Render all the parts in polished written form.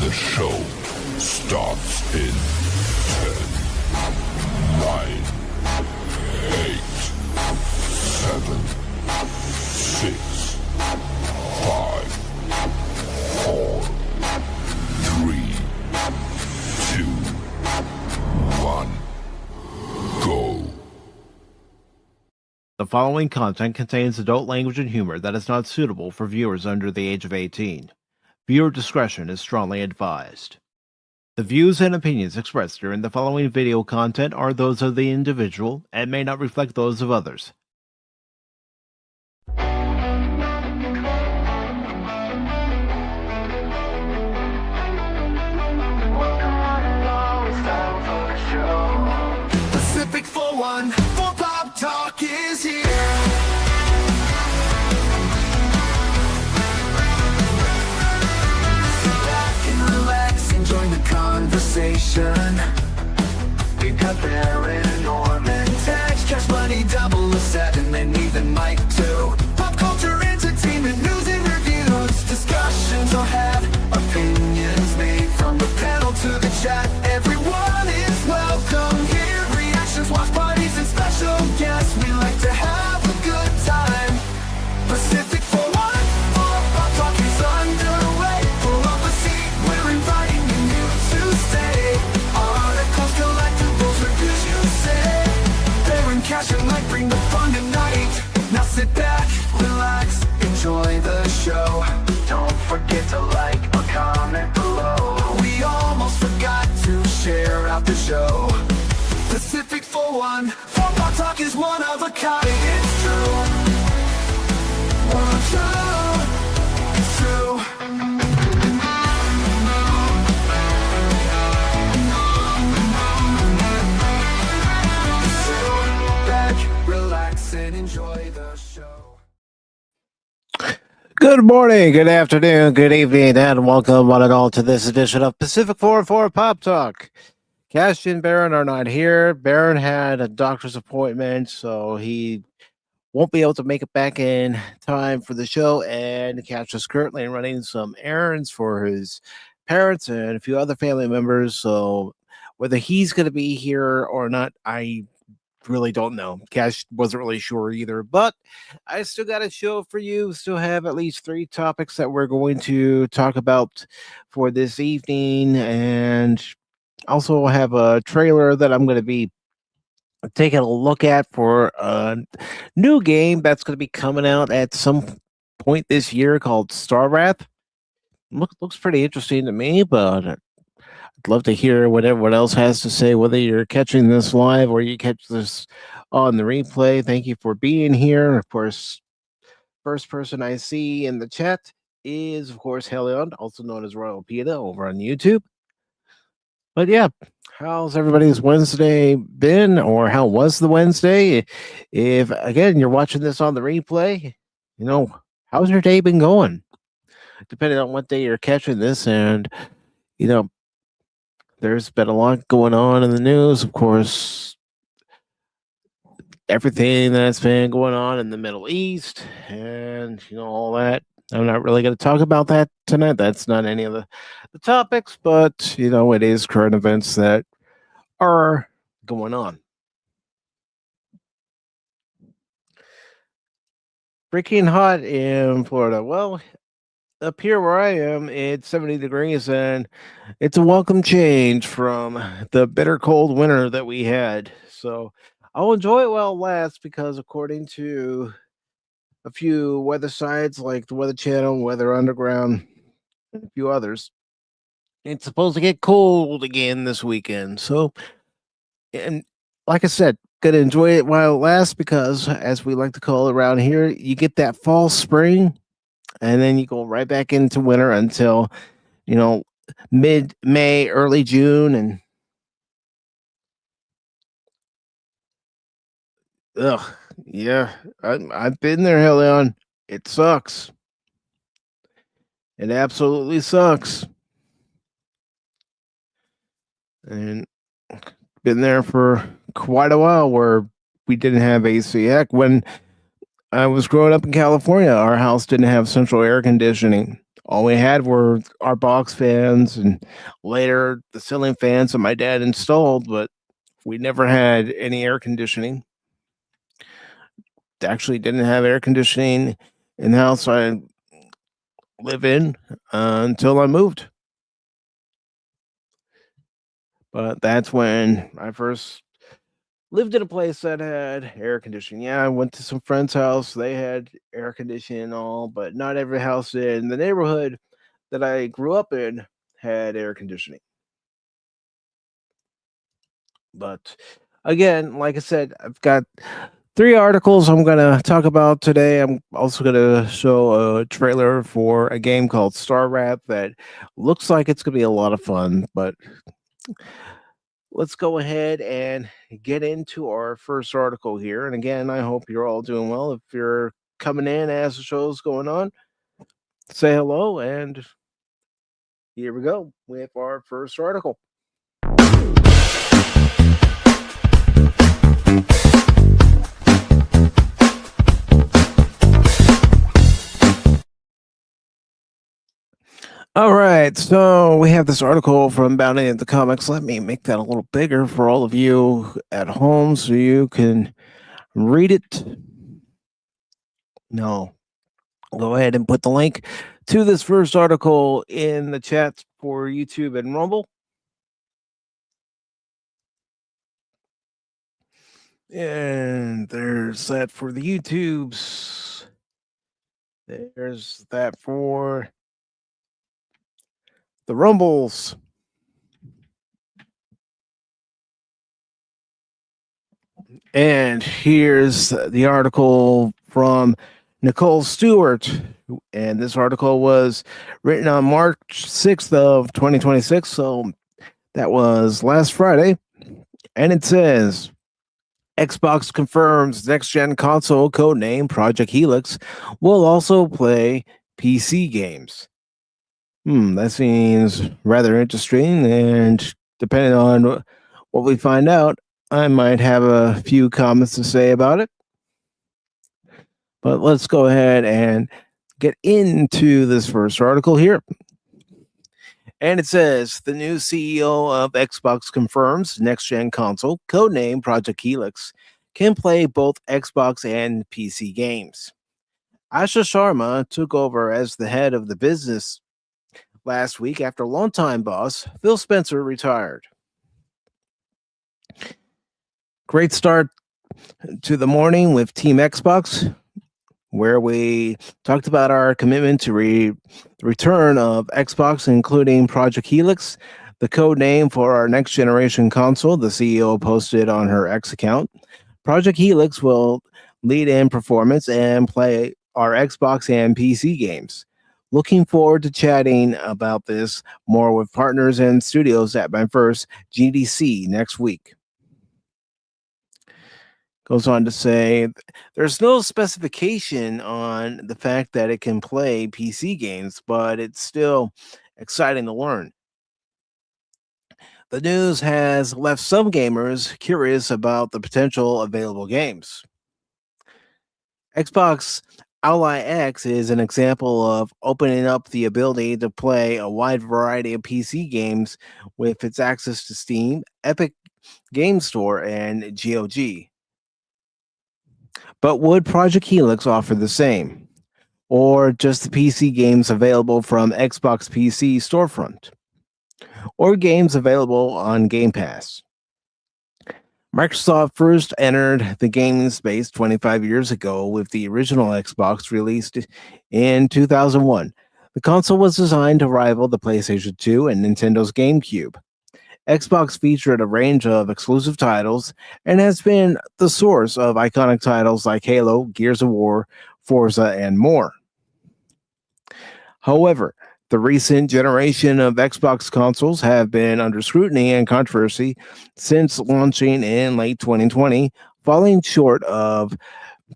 The show starts in 10, 9, 8, 7, 6, 5, 4, 3, 2, 1, go. The following content contains adult language and humor that is not suitable for viewers under the age of 18. Viewer discretion is strongly advised. The views and opinions expressed during the following video content are those of the individual and may not reflect those of others. Pacific414 Pop Talk is here. Sit back and relax and join the conversation. We've got Baron, Norman, Tax, Cashmoney007, and even Mike too. Pop culture, entertainment, news and reviews. Discussions will have opinions made from the panel to the chat. Everyone is welcome here. Reactions, watch parties, and special guests. We like to have a good time. Pacific414 Pop Talk is underway. Pull up a seat, we're inviting you to stay. Articles, collectibles, reviews, you say. Baron, Cash, and Mike bring the fun tonight. Now sit back, relax, enjoy the show. Don't forget to like or comment below. We almost forgot to share out the show. Pacific414 Pop Talk is one of a kind. It's true. It's true. Sit back, relax, and enjoy the show. Good morning, good afternoon, good evening, and welcome one and all to this edition of Pacific414 Pop Talk. Cash and Baron are not here. Baron had a doctor's appointment, so he won't be able to make it back in time for the show, and Cash is currently running some errands for his parents and a few other family members, so whether he's going to be here or not, I really don't know. Cash wasn't really sure either, but I still got a show for you. Still have at least 3 topics that we're going to talk about for this evening, and also have a trailer that I'm going to be taking a look at for a new game that's going to be coming out at some point this year called Star Wrath. Looks pretty interesting to me, but I'd love to hear what everyone else has to say, whether you're catching this live or you catch this on the replay. Thank you for being here. Of course, first person I see in the chat is, of course, Helion, also known as Royal PETA over on YouTube. But yeah, how's everybody's Wednesday been, or how was the Wednesday? If, again, you're watching this on the replay, how's your day been going? Depending on what day you're catching this, and, there's been a lot going on in the news, of course, everything that's been going on in the Middle East, and, all that. I'm not really going to talk about that tonight. That's not any of the topics, but, it is current events that are going on. Freaking hot in Florida. Well, up here where I am, it's 70 degrees, and it's a welcome change from the bitter cold winter that we had. So I'll enjoy it while it lasts, because according to a few weather sites like the Weather Channel, Weather Underground, and a few others, it's supposed to get cold again this weekend. So, and like I said, gonna enjoy it while it lasts, because, as we like to call it around here, you get that fall, spring, and then you go right back into winter until, mid-May, early June, and yeah, I've been there, Helion. It sucks. It absolutely sucks. And been there for quite a while where we didn't have AC. Heck, when I was growing up in California, our house didn't have central air conditioning. All we had were our box fans and later the ceiling fans that my dad installed, but we never had any air conditioning. Actually, didn't have air conditioning in the house I live in until I moved. But that's when I first lived in a place that had air conditioning. Yeah, I went to some friend's house. They had air conditioning and all, but not every house in the neighborhood that I grew up in had air conditioning. But again, like I said, I've got three articles I'm going to talk about today. I'm also going to show a trailer for a game called Star Rap that looks like it's going to be a lot of fun. But let's go ahead and get into our first article here. And again, I hope you're all doing well. If you're coming in as the show's going on, say hello. And here we go with our first article. All right, so we have this article from Bounty of the Comics. Let me make that a little bigger for all of you at home so you can read it. No, go ahead and put the link to this first article in the chat for YouTube and Rumble. And there's that for the YouTubes. There's that for the Rumbles. And here's the article from Nicole Stewart. And this article was written on March 6th of 2026. So that was last Friday. And it says, Xbox confirms next-gen console codename Project Helix will also play PC games. That seems rather interesting, and depending on what we find out, I might have a few comments to say about it. But let's go ahead and get into this first article here. And it says, the new CEO of Xbox confirms next-gen console, codename Project Helix, can play both Xbox and PC games. Asha Sharma took over as the head of the business last week after longtime boss Phil Spencer retired. Great start to the morning with Team Xbox, where we talked about our commitment to the return of Xbox, including Project Helix, the code name for our next generation console, the CEO posted on her X account. Project Helix will lead in performance and play our Xbox and PC games. Looking forward to chatting about this more with partners and studios at my first GDC next week. Goes on to say, there's no specification on the fact that it can play PC games, but it's still exciting to learn. The news has left some gamers curious about the potential available games. Xbox Ally X is an example of opening up the ability to play a wide variety of PC games with its access to Steam, Epic Game Store, and GOG. But would Project Helix offer the same? Or just the PC games available from Xbox PC storefront? Or games available on Game Pass? Microsoft first entered the gaming space 25 years ago with the original Xbox released in 2001. The console was designed to rival the PlayStation 2 and Nintendo's GameCube. Xbox featured a range of exclusive titles and has been the source of iconic titles like Halo, Gears of War, Forza, and more. However, the recent generation of Xbox consoles have been under scrutiny and controversy since launching in late 2020, falling short of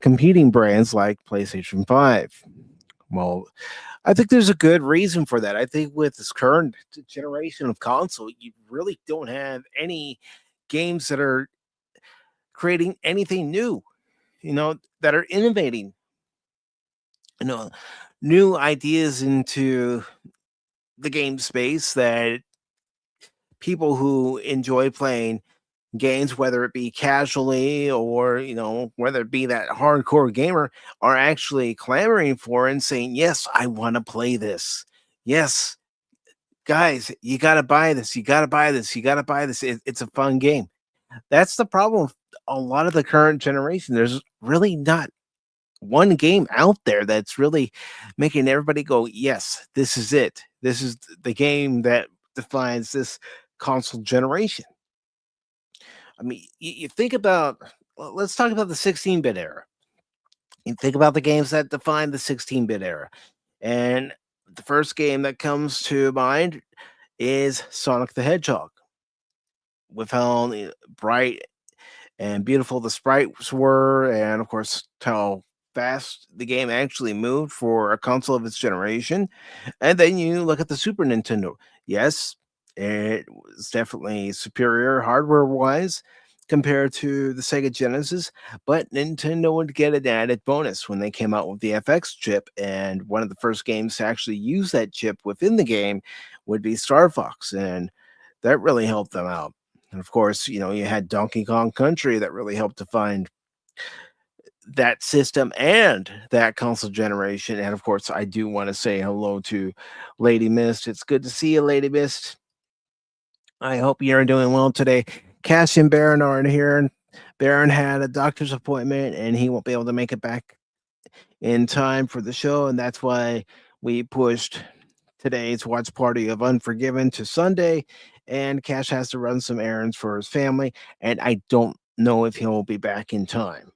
competing brands like PlayStation 5. Well, I think there's a good reason for that. I think with this current generation of console, you really don't have any games that are creating anything new, that are innovating. new ideas into the game space that people who enjoy playing games, whether it be casually or whether it be that hardcore gamer, are actually clamoring for and saying, "Yes, I want to play this. Yes, guys, you got to buy this. You got to buy this. You got to buy this. It's a fun game." That's the problem with a lot of the current generation. There's really not one game out there that's really making everybody go, "Yes, this is it. This is the game that defines this console generation." I mean, you think about, well, let's talk about the 16-bit era. You think about the games that define the 16-bit era. And the first game that comes to mind is Sonic the Hedgehog. With how bright and beautiful the sprites were, and of course, how fast the game actually moved for a console of its generation. And then you look at the Super Nintendo. Yes, it was definitely superior hardware wise compared to the Sega Genesis, but Nintendo would get an added bonus when they came out with the FX chip. And one of the first games to actually use that chip within the game would be Star Fox. And that really helped them out. And of course, you had Donkey Kong Country that really helped define that system and that console generation. And of course, I do want to say hello to Lady Mist. It's good to see you, Lady Mist. I hope you're doing well today. Cash and Baron aren't here. And Baron had a doctor's appointment and he won't be able to make it back in time for the show. And that's why we pushed today's watch party of Unforgiven to Sunday. And Cash has to run some errands for his family. And I don't know if he'll be back in time.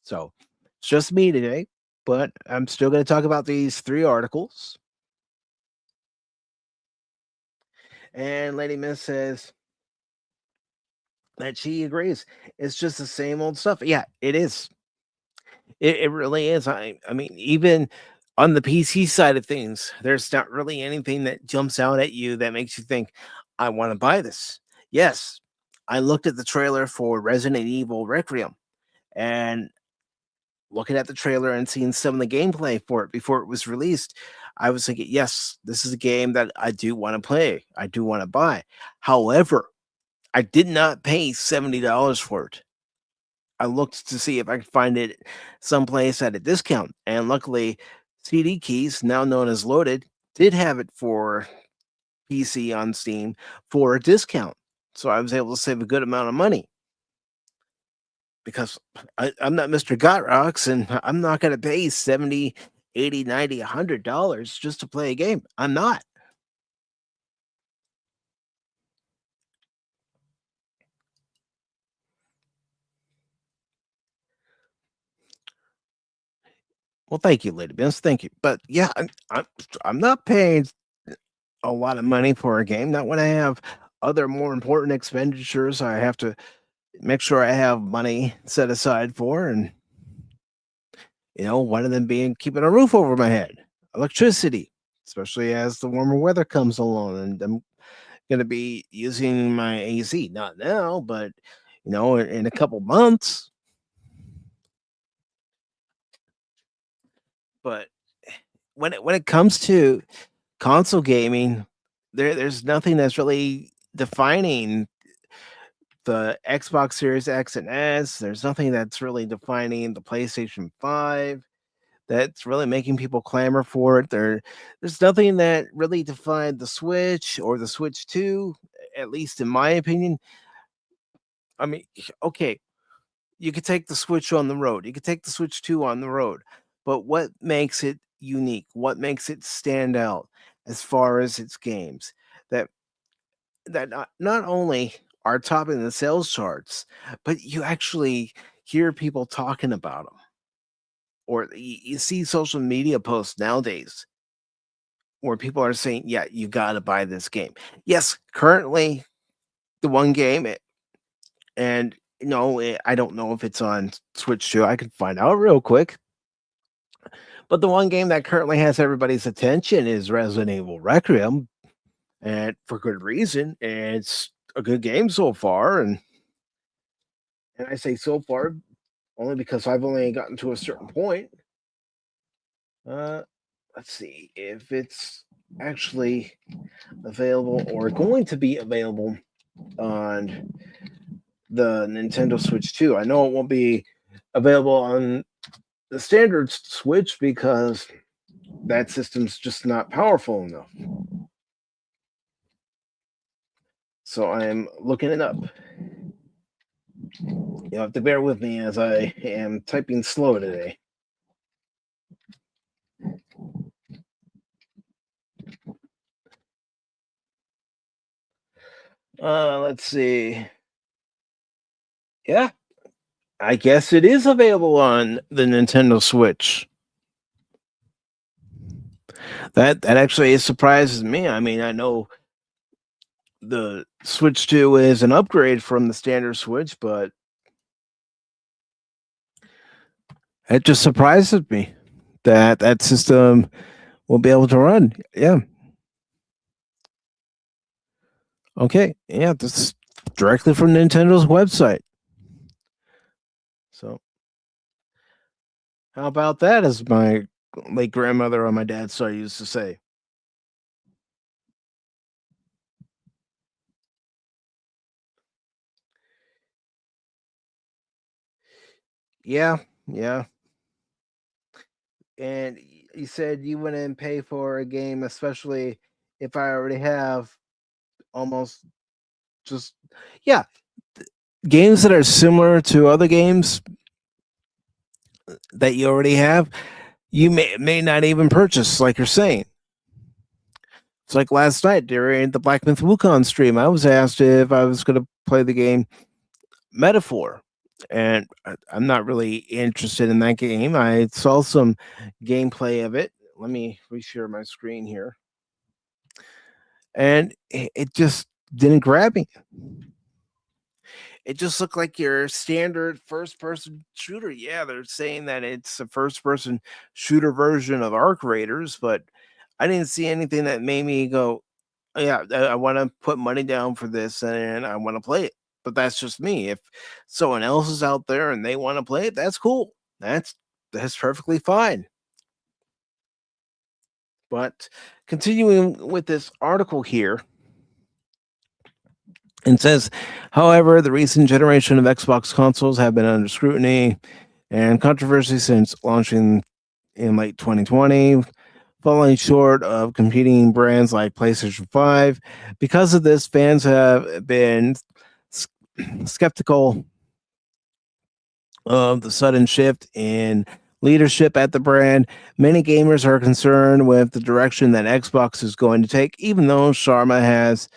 So it's just me today, but I'm still going to talk about these 3 articles. And Lady Miss says that she agrees. It's just the same old stuff. Yeah, it is. It really is. I mean, even on the PC side of things, there's not really anything that jumps out at you that makes you think, I want to buy this. Yes, I looked at the trailer for Resident Evil Requiem, and looking at the trailer and seeing some of the gameplay for it before it was released, I was thinking, yes, this is a game that I do want to play. I do want to buy. However, I did not pay $70 for it. I looked to see if I could find it someplace at a discount. And luckily, CD Keys, now known as Loaded, did have it for PC on Steam for a discount. So I was able to save a good amount of money. Because I'm not Mr. Gotrocks, and I'm not going to pay $70, $80, $90, $100 just to play a game. I'm not. Well, thank you, Lady Benz. Thank you. But yeah, I'm not paying a lot of money for a game. Not when I have other more important expenditures I have to make sure I have money set aside for. And, one of them being keeping a roof over my head, electricity, especially as the warmer weather comes along. And I'm going to be using my AC, not now, but, in a couple months. But when it comes to console gaming, there's nothing that's really defining the Xbox Series X and S. There's nothing that's really defining the PlayStation 5 that's really making people clamor for it. There's nothing that really defined the Switch or the Switch 2, at least in my opinion. I mean, okay, you could take the Switch on the road. You could take the Switch 2 on the road. But what makes it unique? What makes it stand out as far as its games? That not only are topping the sales charts, but you actually hear people talking about them. Or you see social media posts nowadays where people are saying, yeah, you got to buy this game. Yes, currently the one game, and I don't know if it's on Switch 2. I can find out real quick. But the one game that currently has everybody's attention is Resident Evil Requiem, and for good reason. And it's a good game so far, and I say so far only because I've only gotten to a certain point. let's see if it's actually available or going to be available on the Nintendo Switch 2. I know it won't be available on the standard Switch because that system's just not powerful enough. So I'm looking it up. You'll have to bear with me as I am typing slow today. Let's see. Yeah, I guess it is available on the Nintendo Switch. That actually surprises me. I mean, I know the Switch 2 is an upgrade from the standard Switch, but it just surprises me that that system will be able to run. Yeah. Okay. Yeah, this is directly from Nintendo's website. So, how about that, as my late grandmother on my dad's side used to say. Yeah, yeah. And you said you wouldn't pay for a game, especially if I already have almost just, yeah, games that are similar to other games that you already have, you may not even purchase, like you're saying. It's like last night during the Black Myth Wukong stream, I was asked if I was going to play the game Metaphor, and I'm not really interested in that game. I saw some gameplay of it. Let me reshare my screen here, and it just didn't grab me. It just looked like your standard first-person shooter. Yeah, they're saying that it's a first-person shooter version of Arc Raiders, but I didn't see anything that made me go, "Oh, yeah, I want to put money down for this and I want to play it." But that's just me. If someone else is out there and they want to play it, that's cool. That's perfectly fine. But continuing with this article here, it says, however, the recent generation of Xbox consoles have been under scrutiny and controversy since launching in late 2020, falling short of competing brands like PlayStation 5. Because of this, fans have been skeptical of the sudden shift in leadership at the brand. Many gamers are concerned with the direction that Xbox is going to take, even though Sharma has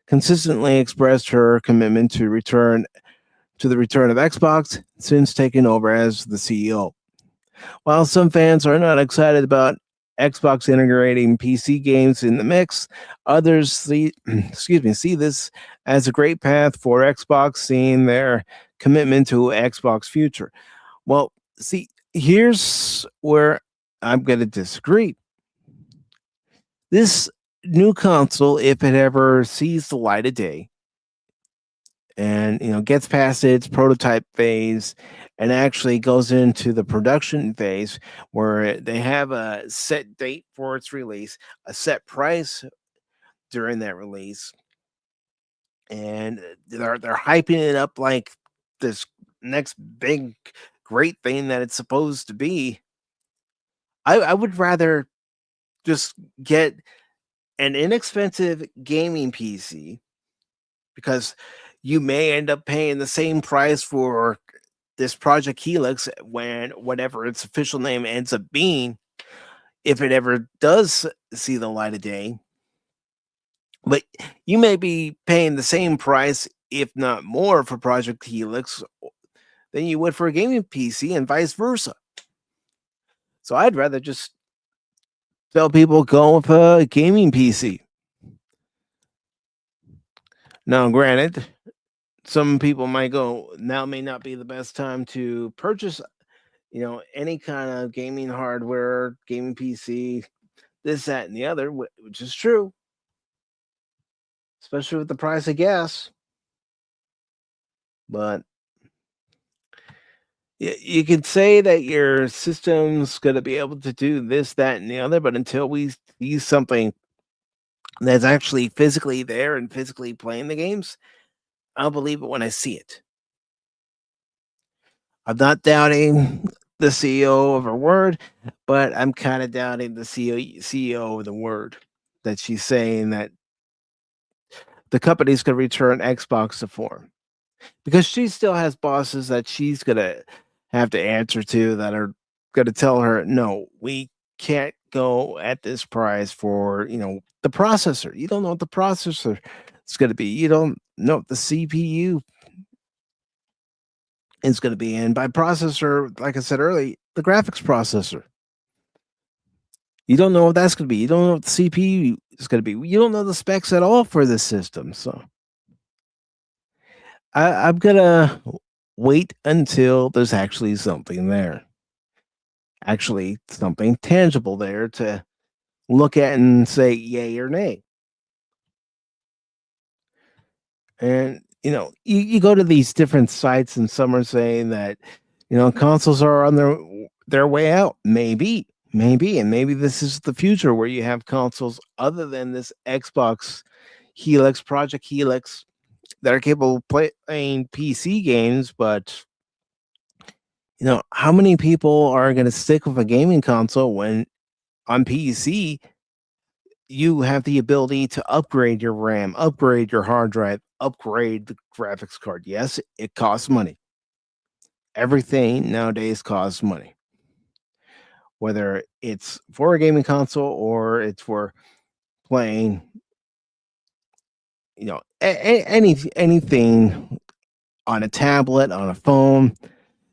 consistently expressed her commitment to the return of Xbox since taking over as the CEO. While some fans are not excited about Xbox integrating PC games in the mix, others see this as a great path for Xbox, seeing their commitment to Xbox future. Well, see, here's where I'm going to disagree. This new console, if it ever sees the light of day and gets past its prototype phase and actually goes into the production phase where they have a set date for its release, a set price during that release, and they're hyping it up like this next big great thing that it's supposed to be. I would rather just get an inexpensive gaming PC, because you may end up paying the same price for this Project Helix when whatever its official name ends up being, if it ever does see the light of day. But you may be paying the same price, if not more, for Project Helix than you would for a gaming PC, and vice versa. So I'd rather just tell people go with a gaming PC. Now, granted, some people might go, now may not be the best time to purchase, any kind of gaming hardware, gaming PC, this, that, and the other, which is true, especially with the price of gas. But You can say that your system's going to be able to do this, that, and the other, but until we see something that's actually physically there and physically playing the games, I'll believe it when I see it. I'm not doubting the CEO of her word, but I'm kind of doubting the CEO of the word that she's saying that the company's going to return Xbox to form, because she still has bosses that she's going to have to answer to that are going to tell her, no, we can't go at this price for, the processor. You don't know what the processor is going to be. You don't know what the CPU is going to be. And by processor, like I said earlier, the graphics processor. You don't know what that's going to be. You don't know what the CPU is going to be. You don't know the specs at all for this system. So I'm going to wait until there's actually something there. Actually, something tangible there to look at and say yay or nay. And, you go to these different sites and some are saying that, consoles are on their way out. Maybe. And maybe this is the future where you have consoles other than this Xbox Helix, Project Helix, that are capable of playing PC games. But, how many people are going to stick with a gaming console when on PC you have the ability to upgrade your RAM, upgrade your hard drive, upgrade the graphics card? Yes, it costs money. Everything nowadays costs money. Whether it's for a gaming console or it's for playing, anything on a tablet, on a phone,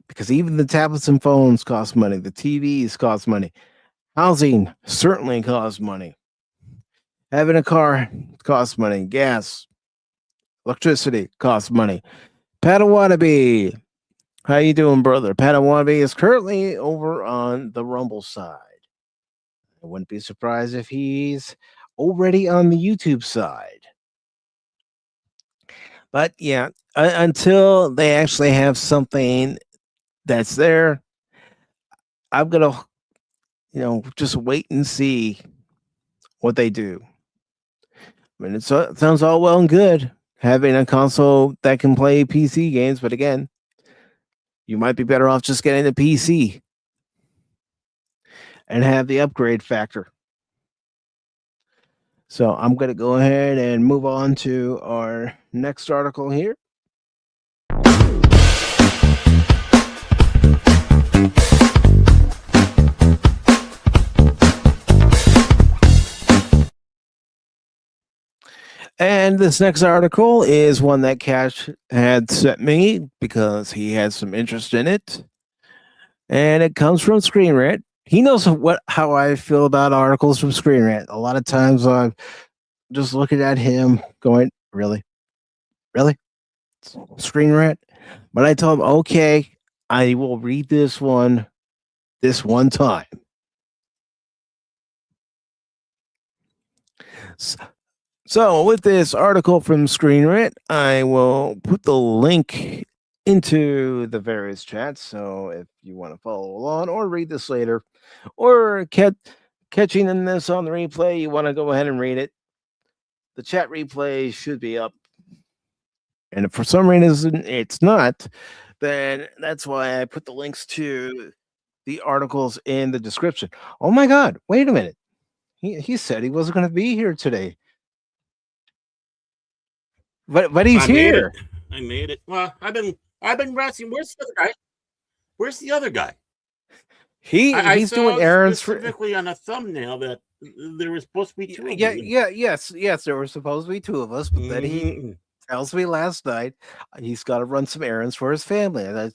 because even the tablets and phones cost money. The TVs cost money. Housing certainly costs money. Having a car costs money. Gas, electricity costs money. Padawannabe, how you doing, brother? Padawannabe is currently over on the Rumble side. I wouldn't be surprised if he's already on the YouTube side. But yeah, until they actually have something that's there, I'm gonna, just wait and see what they do. I mean, it sounds all well and good having a console that can play PC games, but again, you might be better off just getting a PC and have the upgrade factor. So I'm going to go ahead and move on to our next article here. And this next article is one that Cash had sent me because he had some interest in it. And it comes from Screen Rant. He knows how I feel about articles from Screen Rant. A lot of times I'm just looking at him going, really? Screen Rant? But I told him, okay, I will read this one time. So with this article from Screen Rant, I will put the link into the various chats. So if you want to follow along or read this later, or catching in this on the replay, you want to go ahead and read it, the chat replay should be up. And if for some reason it's not, then that's why I put the links to the articles in the description. Oh my God, wait a minute. He said he wasn't going to be here today. But he's here. I made it. Well, I've been resting. Where's the other guy? Where's the other guy? He's doing errands specifically on a thumbnail that there was supposed to be two. Yes. There were supposed to be two of us, but then he tells me last night he's got to run some errands for his family, and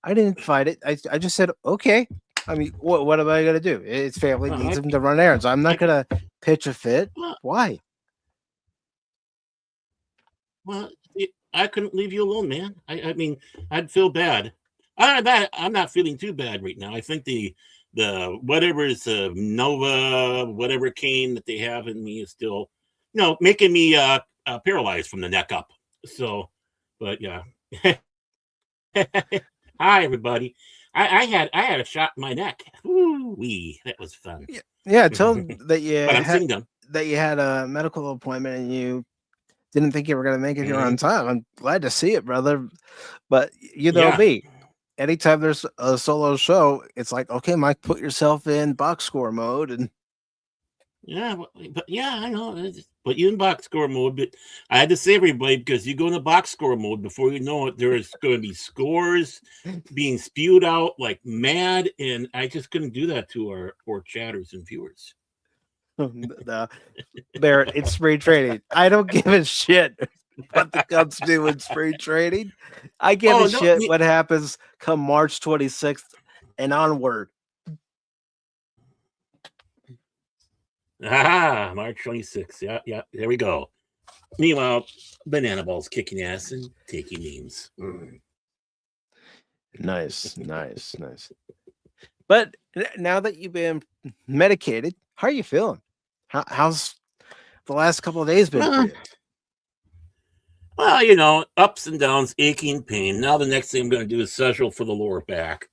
I didn't fight it. I just said okay. I mean, what am I going to do? His family needs him to run errands. I'm not going to pitch a fit. Why? Well, I couldn't leave you alone, man. I mean, I'd feel bad. I'm not feeling too bad right now. I think the whatever is Nova, whatever cane that they have in me is still, making me paralyzed from the neck up. So, but yeah. Hi, everybody. I had a shot in my neck. Ooh wee, that was fun. Yeah, tell them that you But I'm had seeing them. a medical appointment and you didn't think you were going to make it here Mhm. on time. I'm glad to see it, brother. But you know Yeah, me. Anytime there's a solo show, it's like, okay, Mike, put yourself in box score mode, and yeah, but yeah, I know. I just put you in box score mode, but I had to save everybody because you go into box score mode before you know it. There's going to be scores being spewed out like mad, and I just couldn't do that to our poor chatters and viewers. the Barrett, it's spring training. I don't give a shit what the Cubs do in spring training. I give a Oh no! shit what happens come March 26th and onward. Ah, March 26th. Yeah, yeah. There we go. Meanwhile, Banana Ball's kicking ass and taking names. Nice, nice, nice. But now that you've been medicated, how are you feeling? How's the last couple of days been for Well, you? well, you know, ups and downs, aching, pain. Now the next thing I'm going to do is social for the lower back.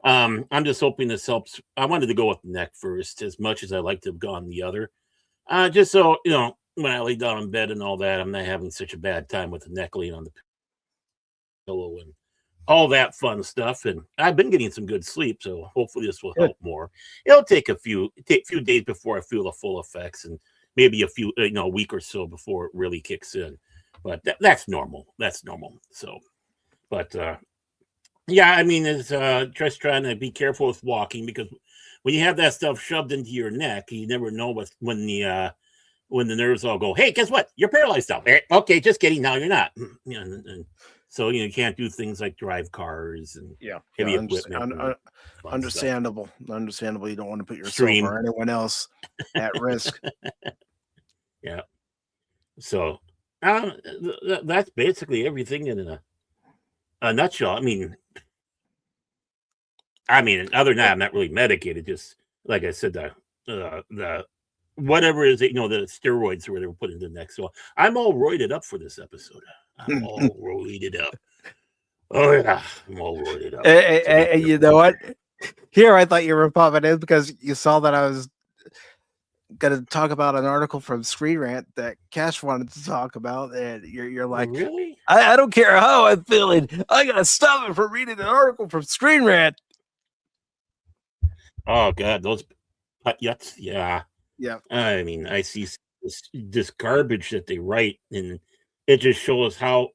I'm just hoping this helps. I wanted to go with the neck first, as much as I like to have gone the other. Just so you know, when I lay down in bed and all that, I'm not having such a bad time with the neck laying on the pillow and all that fun stuff. And I've been getting some good sleep, so hopefully this will Good. help more. It'll take a few days before I feel the full effects, and maybe a week or so before it really kicks in. But that's normal. That's normal. So, but yeah, I mean, it's just trying to be careful with walking because when you have that stuff shoved into your neck, you never know when the nerves all go, hey, guess what? You're paralyzed now. Okay, just kidding. Now you're not. And so you can't do things like drive cars and Yeah, heavy equipment. And understandable. Understandable. You don't want to put yourself Stream. or anyone else at risk. Yeah. So that's basically everything in a nutshell. I mean, other than that, I'm not really medicated. Just like I said, the whatever is the steroids or whatever put in the neck. So I'm all roided up for this episode. I'm all roided up. Oh yeah, I'm all roided up. And you know what? Here, I thought you were popping in because you saw that I was going to talk about an article from Screen Rant that Cash wanted to talk about, and you're like, really? I don't care how I'm feeling. I got to stop it from reading an article from Screen Rant. Oh god, those yuts. Yeah. Yeah. I mean, I see this garbage that they write, and it just shows how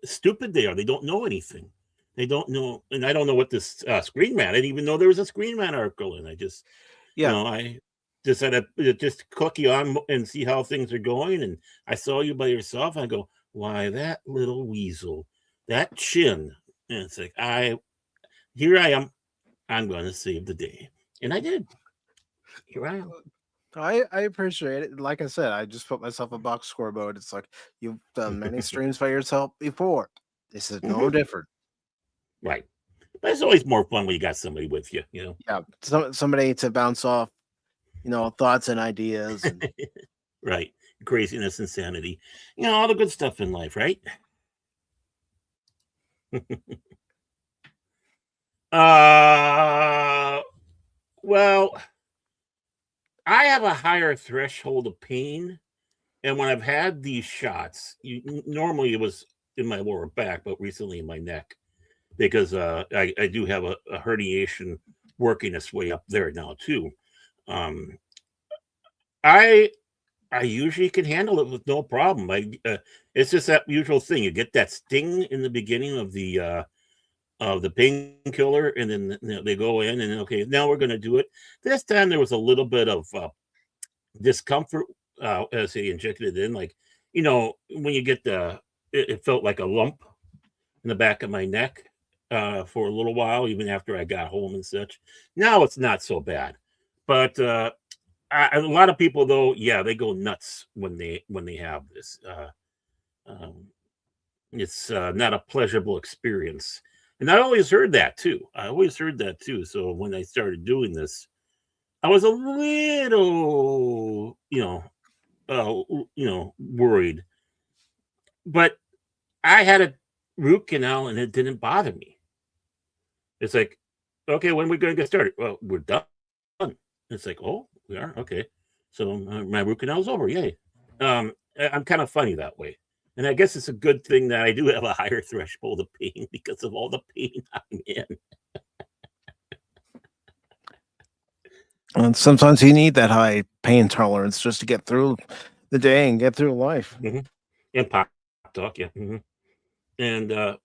stupid they are. They don't know anything. They don't know, and I don't know what this Screen Rant. I didn't even know there was a Screen Rant article, and I just, Yeah. I just had to just click you on and see how things are going. And I saw you by yourself. I go, why that little weasel, that chin, and it's like here I am. I'm going to save the day, and I did. Here I am. I appreciate it. Like I said, I just put myself in box score mode. It's like you've done many streams by yourself before. This is no different. Right. But it's always more fun when you got somebody with you, you know? Yeah. Somebody to bounce off, thoughts and ideas. And Right. Craziness, insanity. All the good stuff in life, right? Well, I have a higher threshold of pain. And when I've had these shots, normally it was in my lower back, but recently in my neck, because I do have a herniation working its way up there now too. Um, I usually can handle it with no problem. It's just that usual thing. You get that sting in the beginning of the painkiller, and then they go in and okay, now we're going to do it. This time there was a little bit of discomfort as they injected it in. Like when you get it felt like a lump in the back of my neck for a little while, even after I got home and such. Now it's not so bad, but a lot of people though, yeah, they go nuts when they have this. It's not a pleasurable experience, and I always heard that too. So when I started doing this, I was a little, worried, but I had root canal and it didn't bother me. It's like, okay, when are we going to get started? Well, we're done. It's like, oh, we are? Okay. So my root canal is over. Yay. I'm kind of funny that way. And I guess it's a good thing that I do have a higher threshold of pain because of all the pain I'm in. And sometimes you need that high pain tolerance just to get through the day and get through life. And pop talk, yeah. And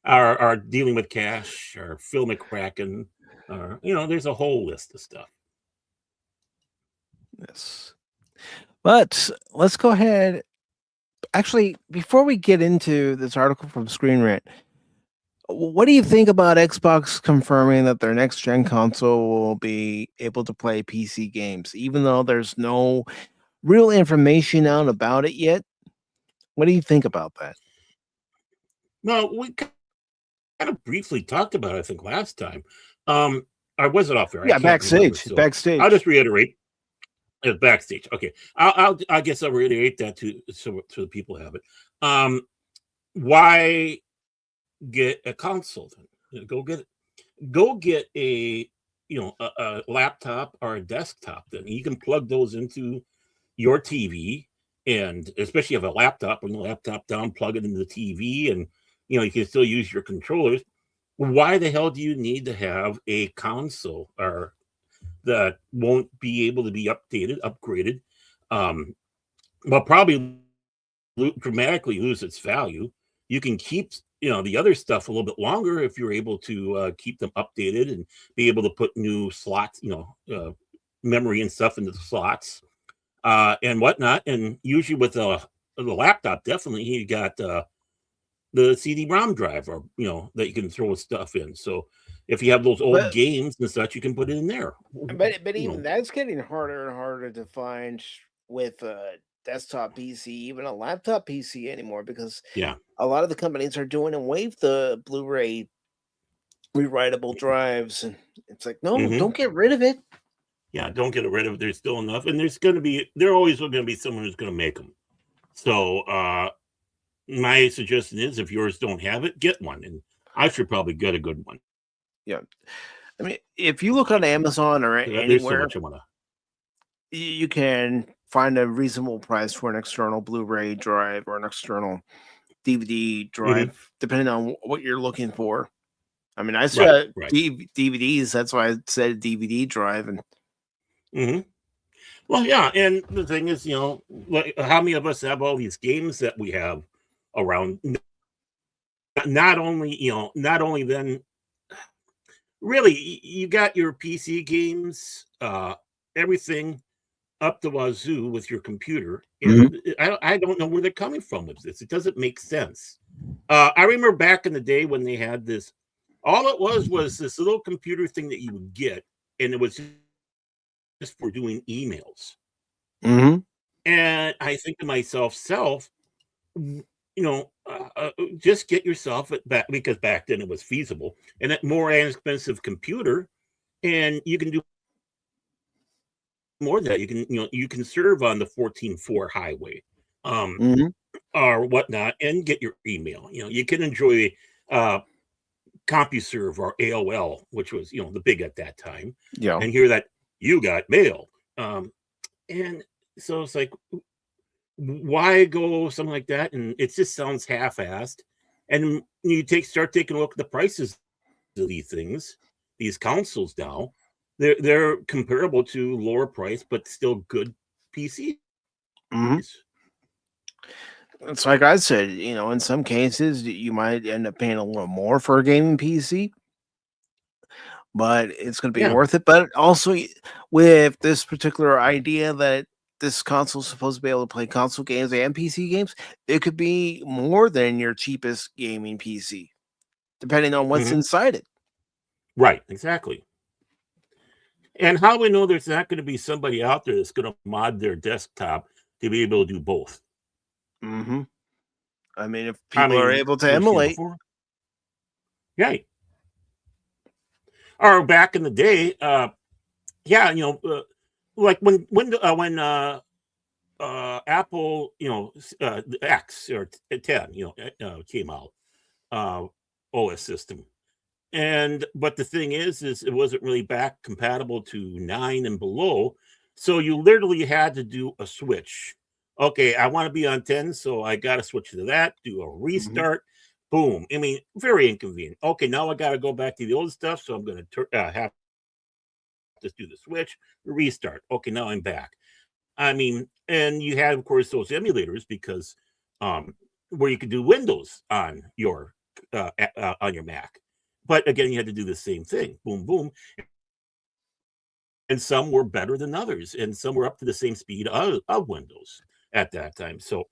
our dealing with cash, our Phil McCracken, there's a whole list of stuff. Yes. But let's go ahead. Actually, before we get into this article from Screen Rant, what do you think about Xbox confirming that their next gen console will be able to play PC games, even though there's no real information out about it yet? What do you think about that? Well, we kind of briefly talked about it, I think, last time. Or was it off there? Yeah, backstage. So backstage. I'll just reiterate. It's backstage. Okay. I guess I'll reiterate that so the people have it. Why get a console then? Go get a laptop or a desktop. Then you can plug those into your TV, and especially if you have a laptop, bring the laptop down, plug it into the TV, and you can still use your controllers. Why the hell do you need to have a console or that won't be able to be upgraded? Well, probably dramatically lose its value. You can keep the other stuff a little bit longer if you're able to keep them updated and be able to put new slots, memory and stuff into the slots and whatnot. And usually with the laptop, definitely you got the CD-ROM drive, or that you can throw stuff in. So if you have those old games and such, you can put it in there. But even that's getting harder and harder to find with a desktop PC, even a laptop PC anymore, because a lot of the companies are doing away with the Blu-ray rewritable drives, and it's like, no, don't get rid of it. Yeah, don't get rid of it. There's still enough, and there always going to be someone who's going to make them. So my suggestion is, if yours don't have it, get one, and I should probably get a good one. Yeah, I mean, if you look on Amazon or anywhere, so much you can find a reasonable price for an external Blu-ray drive or an external DVD drive, depending on what you're looking for. I mean, I saw DVDs. That's why I said DVD drive. And well, yeah, and the thing is, like, how many of us have all these games that we have around? Not only then, really, you got your PC games, everything up the wazoo with your computer. And I don't know where they're coming from with this. It doesn't make sense. I remember back in the day when they had this, all it was this little computer thing that you would get, and it was just for doing emails. And I think to myself, just get yourself back, because back then it was feasible, and a more inexpensive computer, and you can do more of that. You can serve on the 14.4 highway or whatnot, and get your email. You can enjoy CompuServe or AOL, which was the big at that time, and hear that you got mail. And so it's like, why go something like that? And it just sounds half-assed. And you start taking a look at the prices of these things, these consoles now. They're comparable to lower price, but still good PCs. It's like I said, in some cases you might end up paying a little more for a gaming PC, but it's going to be worth it. But also, with this particular idea that this console is supposed to be able to play console games and PC games, it could be more than your cheapest gaming PC, depending on what's inside it. Right, exactly. And how do we know there's not going to be somebody out there that's going to mod their desktop to be able to do both? I mean, if people are able to emulate, right? Or back in the day, like when Apple, the X or 10, came out, OS system. But the thing is it wasn't really back compatible to 9 and below. So you literally had to do a switch. Okay, I want to be on 10, so I got to switch to that, do a restart. Boom. I mean, very inconvenient. Okay, now I got to go back to the old stuff, so I'm going to have to do the switch, restart. Okay, now I'm back. I mean, and you had, of course, those emulators because where you could do Windows on your Mac. But again, you had to do the same thing. Boom, boom. And some were better than others, and some were up to the same speed of Windows at that time. So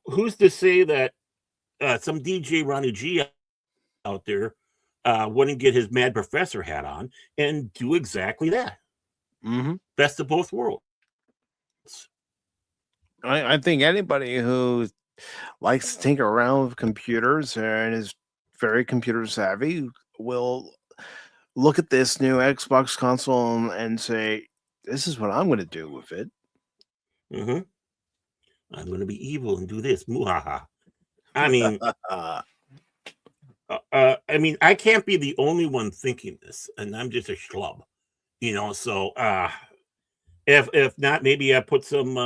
who's to say that some DJ Ronnie G out there wouldn't get his Mad Professor hat on and do exactly that? Best of both worlds. I think anybody who likes to tinker around with computers and is very computer savvy will look at this new Xbox console and say, "This is what I'm going to do with it." I'm going to be evil and do this. Muhaha. I mean, I can't be the only one thinking this, and I'm just a schlub, So if not, maybe I put some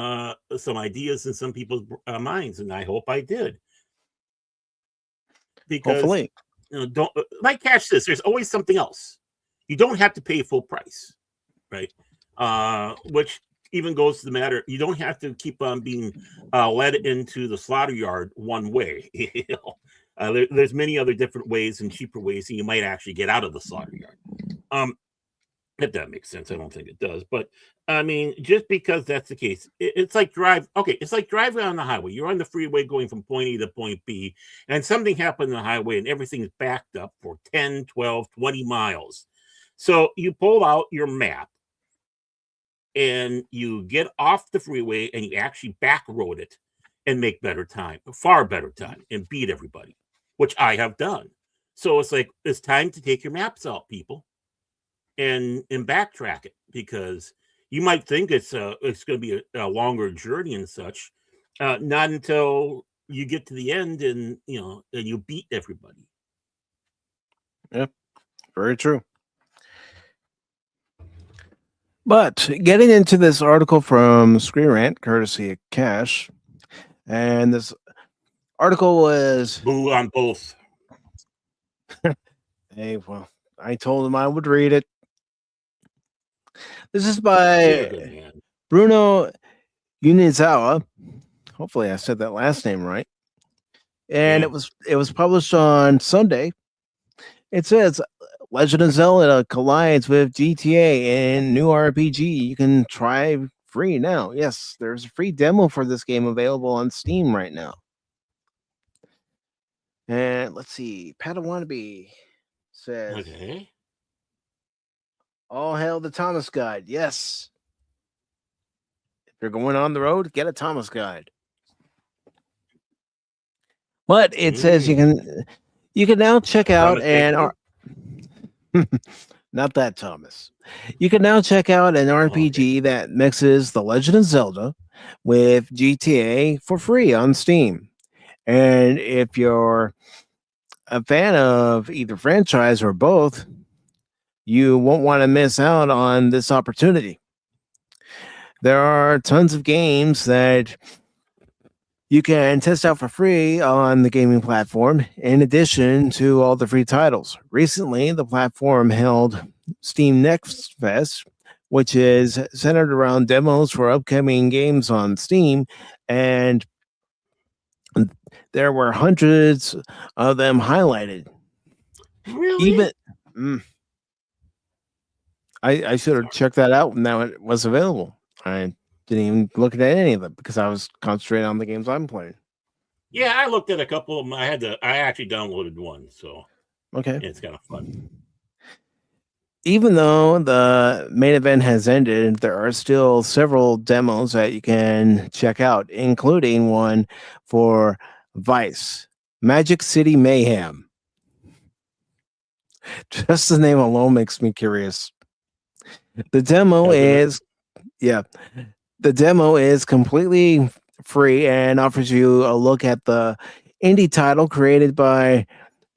ideas in some people's minds, and I hope I did. Because hopefully, don't like catch this. There's always something else. You don't have to pay full price, right? Which even goes to the matter. You don't have to keep on being led into the slaughter yard one way. There's many other different ways and cheaper ways that you might actually get out of the slaughter yard. If that makes sense, I don't think it does. But I mean, just because that's the case, it's like it's like driving on the highway. You're on the freeway going from point A to point B, and something happened on the highway and everything's backed up for 10, 12, 20 miles. So you pull out your map and you get off the freeway and you actually back road it and make far better time, and beat everybody, which I have done. So it's like, it's time to take your maps out, people, and backtrack it, because you might think it's going to be a longer journey and such. Not until you get to the end and you beat everybody. Yep, very true. But getting into this article from Screen Rant, courtesy of Cash, and this article was boo on both. Hey, well, I told him I would read it. This is by Bruno Unizawa. Hopefully I said that last name right. And it was published on Sunday. It says Legend of Zelda collides with GTA in new RPG. You can try free now. Yes, there's a free demo for this game available on Steam right now. And let's see, Padawannabe says, okay. All hail the Thomas Guide. Yes. If you're going on the road, get a Thomas Guide. But it says you can now check out not that Thomas. You can now check out an RPG that mixes The Legend of Zelda with GTA for free on Steam. And if you're a fan of either franchise or both, you won't want to miss out on this opportunity. There are tons of games that you can test out for free on the gaming platform, in addition to all the free titles. Recently, the platform held Steam Next Fest, which is centered around demos for upcoming games on Steam, and there were hundreds of them highlighted. Really? I should have checked that out when it was available. I didn't even look at any of them because I was concentrating on the games I'm playing. Yeah, I looked at a couple of them. I actually downloaded one, so okay, it's kind of fun. Even though the main event has ended, there are still several demos that you can check out, including one for Vice, Magic City Mayhem. Just the name alone makes me curious. The demo is The demo is completely free and offers you a look at the indie title created by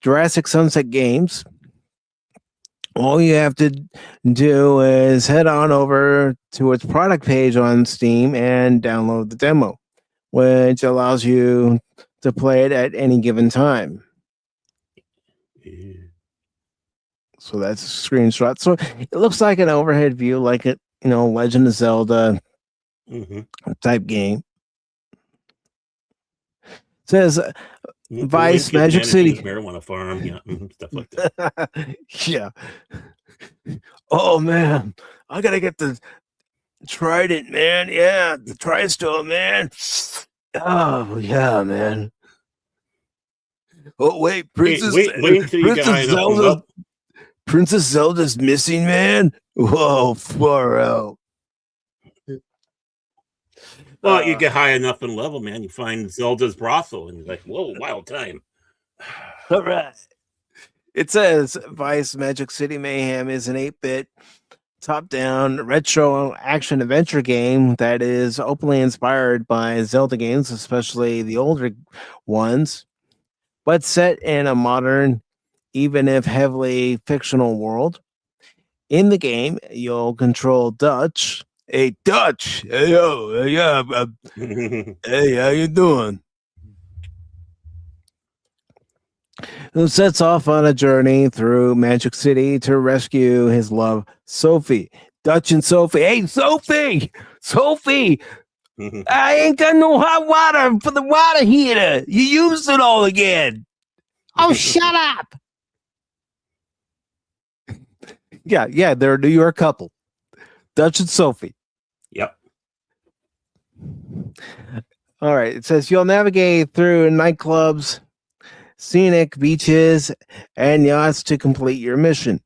Jurassic Sunset Games. All you have to do is head on over to its product page on Steam and download the demo, which allows you to play it at any given time. So that's a screenshot. So it looks like an overhead view, like a Legend of Zelda type game. It says Vice Magic City marijuana farm, stuff like that. Yeah. Oh man, I gotta get the Trident, man. Yeah, the TriStone, man. Oh yeah, man. Oh wait, Wait until you get high enough. Princess Zelda's missing, man. Whoa, far out. Well, you get high enough in level, man. You find Zelda's brothel, and you're like, "Whoa, wild time!" All right. It says Vice Magic City Mayhem is an 8-bit top-down retro action-adventure game that is openly inspired by Zelda games, especially the older ones, but set in a modern, even if heavily fictional world. In the game, you'll control Dutch. Hey, Dutch! Hey, yo, yeah, hey, how you doing? Who sets off on a journey through Magic City to rescue his love, Sophie. Dutch and Sophie. Hey, Sophie! Sophie! I ain't got no hot water for the water heater. You used it all again. Oh, shut up! Yeah, they're a New York couple. Dutch and Sophie. Yep. All right. It says you'll navigate through nightclubs, scenic beaches, and yachts to complete your mission.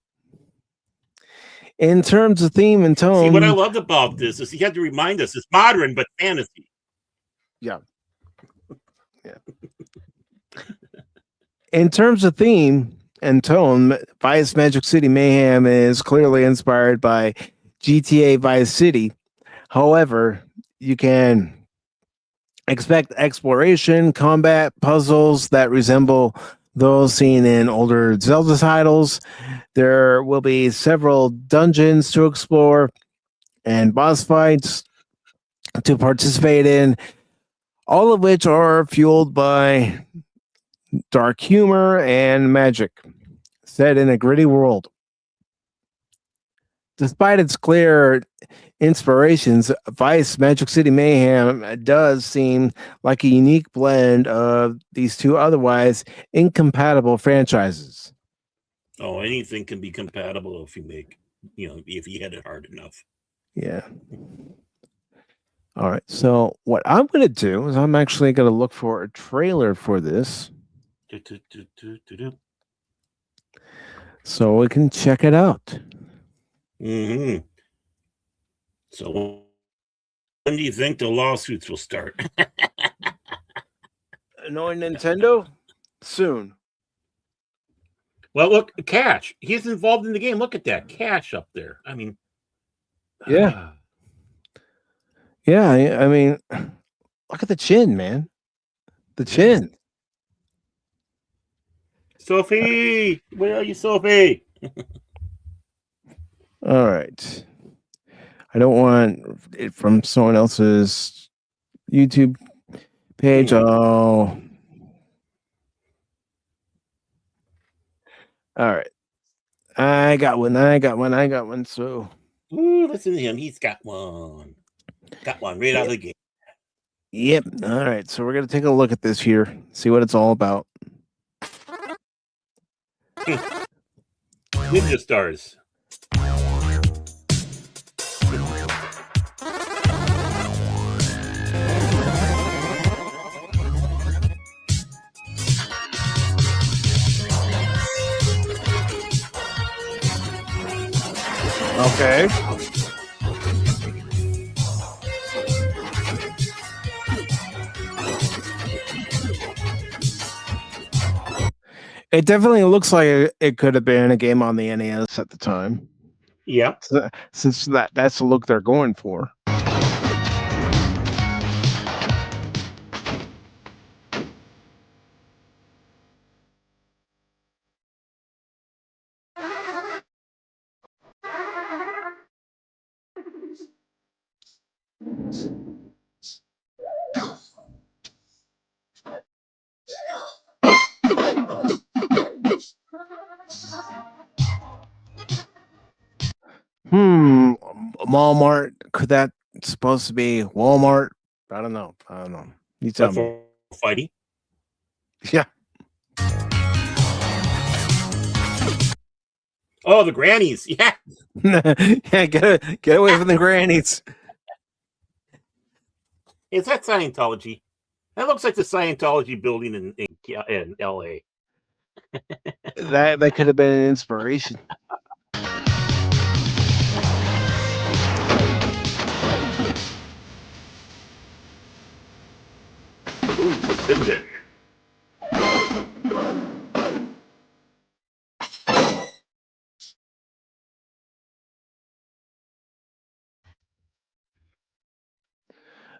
In terms of theme and tone... See, what I loved about this is he had to remind us it's modern, but fantasy. Yeah. In terms of theme and tone, Vice Magic City Mayhem is clearly inspired by GTA Vice City. However, you can expect exploration, combat, puzzles that resemble those seen in older Zelda titles. There will be several dungeons to explore and boss fights to participate in, all of which are fueled by dark humor and magic, set in a gritty world. Despite its clear inspirations, Vice Magic City Mayhem does seem like a unique blend of these two otherwise incompatible franchises. Oh, anything can be compatible if you make, if you hit it hard enough. Yeah. All right. So what I'm going to do is I'm actually going to look for a trailer for this, so we can check it out. So when do you think the lawsuits will start? Annoying Nintendo? Soon. Well, look, Cash. He's involved in the game. Look at that. Cash up there. I mean... Yeah. Yeah, I mean, look at the chin, man. The chin. Sophie! Where are you, Sophie? All right. I don't want it from someone else's YouTube page. Oh. All right. I got one. So. Ooh, listen to him. He's got one. Got one right out of the gate. Yep. All right. So we're going to take a look at this here. See what it's all about. Ninja stars. Okay. It definitely looks like it could have been a game on the NES at the time. Yeah. Since that's the look they're going for. Walmart. Could that supposed to be Walmart? I don't know. You tell me. For fighting. Yeah. Oh, the grannies. Yeah. Yeah, get away from the grannies. Is that Scientology? That looks like the Scientology building in LA. That could have been an inspiration. Ooh, what's in there?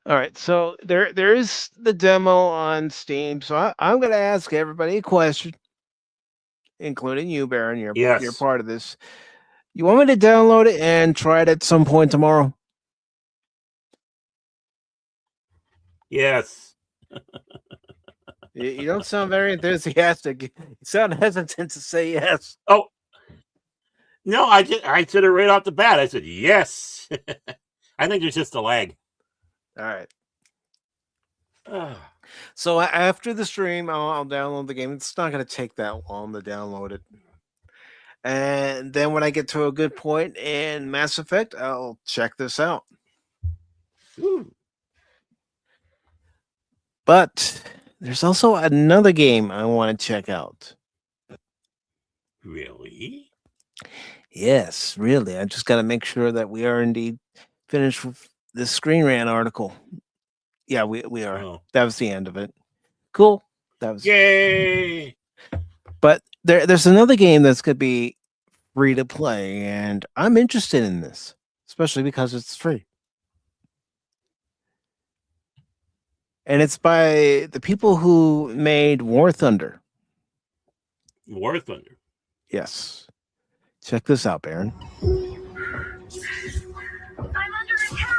All right, so there is the demo on Steam. So I'm going to ask everybody a question, including you, Baron. You're Yes. part of this. You want me to download it and try it at some point tomorrow? Yes. You don't sound very enthusiastic. You sound hesitant to say yes. Oh. No, I said it right off the bat. I said yes. I think there's just a lag. All right. So after the stream, I'll download the game. It's not going to take that long to download it. And then when I get to a good point in Mass Effect, I'll check this out. Ooh. But there's also another game I want to check out. Really? Yes, really. I just got to make sure that we are indeed finished with this Screen Rant article. Yeah, we are. Oh. That was the end of it. Cool. That was Yay! But there's another game that's going to be free to play, and I'm interested in this, especially because it's free. And it's by the people who made War Thunder. War Thunder. Yes. Check this out, Baron. I'm under attack.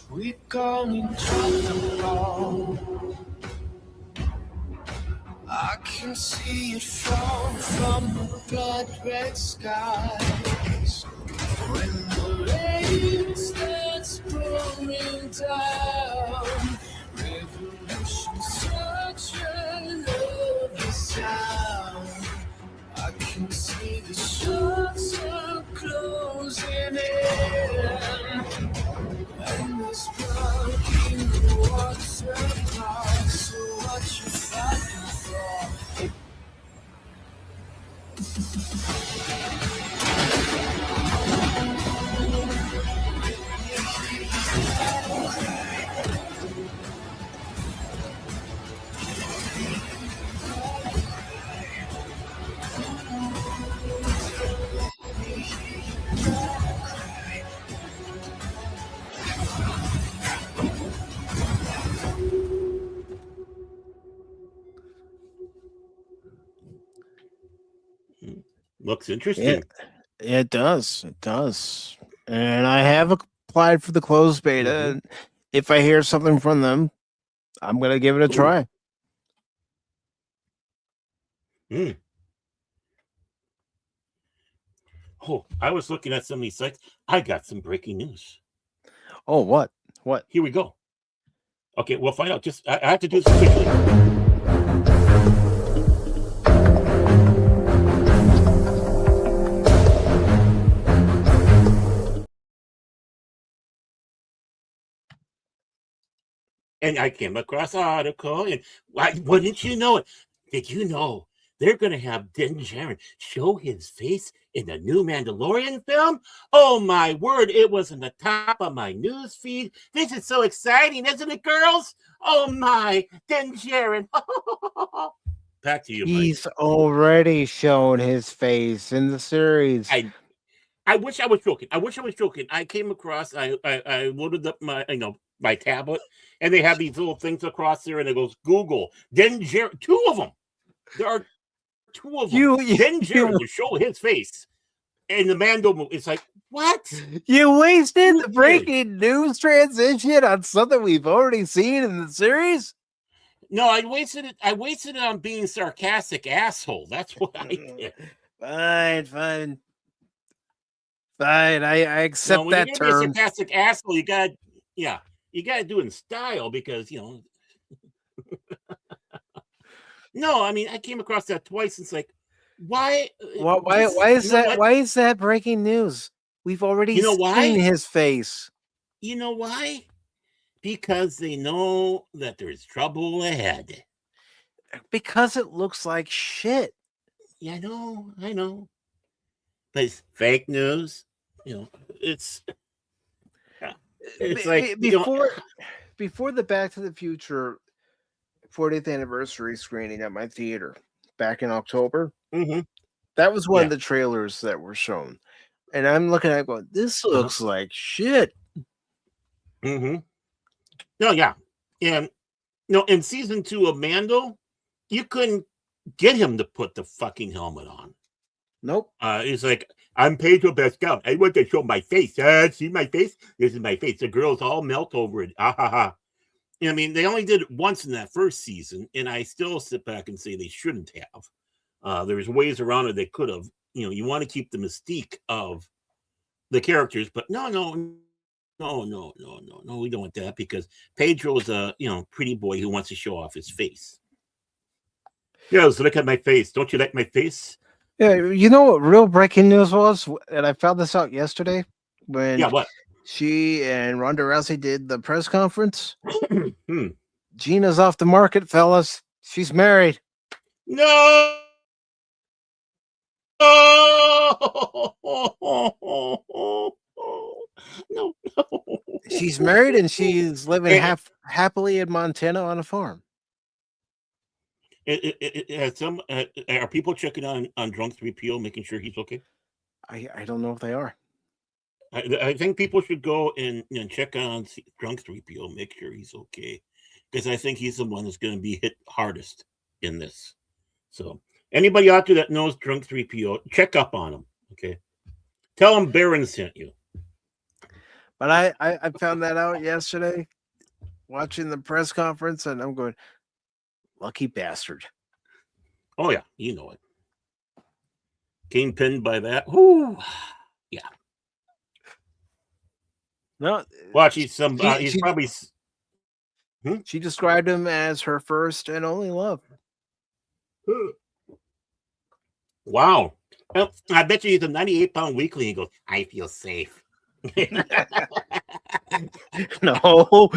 We're gonna drop the ball. I can see it fall from the blood red skies. When the rain starts pouring down, revolution's such a lovely sound. I can see the shots are closing in, and there's blood in the water. So what you fighting for? Looks interesting. It does. It does. And I have applied for the closed beta. Mhm. If I hear something from them, I'm going to give it a Ooh. try. Oh, I was looking at some of these sites. I got some breaking news. Oh, what? What? Here we go. Okay, we'll find out. Just I have to do this quickly. And I came across an article, and wouldn't you know it? Did you know they're going to have Din Djarin show his face in the new Mandalorian film? Oh, my word. It was in the top of my news feed. This is so exciting, isn't it, girls? Oh, my. Din Djarin. Back to you, Mike. He's already shown his face in the series. I wish I was joking. I came across, I loaded up my tablet, and they have these little things across there, and it goes Google. Din Djarin, two of them. There are two of them. You Then Jared will show his face, and the Mando movie. It's like, what? you wasted Who the cares? breaking news transition on something we've already seen in the series. No, I wasted it. I wasted it on being sarcastic asshole. That's what I did. Fine. I accept When you're that gonna be a term. sarcastic asshole, you gotta do it in style because No, I mean I came across that twice. It's like, why? Why is that? Why is that breaking news? We've already You know seen why? his face. You know why? Because they know that there's trouble ahead. Because it looks like shit. Yeah, I know. But it's fake news. It's like before the Back to the Future 40th anniversary screening at my theater back in October. Mm-hmm. That was one of the trailers that were shown, and I'm looking at it going, "This looks like shit." Mm-hmm. No, yeah, and in season 2 of Mando, you couldn't get him to put the fucking helmet on. Nope. It's like, I'm Pedro Pascal. I want to show my face. See my face? This is my face. The girls all melt over it. Ah ha ha. I mean, they only did it once in that first season, and I still sit back and say they shouldn't have. There's ways around it they could have. You want to keep the mystique of the characters, but no, we don't want that because Pedro is a pretty boy who wants to show off his face. Yes, look at my face. Don't you like my face? Yeah, you know what real breaking news was, and I found this out yesterday when what? She and Ronda Rousey did the press conference. Hmm. Gina's off the market, fellas. She's married. No. No. She's married and she's living happily in Montana on a farm. Are people checking on Drunk 3PO, making sure he's okay? I don't know if they are. I think people should go and check on Drunk 3PO, make sure he's okay, because I think he's the one that's going to be hit hardest in this. So anybody out there that knows Drunk 3PO, check up on him. Okay, tell him Baron sent you. But I found that out yesterday, watching the press conference, and I'm going, lucky bastard. Oh yeah, you know it. Came pinned by that. Whoo, yeah. No, watch. He's probably. She described him as her first and only love. Wow. Well, I bet you he's a 98-pound weakling. He goes, I feel safe. No.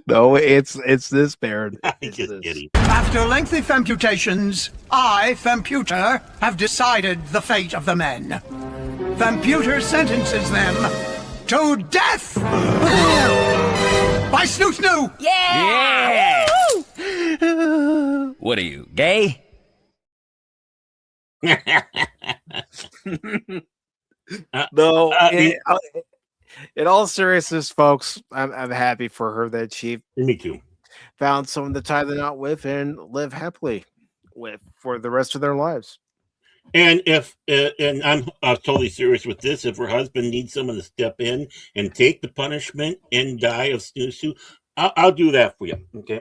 No, it's this Baron. After lengthy femputations, I, Femputer, have decided the fate of the men. Femputer sentences them to death! By Snoo Snoo! Yeah! What are you, gay? No, in all seriousness, folks, I'm happy for her that she Me too. Found someone to tie the knot with and live happily with for the rest of their lives. And and I'm totally serious with this, if her husband needs someone to step in and take the punishment and die of snoo-snoo, I'll do that for you. Okay.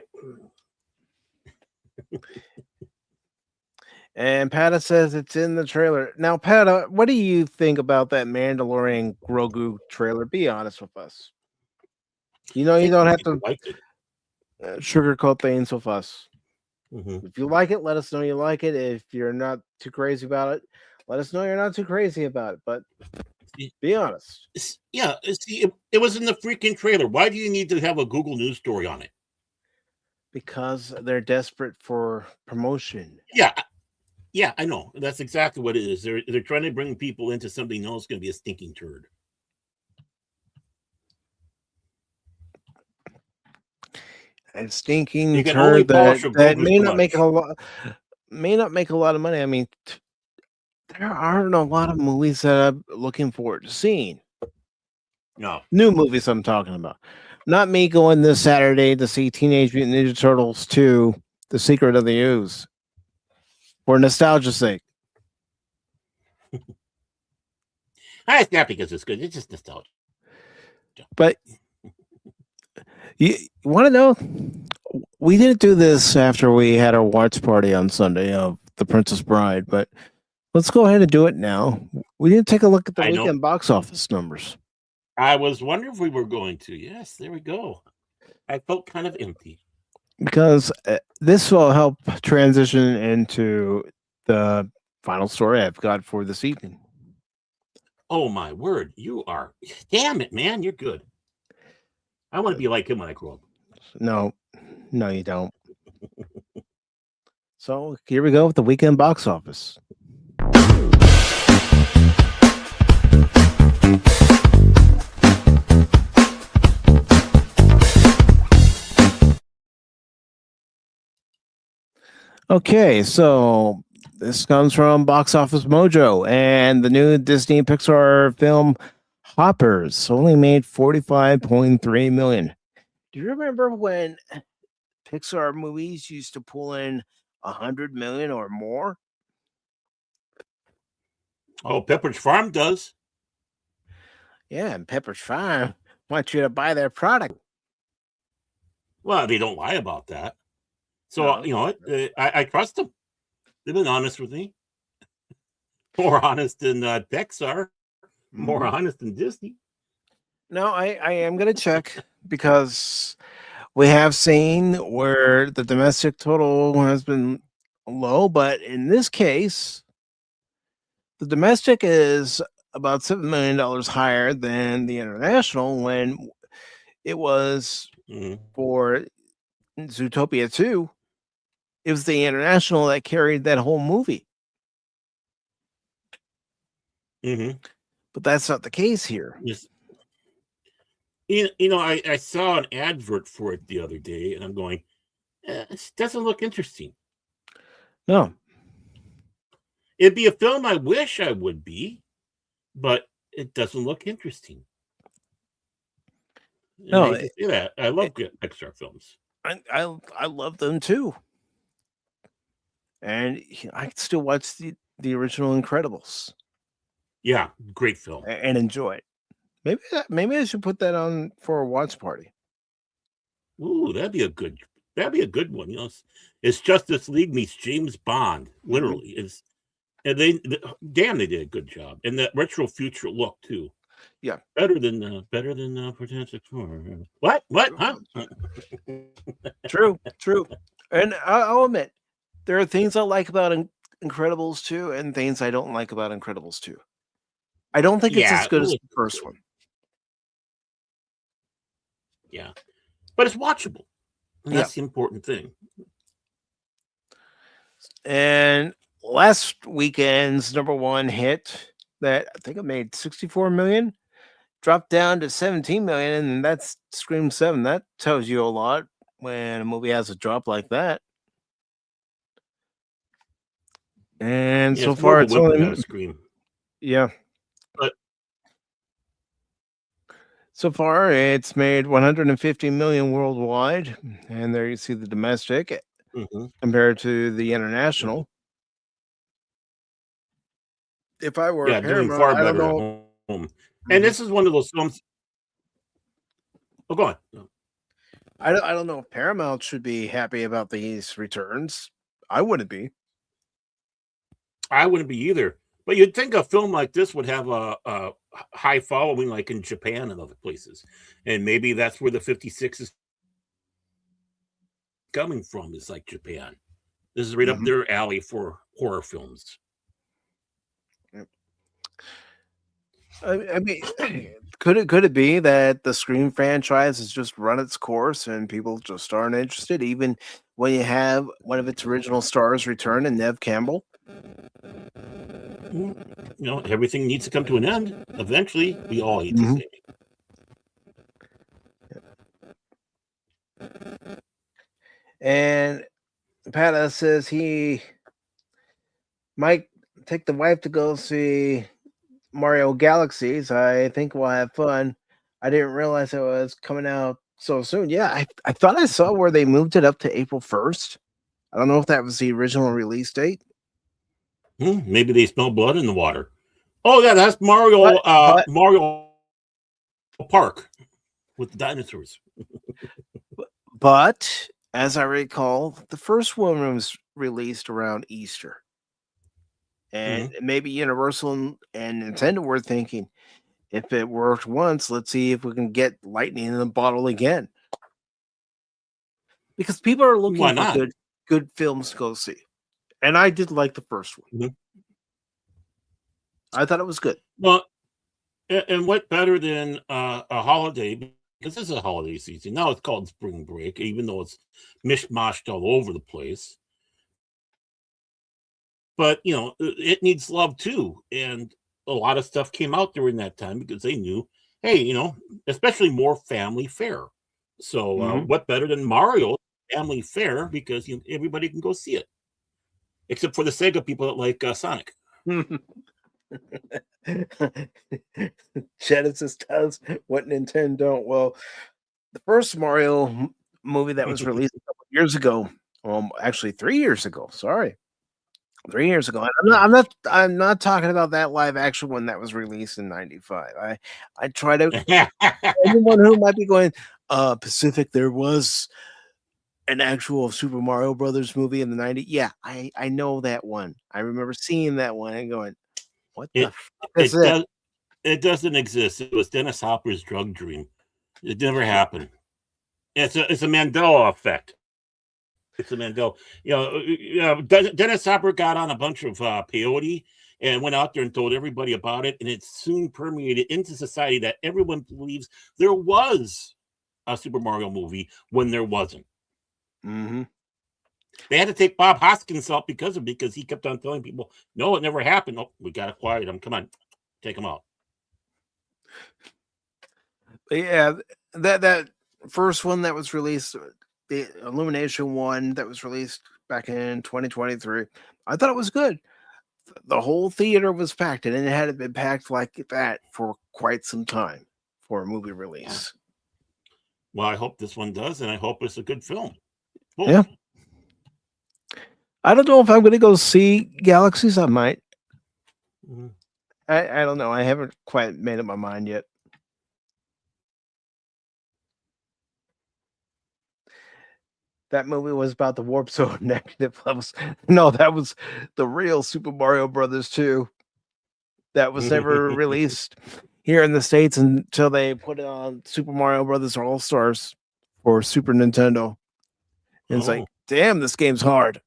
And Pata says it's in the trailer. Now, Pata, what do you think about that Mandalorian Grogu trailer? Be honest with us. You don't have to sugarcoat things with us. Mm-hmm. If you like it, let us know you like it. If you're not too crazy about it, let us know you're not too crazy about it. But be honest. Yeah, see, it was in the freaking trailer. Why do you need to have a Google News story on it? Because they're desperate for promotion. Yeah, I know. That's exactly what it is. They're trying to bring people into something they know is going to be a stinking turd. A stinking turd that may not make a lot of money. I mean, there aren't a lot of movies that I'm looking forward to seeing. No. New movies I'm talking about. Not me going this Saturday to see Teenage Mutant Ninja Turtles 2 The Secret of the Ooze. For nostalgia's sake. It's not because it's good. It's just nostalgia. But you want to know? We didn't do this after we had our watch party on Sunday of The Princess Bride, but let's go ahead and do it now. We didn't take a look at the weekend box office numbers. I was wondering if we were going to. Yes, there we go. I felt kind of empty. Because this will help transition into the final story I've got for this evening. Oh, my word. You are. Damn it, man. You're good. I want to be like him when I grow up. No, you don't. So here we go with the weekend box office. Okay, so this comes from Box Office Mojo, and the new Disney Pixar film Hoppers only made $45.3 million. Do you remember when Pixar movies used to pull in $100 million or more? Oh, Pepperidge Farm does. Yeah, and Pepperidge Farm wants you to buy their product. Well, they don't lie about that. So, you know what? I trust them. They've been honest with me. More honest than Pixar. More honest than Disney. No, I am going to check because we have seen where the domestic total has been low, but in this case, the domestic is about $7 million higher than the international when it was for Zootopia 2. It was the international that carried that whole movie. But that's not the case here. Yes. You know, I saw an advert for it the other day, and I'm going, it doesn't look interesting. No. It'd be a film I wish I would be, but it doesn't look interesting. No, I hate to say that. I love Pixar films. I love them too. And I can still watch the original Incredibles. Yeah, great film. And enjoy it. Maybe I should put that on for a watch party. Ooh, that'd be a good one. You know, it's Justice League meets James Bond. Literally, and they did a good job. And that retro future look too. Yeah, better than Project Helix. What? Huh? True. And I'll admit, there are things I like about Incredibles 2 and things I don't like about Incredibles 2. I don't think it's as good as the first one. Yeah, but it's watchable. And that's the important thing. And last weekend's number one hit that I think it made $64 million dropped down to $17 million, and that's Scream 7. That tells you a lot when a movie has a drop like that. And so far, it's only Scream. Yeah. But so far, it's made $150 million worldwide, and there you see the domestic compared to the international. If I were doing far better at home. And this is one of those films. Oh, go on. I don't know if Paramount should be happy about these returns. I wouldn't be. I wouldn't be either. But you'd think a film like this would have a high following, like in Japan and other places. And maybe that's where the 56 is coming from, is like Japan. This is right up their alley for horror films. I mean, could it be that the Scream franchise has just run its course and people just aren't interested, even when you have one of its original stars return in Neve Campbell? You know, everything needs to come to an end. Eventually, we all eat the same. And Pata says he might take the wife to go see Mario Galaxies. I think we'll have fun. I didn't realize it was coming out so soon. Yeah, I thought I saw where they moved it up to April 1st. I don't know if that was the original release date. Maybe they smell blood in the water. Oh yeah, that's Mario. But- Mario Park with the dinosaurs. But as I recall, the first one was released around Easter. And maybe Universal and Nintendo were thinking, if it worked once, let's see if we can get lightning in the bottle again. Because people are looking Why for not? good films to go see. And I did like the first one. I thought it was good. Well, and what better than a holiday? Because this is a holiday season. Now it's called spring break, even though it's mishmashed all over the place. But, you know, it needs love too. And a lot of stuff came out during that time because they knew, hey, you know, especially more family fare. So what better than Mario family fare? Because everybody can go see it. Except for the Sega people that like Sonic. Genesis does what Nintendo don't. Well, the first Mario movie that was released a couple years ago, actually 3 years ago. Sorry, 3 years ago. And I'm not talking about that live action one that was released in '95. I try to anyone who might be going, Pacific. There was an actual Super Mario Brothers movie in the '90s. Yeah, I know that one. I remember seeing that one and going, what the fuck is it? It doesn't exist. It was Dennis Hopper's drug dream. It never happened. It's a Mandela effect. It's a Mandela. Dennis Hopper got on a bunch of peyote and went out there and told everybody about it, and it soon permeated into society that everyone believes there was a Super Mario movie when there wasn't. They had to take Bob Hoskins out because he kept on telling people, no, it never happened. Oh, we got to quiet him. Come on, take him out. But yeah, that first one that was released, the Illumination one that was released back in 2023, I thought it was good. The whole theater was packed, and it hadn't been packed like that for quite some time for a movie release. Well, I hope this one does, and I hope it's a good film. Cool. Yeah. I don't know if I'm going to go see Galaxies. I might. I don't know. I haven't quite made up my mind yet. That movie was about the warp zone negative levels. No, that was the real Super Mario Brothers 2. That was never released here in the States until they put it on Super Mario Brothers All Stars for Super Nintendo. And it's like, damn, this game's hard.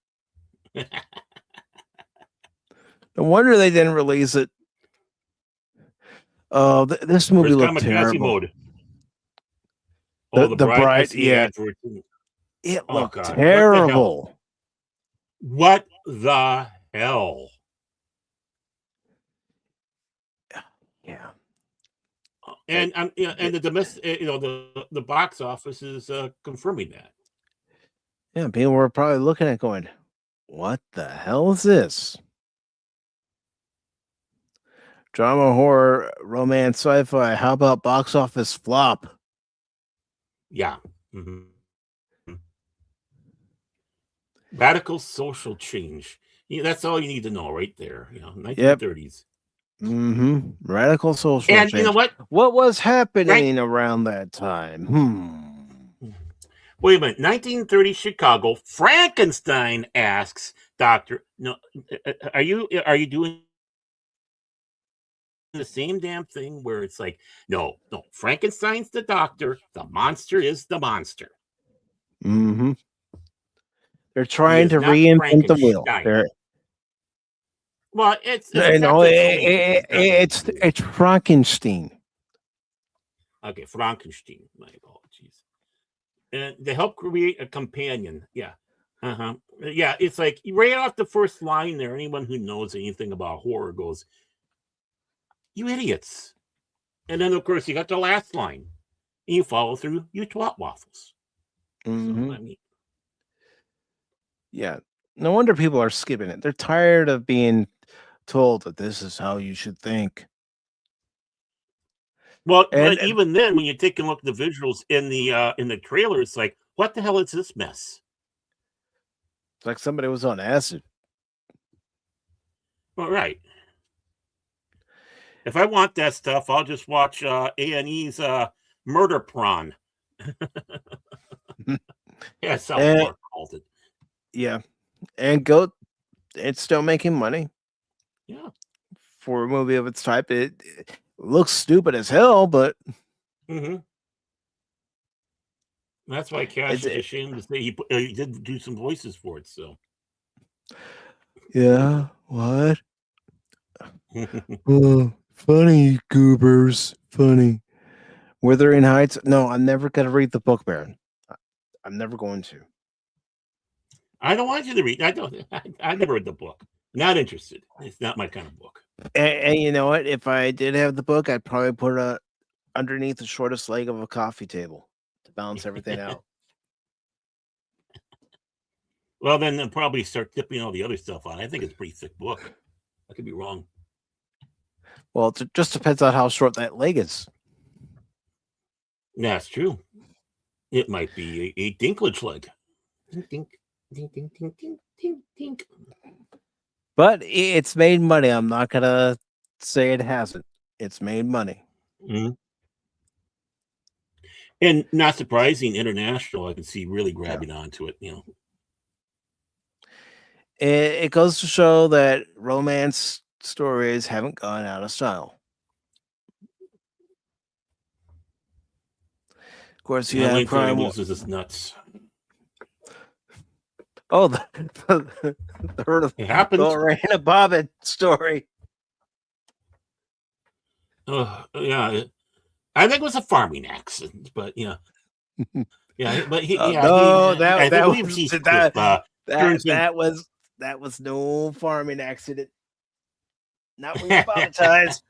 No wonder they didn't release it. Oh, this movie looked terrible. Mode? The Bride, yeah. It looked terrible. What the hell? Yeah. And the domestic, the box office is confirming that. Yeah, people were probably looking at going, what the hell is this? Drama, horror, romance, sci-fi. How about box office flop? Yeah. Radical social change. That's all you need to know right there. 1930s. Radical social and change. You know what? What was happening around that time? Wait a minute. 1930 Chicago. Frankenstein asks Docter, "No, are you doing the same damn thing where it's like, no, Frankenstein's the doctor, the monster is the monster." They're trying to reinvent the wheel. Well, it's Frankenstein. Okay, Frankenstein. My apologies. And they help create a companion. Yeah. Yeah, it's like right off the first line there, anyone who knows anything about horror goes, "You idiots." And then, of course, you got the last line. And you follow through, "You twat waffles." So, I mean, yeah. No wonder people are skipping it. They're tired of being told that this is how you should think. Well, but even then, when you take a look at the visuals in the trailer, it's like, what the hell is this mess? It's like somebody was on acid. Well, right. If I want that stuff, I'll just watch A&E's Murder Prawn. Yeah, South And- Park called it. Yeah. And Goat, it's still making money Yeah. for a movie of its type. It looks stupid as hell, but Mm-hmm. That's why Cash is ashamed to say he did do some voices for it. So. yeah, what? Oh, funny, goobers. Funny. Wuthering Heights? No, I'm never going to read the book, Baron. I'm never going to. I don't want you to read. I never read the book. Not interested. It's not my kind of book. And you know what? If I did have the book, I'd probably put it underneath the shortest leg of a coffee table to balance everything out. Well, then they'll probably start tipping all the other stuff on. I think it's a pretty thick book. I could be wrong. Well, it just depends on how short that leg is. That's true. It might be a dinklage leg. Dink, dink, dink, dink, dink, dink, dink, dink. But it's made money. I'm not going to say it hasn't. It's made money. Mm-hmm. And not surprising, international, I can see really grabbing onto it, It goes to show that romance stories haven't gone out of style. Of course, you have crime. Loses his nuts. Oh, the It happened. Lorena Bobbitt story. Yeah, I think it was a farming accident, but yeah, but that was no farming accident. Not when you monetize.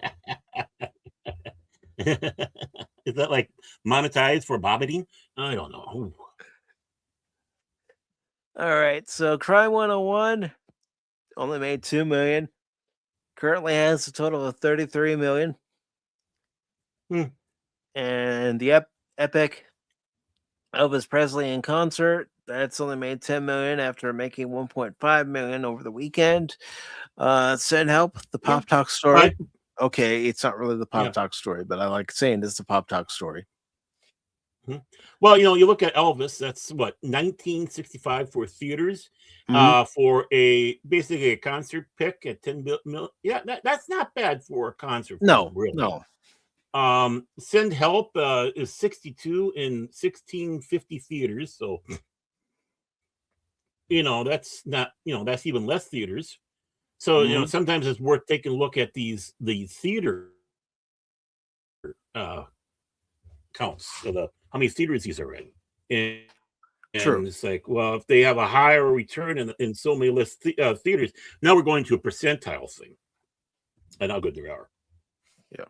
Is that like monetized for bobbiting? I don't know. All right, so Crime 101 only made $2 million. Currently has a total of $33 million. And the epic Elvis Presley in concert, that's only made $10 million after making $1.5 million over the weekend. Send Help, the Pop Talk story. Okay, it's not really the Pop Talk story, but I like saying it's the Pop Talk story. Well, you look at Elvis, that's what, 1965 for theaters, for basically a concert pick at 10 million. Yeah, that's not bad for a concert. No, really. No. Send Help is 62 in 1650 theaters, so that's not, that's even less theaters. So sometimes it's worth taking a look at these theater counts of how many theaters these are in. And it's like, well, if they have a higher return in so many less theaters, now we're going to a percentile thing and how good they are. Yeah.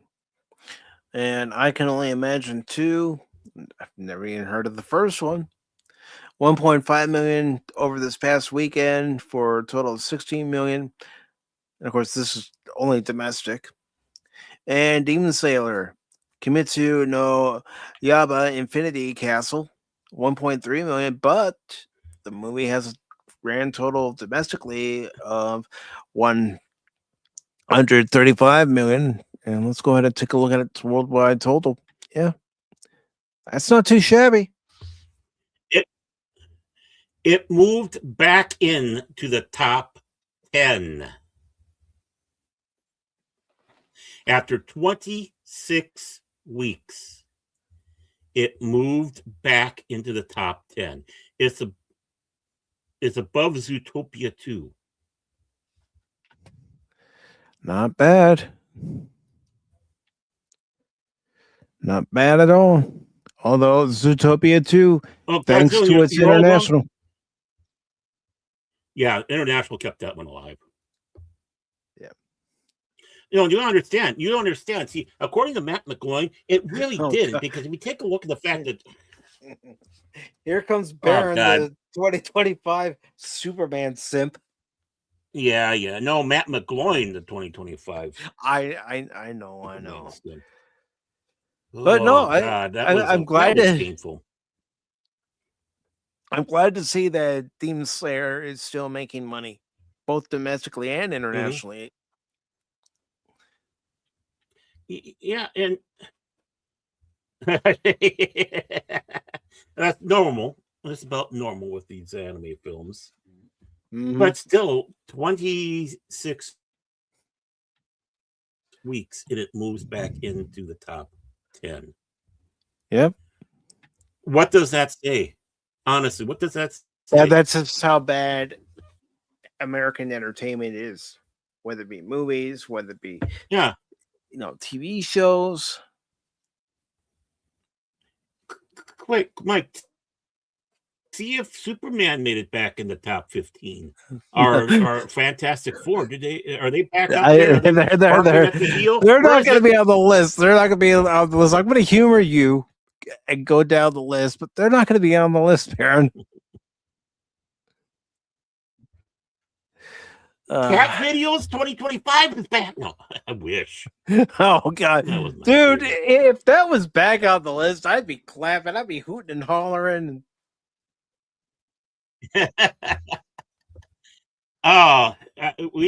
And I can only imagine too, I've never even heard of the first one. 1.5 million over this past weekend for a total of 16 million. And of course, this is only domestic. And Demon Sailor, Kimetsu no Yaba Infinity Castle, 1.3 million, but the movie has a grand total domestically of 135 million. And let's go ahead and take a look at its worldwide total. Yeah, that's not too shabby. It moved back in to the top 10 after 26 weeks. It moved back into the top 10. It's above Zootopia 2. Not bad. Not bad at all. Although Zootopia 2, thanks to its international. Yeah, international kept that one alive. Yeah. You don't understand. You don't understand. See, according to Matt McGloin, it really didn't, because if you take a look at the fact that here comes Baron, the 2025 Superman simp. Yeah. No, Matt McGloin, the 2025. I know. But no, I'm glad that was painful. I'm glad to see that Demon Slayer is still making money, both domestically and internationally. Yeah, and that's normal. That's about normal with these anime films. Mhm. But still, 26 weeks and it moves back into the top 10. Yep. What does that say? Honestly, what does that say? That's just how bad American entertainment is, whether it be movies, whether it be Yeah. TV shows. Wait, Mike, see if Superman made it back in the top 15. Or Fantastic Four, are they back up there? Are they barking at the heel? They're Where not is going to it? be on the list. They're not going to be on the list. I'm going to humor you and go down the list, but they're not going to be on the list, Baron. Cat Videos 2025 is back. No, I wish. Oh God, That was my dude! favorite. If that was back on the list, I'd be clapping. I'd be hooting and hollering. We'd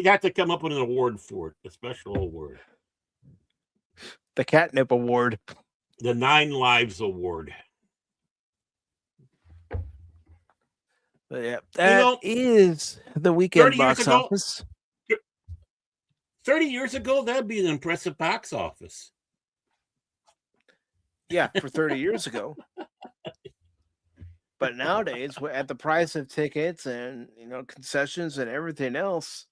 have to come up with an award for it, a special award. The Catnip Award. The 9 Lives Award. But yeah, that is the weekend box office. 30 years ago, that'd be an impressive box office. Yeah, for 30 years ago. But nowadays, at the price of tickets and concessions and everything else,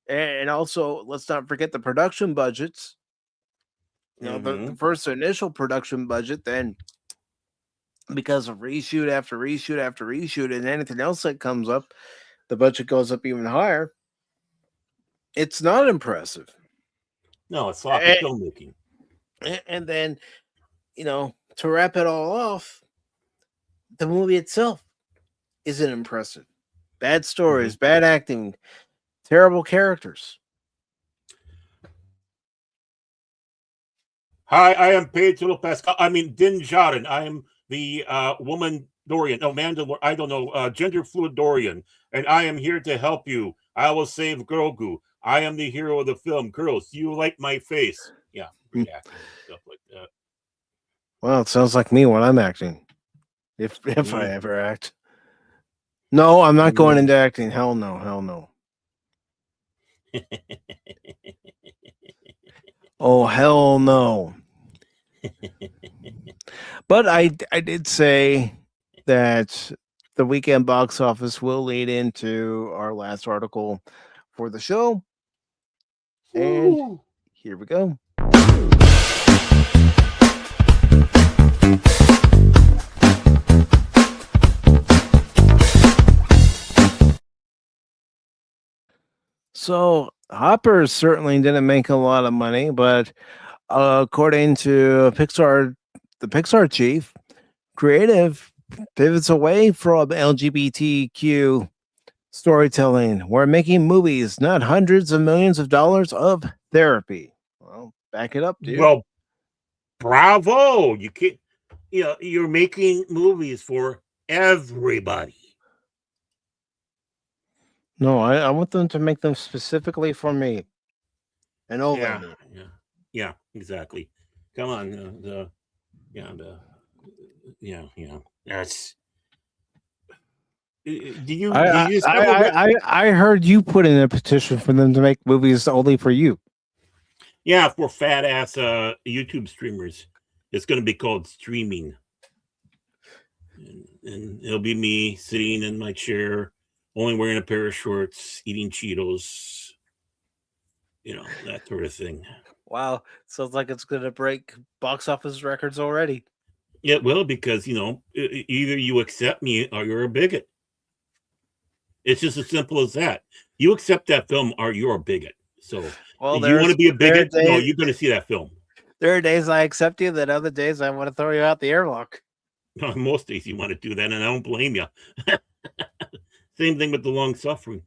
and also let's not forget the production budgets. The first initial production budget, then because of reshoot after reshoot after reshoot and anything else that comes up, the budget goes up even higher. It's not impressive. No, it's sloppy filmmaking. And then, to wrap it all off, the movie itself isn't impressive. Bad stories, bad acting, terrible characters. Hi, I am Pedro Pascal. I mean, Din Djarin. I am the woman Dorian. No, Mandalorian. I don't know. Gender fluid Dorian. And I am here to help you. I will save Grogu. I am the hero of the film. Girls, do you like my face? Yeah, great acting, stuff like that. Well, it sounds like me when I'm acting. If I ever act. No, I'm not going into acting. Hell no. Hell no. Oh, hell no. But I did say that the weekend box office will lead into our last article for the show. And here we go. So Hopper certainly didn't make a lot of money, but according to Pixar, the Pixar Chief Creative pivots away from LGBTQ storytelling. We're making movies, not hundreds of millions of dollars of therapy. Well, back it up, dude. Well, bravo! You can't. You're making movies for everybody. No, I want them to make them specifically for me. And only me. Yeah, exactly. Come on, That's. I heard you put in a petition for them to make movies only for you. Yeah, for fat ass YouTube streamers, it's going to be called streaming, and it'll be me sitting in my chair, only wearing a pair of shorts, eating Cheetos, that sort of thing. Wow, sounds like it's going to break box office records already. It will, because either you accept me or you're a bigot. It's just as simple as that. You accept that film or you're a bigot. So if you want to be a bigot, no, you're going to see that film. There are days I accept you, then other days I want to throw you out the airlock. Most days you want to do that, and I don't blame you. Same thing with the long suffering.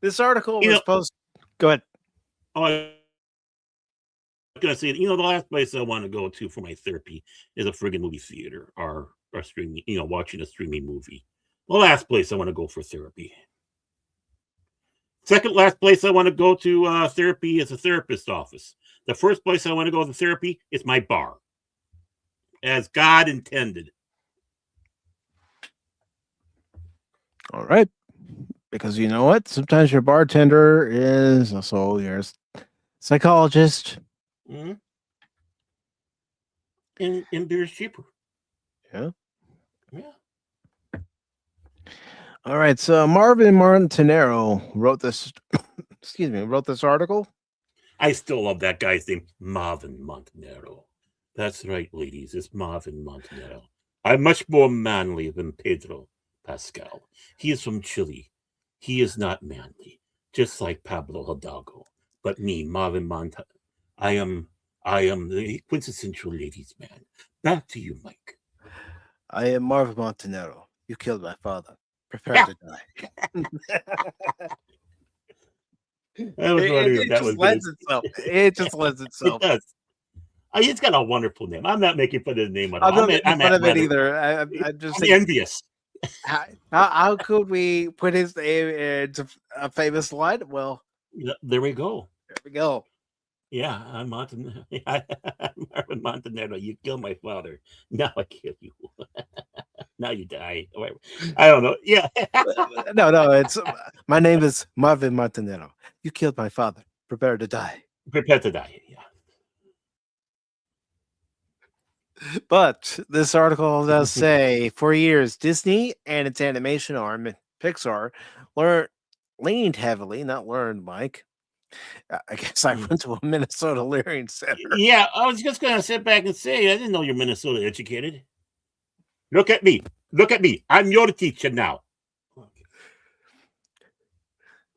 This article was posted. Go ahead. Oh, gonna say, the last place I want to go to for my therapy is a friggin' movie theater or streaming, watching a streaming movie. The last place I want to go for therapy. Second last place I want to go to therapy is a therapist's office. The first place I want to go to therapy is my bar, as God intended. All right. Because you know what? Sometimes your bartender is also your psychologist. Mm-hmm. And beer's cheaper. Yeah. Yeah. All right. So Marvin Montanaro wrote this. Excuse me. Wrote this article. I still love that guy's name, Marvin Montanaro. That's right, ladies. It's Marvin Montanaro. I'm much more manly than Pedro Pascal. He is from Chile. He is not manly, just like Pablo Hidalgo. But me, Marvin Montanaro, I am the quintessential ladies' man. Back to you, Mike. I am Marvin Montanaro. You killed my father. Prepare to die. I was wondering if that was lends itself. It just lends itself. It does. He's got a wonderful name. I'm not making fun of his name at all. I'm not making fun of it either. I'm just envious. How could we put his name into a famous line? Well, there we go. There we go. Yeah, I'm Marvin Montanaro. You killed my father. Now I kill you. Now you die. I don't know. Yeah. No. It's my name is Marvin Montanaro. You killed my father. Prepare to die. Prepare to die. Yeah. But this article does say, for years, Disney and its animation arm, Pixar, leaned heavily, not learned, Mike. I guess I went to a Minnesota Learning Center. Yeah, I was just going to sit back and say, I didn't know you're Minnesota educated. Look at me. Look at me. I'm your teacher now.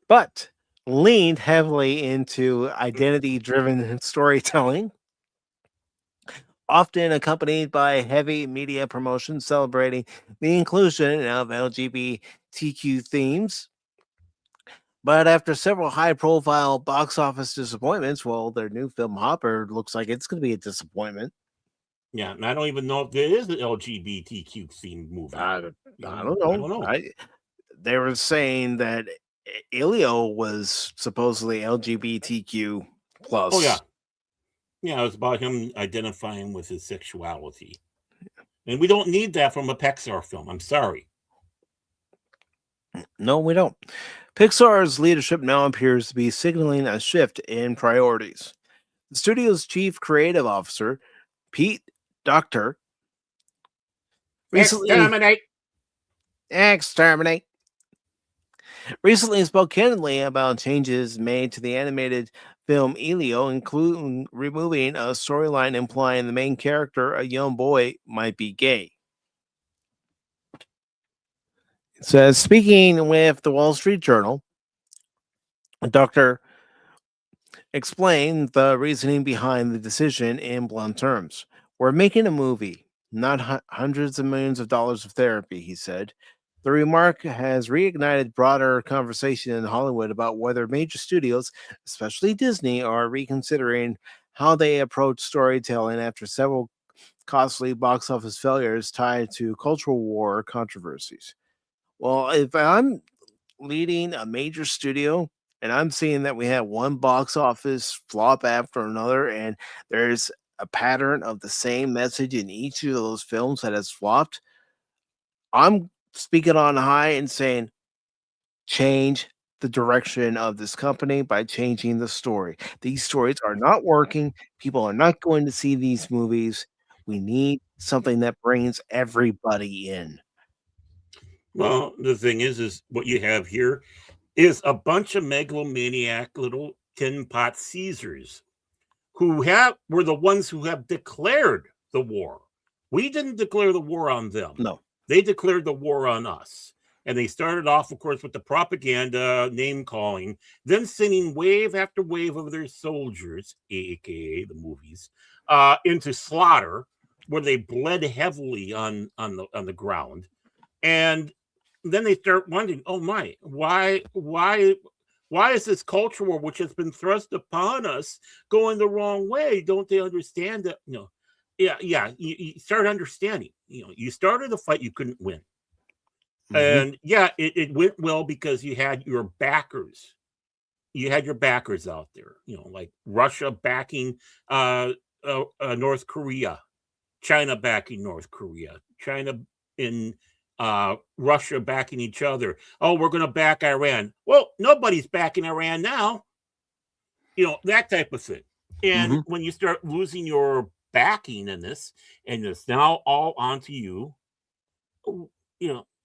But leaned heavily into identity-driven storytelling, often accompanied by heavy media promotion celebrating the inclusion of LGBTQ themes. But after several high-profile box office disappointments, well, their new film Hopper looks like it's going to be a disappointment. Yeah, and I don't even know if there is an LGBTQ themed movie. I don't know. They were saying that Elio was supposedly LGBTQ plus. Oh, yeah. Yeah, it was about him identifying with his sexuality. And we don't need that from a Pixar film. I'm sorry. No, we don't. Pixar's leadership now appears to be signaling a shift in priorities. The studio's chief creative officer, Pete Docter, recently spoke candidly about changes made to the animated film Elio, including removing a storyline implying the main character, a young boy, might be gay. It says, speaking with the Wall Street Journal, Docter explained the reasoning behind the decision in blunt terms. We're making a movie, not hundreds of millions of dollars of therapy, he said. The remark has reignited broader conversation in Hollywood about whether major studios, especially Disney, are reconsidering how they approach storytelling after several costly box office failures tied to cultural war controversies. Well, if I'm leading a major studio and I'm seeing that we have one box office flop after another, and there's a pattern of the same message in each of those films that has flopped, I'm speaking on high and saying, change the direction of this company by changing the story. These stories are not working. People are not going to see these movies. We need something that brings everybody in. Well, the thing is what you have here is a bunch of megalomaniac little tin pot Caesars who were the ones who have declared the war. We didn't declare the war on them. No. They declared the war on us. And they started off, of course, with the propaganda, name calling, then sending wave after wave of their soldiers, aka the movies, into slaughter, where they bled heavily on the ground. And then they start wondering, oh my, why Why is this culture war, which has been thrust upon us, going the wrong way? Don't they understand that? You start understanding. You started a fight you couldn't win. And it went well because you had your backers. You had your backers out there, like Russia backing North Korea, China backing North Korea, China and Russia backing each other. Oh, we're going to back Iran. Well, nobody's backing Iran now. That type of thing. And when you start losing your backing in this, and it's now all onto you,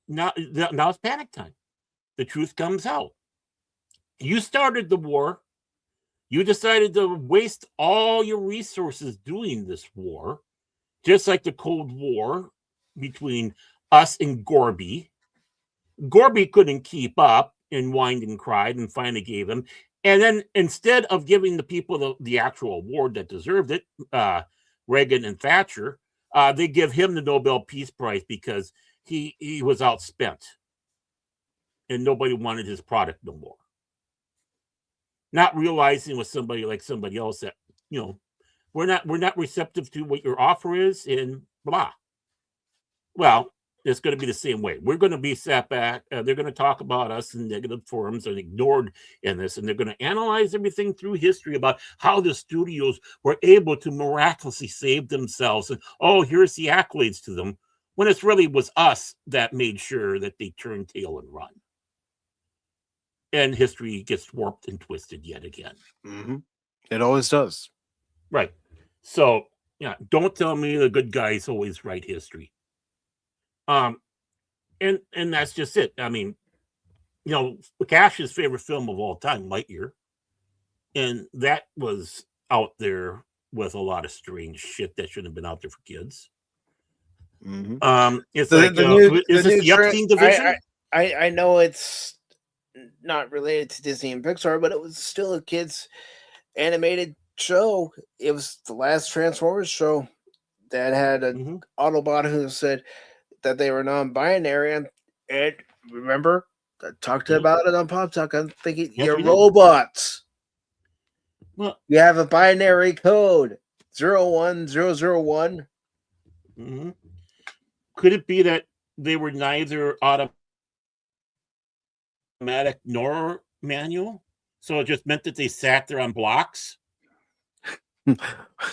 now it's panic time. The truth comes out. You started the war. You decided to waste all your resources doing this war, just like the Cold War between us and Gorby. Gorby couldn't keep up and whined and cried and finally gave him. And then instead of giving the people the actual award that deserved it, Reagan and Thatcher, they give him the Nobel Peace Prize because he was outspent and nobody wanted his product no more. Not realizing with somebody else that, we're not receptive to what your offer is and blah. Well, it's going to be the same way. We're going to be sat back. They're going to talk about us in negative forums and ignored in this. And they're going to analyze everything through history about how the studios were able to miraculously save themselves. And, here's the accolades to them. When it really was us that made sure that they turned tail and run. And history gets warped and twisted yet again. It always does. Right. So, don't tell me the good guys always write history. And that's just it. I mean, Cash's favorite film of all time, Lightyear, and that was out there with a lot of strange shit that shouldn't have been out there for kids. It's is this the Upteen division? I know it's not related to Disney and Pixar, but it was still a kids animated show. It was the last Transformers show that had an Autobot who said that they were non-binary, and remember, I talked about it on Pop Talk. I'm thinking you're robots. Well, you have a binary code 01001. Could it be that they were neither automatic nor manual? So it just meant that they sat there on blocks? Yeah,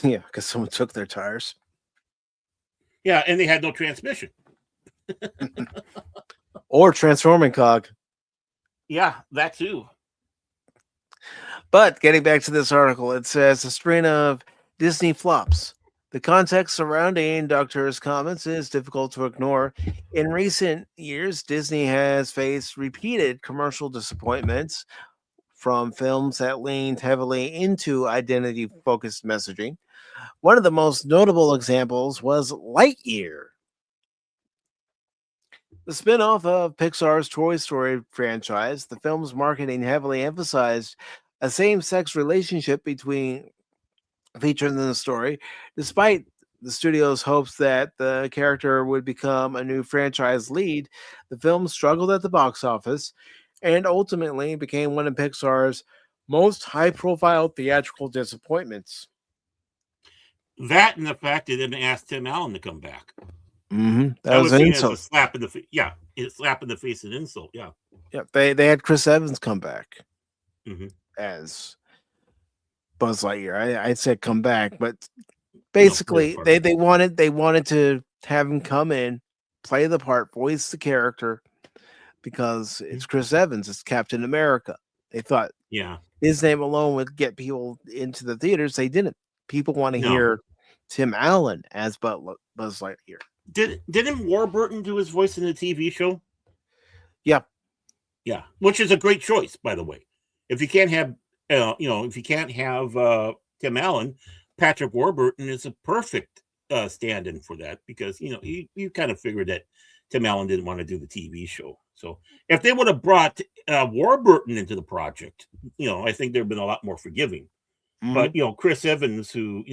because someone took their tires. Yeah, and they had no transmission. Or transforming cog. Yeah, that too. But getting back to this article, it says a string of Disney flops. The context surrounding Docter's comments is difficult to ignore. In recent years, Disney has faced repeated commercial disappointments from films that leaned heavily into identity-focused messaging. One of the most notable examples was Lightyear. The spin-off of Pixar's Toy Story franchise, the film's marketing heavily emphasized a same-sex relationship featured in the story, despite the studio's hopes that the character would become a new franchise lead. The film struggled at the box office and ultimately became one of Pixar's most high-profile theatrical disappointments. That and the fact they didn't ask Tim Allen to come back. That was an insult. As a slap in the face. Yeah, a slap in the face and insult. Yeah. Yeah, they had Chris Evans come back as Buzz Lightyear. I said come back, but basically they wanted to have him come in, play the part, voice the character, because it's Chris Evans, it's Captain America. They thought his name alone would get people into the theaters. They didn't. People want to hear Tim Allen as Buzz Lightyear. Didn't Warburton do his voice in the TV show? Yeah, which is a great choice, by the way. If you can't have, Tim Allen, Patrick Warburton is a perfect stand-in for that because you kind of figured that Tim Allen didn't want to do the TV show. So if they would have brought Warburton into the project, I think there'd been a lot more forgiving. But Chris Evans, who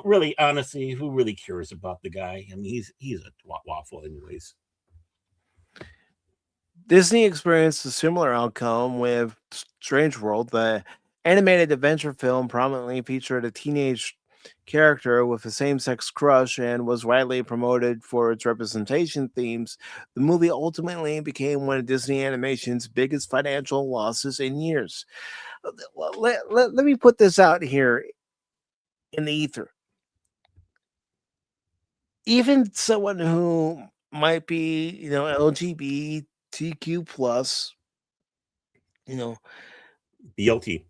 really, honestly, who really cares about the guy? I mean, he's a waffle, anyways. Disney experienced a similar outcome with Strange World. The animated adventure film prominently featured a teenage character with a same-sex crush and was widely promoted for its representation themes. The movie ultimately became one of Disney Animation's biggest financial losses in years. Let me put this out here in the ether. Even someone who might be, LGBTQ plus, BLT.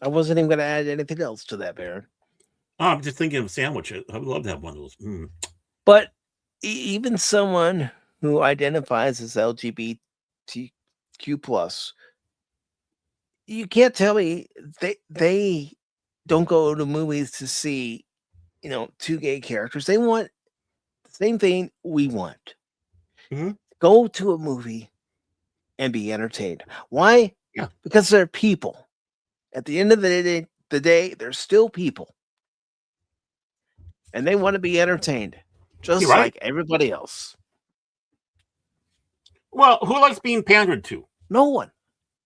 I wasn't even going to add anything else to that, Baron. Oh, I'm just thinking of sandwiches. I would love to have one of those. But even someone who identifies as LGBTQ plus, you can't tell me they don't go to movies to see, two gay characters. They want the same thing we want. Mhm. Go to a movie and be entertained. Why? Yeah. Because they're people. At the end of the day, they're still people. And they want to be entertained, just You're right. like everybody else. Well, who likes being pandered to? No one.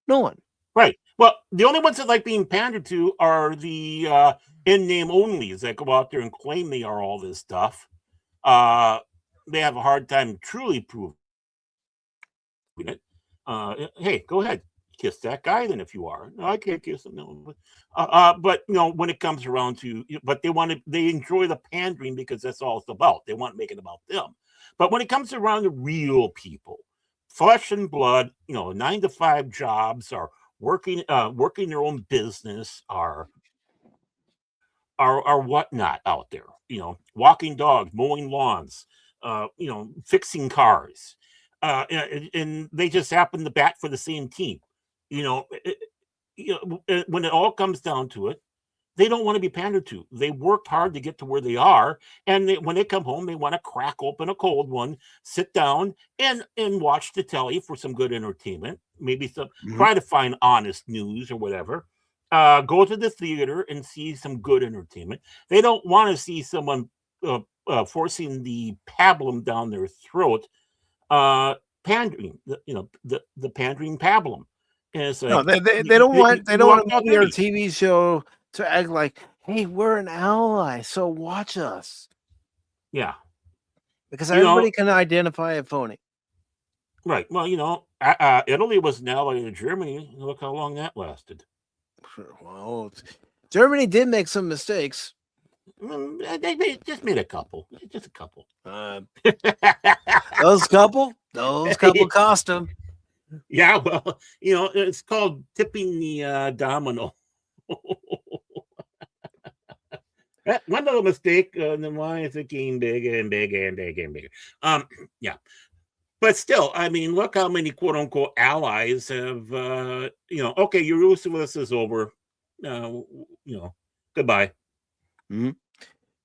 No one. Right. Well, the only ones that like being pandered to are the in-name onlys that go out there and claim they are all this stuff. They have a hard time truly proving it. Hey, go ahead. Kiss that guy then if you are. No, I can't kiss him. No. But when it comes around to, but they enjoy the pandering because that's all it's about. They want to make it about them. But when it comes around to real people, flesh and blood, 9-to-5 jobs, are working their own business, are whatnot out there, walking dogs, mowing lawns, fixing cars, and they just happen to bat for the same team. When it all comes down to it, they don't want to be pandered to. They worked hard to get to where they are, and when they come home, they want to crack open a cold one, sit down, and watch the telly for some good entertainment. Maybe try to find honest news or whatever. Go to the theater and see some good entertainment. They don't want to see someone forcing the pablum down their throat, pandering. The pandering pablum. And it's like, No, they don't want a movie or out TV show to act like, hey, we're an ally, so watch us. Yeah. Because everybody can identify a phony. Right. Well, Italy was an ally to Germany. Look how long that lasted. Well, Germany did make some mistakes. They just made a couple. Just a couple. Those couple cost them. Yeah, well, it's called tipping the domino. One little mistake, and then why is it getting bigger and bigger and bigger and bigger? Yeah. But still, I mean, look how many quote unquote allies have, okay, your use of us is over. Goodbye. Mm-hmm.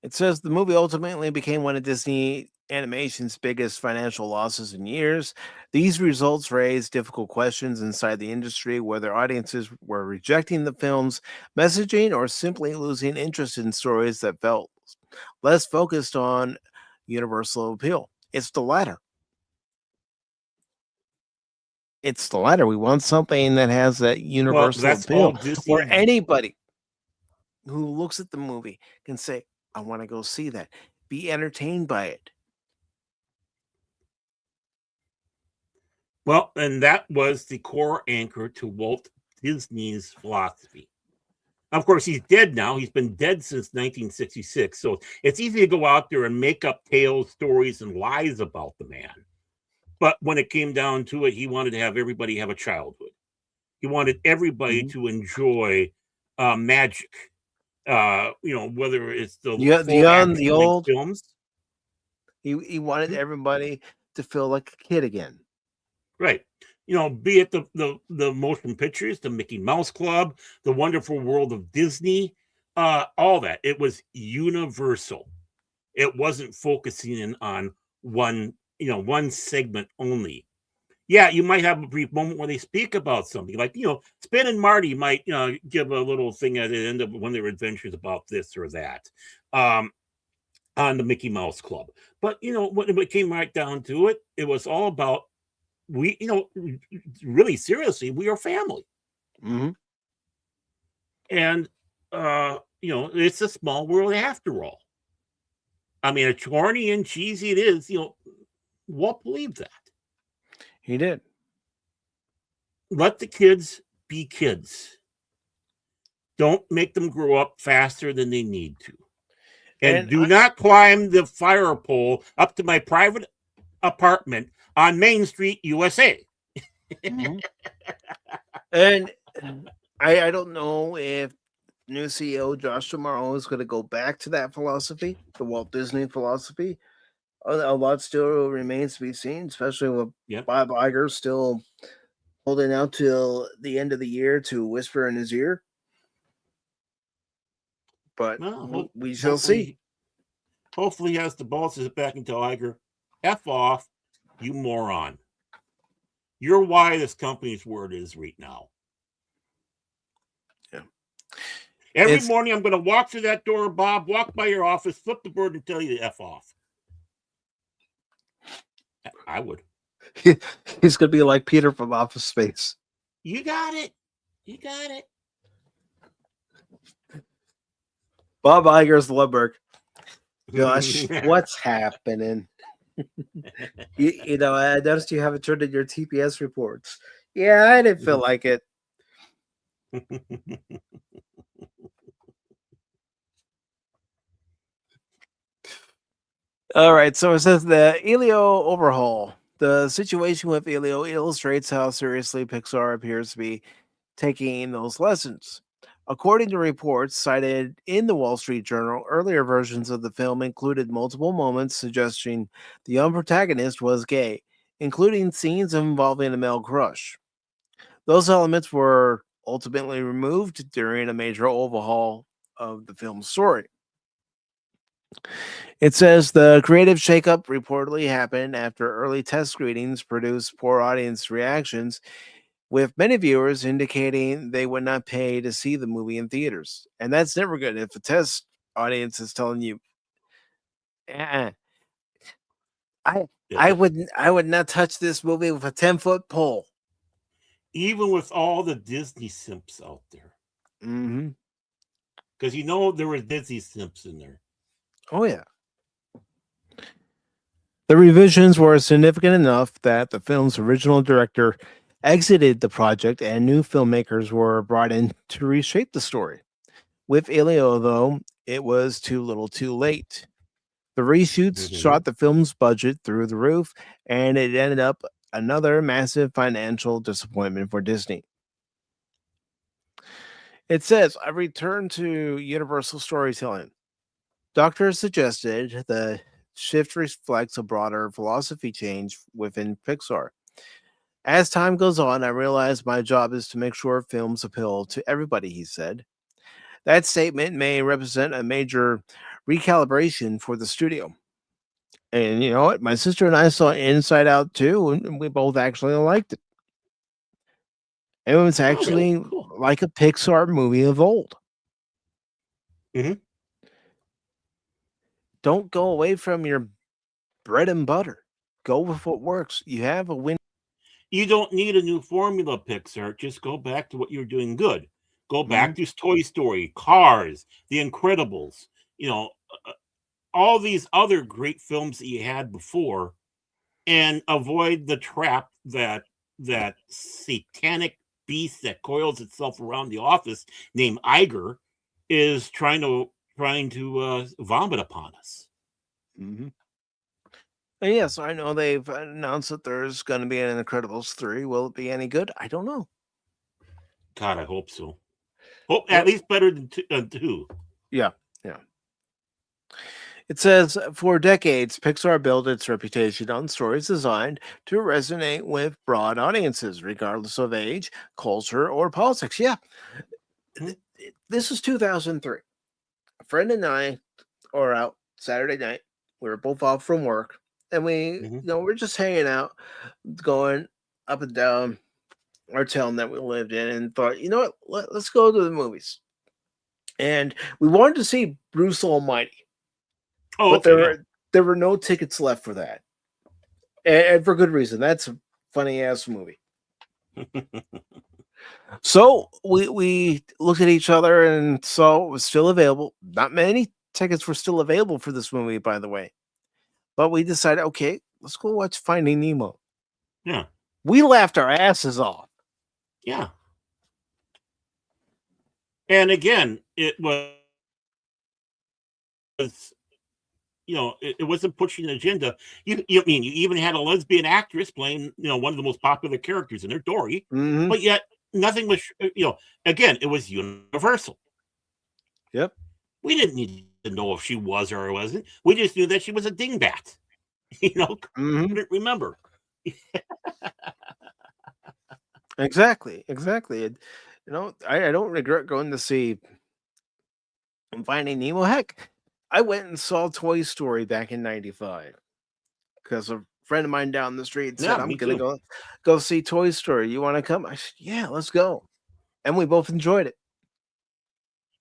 It says the movie ultimately became one of Disney Animation's biggest financial losses in years. These results raised difficult questions inside the industry, whether audiences were rejecting the film's messaging or simply losing interest in stories that felt less focused on universal appeal. It's the latter. We want something that has that universal appeal, where anybody who looks at the movie can say, I want to go see that. Be entertained by it. Well, and that was the core anchor to Walt Disney's philosophy. Of course, he's dead now. He's been dead since 1966. So it's easy to go out there and make up tales, stories, and lies about the man. But when it came down to it, he wanted to have everybody have a childhood. He wanted everybody to enjoy magic. Whether it's the young, the old films. He wanted everybody to feel like a kid again. Right. Be it the motion pictures, the Mickey Mouse Club, the Wonderful World of Disney, all that. It was universal. It wasn't focusing in on one segment only. Yeah, you might have a brief moment where they speak about something like, Spin and Marty might give a little thing at the end of one of their adventures about this or that on the Mickey Mouse Club. But, when it came right down to it, it was all about we, really seriously, we are family. Mm-hmm. And, it's a small world after all. I mean, as corny and cheesy it is, Walt believed that. He did. Let the kids be kids. Don't make them grow up faster than they need to. And do not climb the fire pole up to my private apartment on Main Street, USA. Mm-hmm. And I don't know if new CEO Josh tomorrow is going to go back to that philosophy, the Walt Disney philosophy. A lot still remains to be seen, especially with Bob Iger still holding out till the end of the year to whisper in his ear. But we shall see. Hopefully he has the balls to sit back and tell Iger, F off, you moron. You're why this company's word is right now. Yeah. Every morning I'm going to walk through that door, Bob, walk by your office, flip the bird, and tell you to F off. I would. He's going to be like Peter from Office Space. You got it. You got it. Bob Iger's Lumberg. Gosh, what's happening? I noticed you haven't turned in your TPS reports. Yeah, I didn't feel like it. All right, so it says the Elio overhaul. The situation with Elio illustrates how seriously Pixar appears to be taking those lessons. According to reports cited in the Wall Street Journal, earlier versions of the film included multiple moments suggesting the young protagonist was gay, including scenes involving a male crush. Those elements were ultimately removed during a major overhaul of the film's story. It says the creative shakeup reportedly happened after early test screenings produced poor audience reactions, with many viewers indicating they would not pay to see the movie in theaters. And that's never good if a test audience is telling you, I would not touch this movie with a 10-foot pole. Even with all the Disney simps out there. Mm-hmm. Because there were Disney simps in there. Oh, yeah. The revisions were significant enough that the film's original director exited the project and new filmmakers were brought in to reshape the story. With Elio, though, it was too little too late. The reshoots shot the film's budget through the roof, and it ended up another massive financial disappointment for Disney. It says, I returned to Universal storytelling. Docter suggested the shift reflects a broader philosophy change within Pixar. As time goes on, I realize my job is to make sure films appeal to everybody, he said. That statement may represent a major recalibration for the studio. And you know what? My sister and I saw Inside Out too, and we both actually liked it. It was actually like a Pixar movie of old. Mm-hmm. Don't go away from your bread and butter. Go with what works. You have a win. You don't need a new formula, Pixar. Just go back to what you're doing good. Go back to Toy Story, Cars, The Incredibles, all these other great films that you had before, and avoid the trap that satanic beast that coils itself around the office named Iger is trying to vomit upon us. Mm-hmm. And yes, I know they've announced that there's going to be an Incredibles 3. Will it be any good? I don't know. God, I hope so. At least better than 2. Yeah. It says, for decades, Pixar built its reputation on stories designed to resonate with broad audiences, regardless of age, culture, or politics. Yeah. This is 2003. A friend and I are out Saturday night. We were both off from work. And we're just hanging out, going up and down our town that we lived in, and thought, you know what, let's go to the movies. And we wanted to see Bruce Almighty. Oh, but there were no tickets left for that. And for good reason. That's funny ass movie. So we looked at each other and saw it was still available. Not many tickets were still available for this movie, by the way. But we decided, okay, let's go watch Finding Nemo. Yeah. We laughed our asses off. Yeah. And again, it was, it wasn't pushing an agenda. You even had a lesbian actress playing, one of the most popular characters in there, Dory. Mhm. But yet nothing was, again, it was universal. Yep. We didn't need to know if she was or wasn't. We just knew that she was a dingbat. Mhm. Couldn't remember. Exactly. And, I don't regret going to see Finding Nemo. Heck, I went and saw Toy Story back in '95 because a friend of mine down the street said, Yeah, "I'm me gonna too. go see Toy Story. You want to come?" I said, "Yeah, let's go." And we both enjoyed it.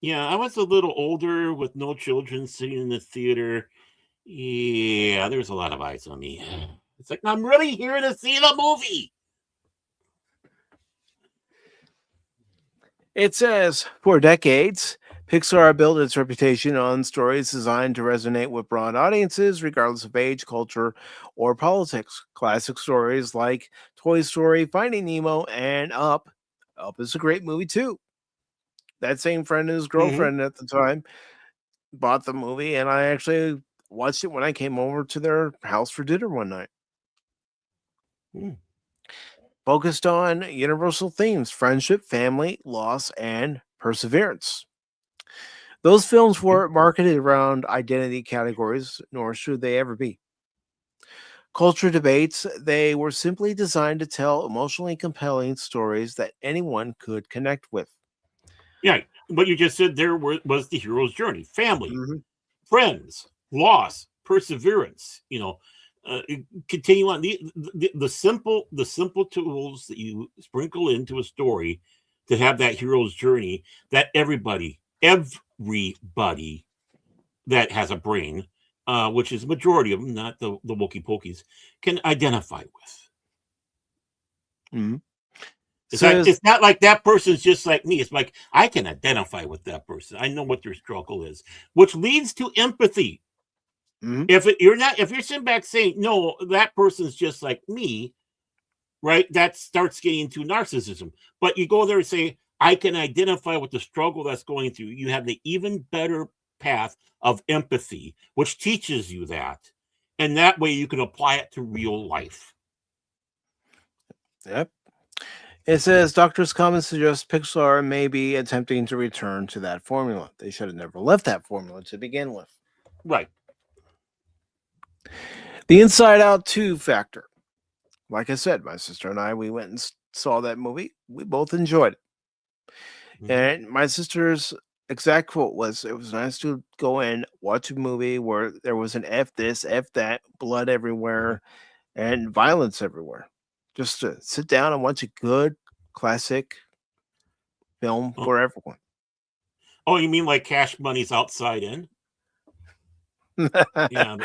Yeah, I was a little older with no children sitting in the theater. Yeah, there's a lot of eyes on me. It's like, I'm really here to see the movie. It says, for decades, Pixar built its reputation on stories designed to resonate with broad audiences, regardless of age, culture, or politics. Classic stories like Toy Story, Finding Nemo, and Up. Up is a great movie, too. That same friend and his girlfriend at the time bought the movie, and I actually watched it when I came over to their house for dinner one night. Focused on universal themes: friendship, family, loss, and perseverance. Those films weren't marketed around identity categories, nor should they ever be. Culture debates, they were simply designed to tell emotionally compelling stories that anyone could connect with. Yeah, what you just said there was the hero's journey: family, Mhm. friends, loss, perseverance. Uh, Continue on the simple tools that you sprinkle into a story to have that hero's journey that everybody that has a brain, which is a majority of them, not the wokey pokies, can identify with. Mhm. It's Says, not like that person's just like me. It's like I can identify with that person. I know what their struggle is, which leads to empathy. mhm. If you're sitting back saying, no, that person's just like me, right? That starts getting into narcissism. But you go there and say, I can identify with the struggle that's going through. You have the even better path of empathy, which teaches you that. And that way you can apply it to real life. Yep. It says doctors' comments suggest Pixar may be attempting to return to that formula. They should have never left that formula to begin with. Right. The Inside Out 2 factor. Like I said, my sister and I, we went and saw that movie. We both enjoyed it. And my sister's exact quote was, "It was nice to go and watch a movie where there was an F this, F that, blood everywhere, and violence everywhere. Just to sit down and watch a good classic film Oh, for everyone." oh, you mean like Cash Money's Outside In? Yeah.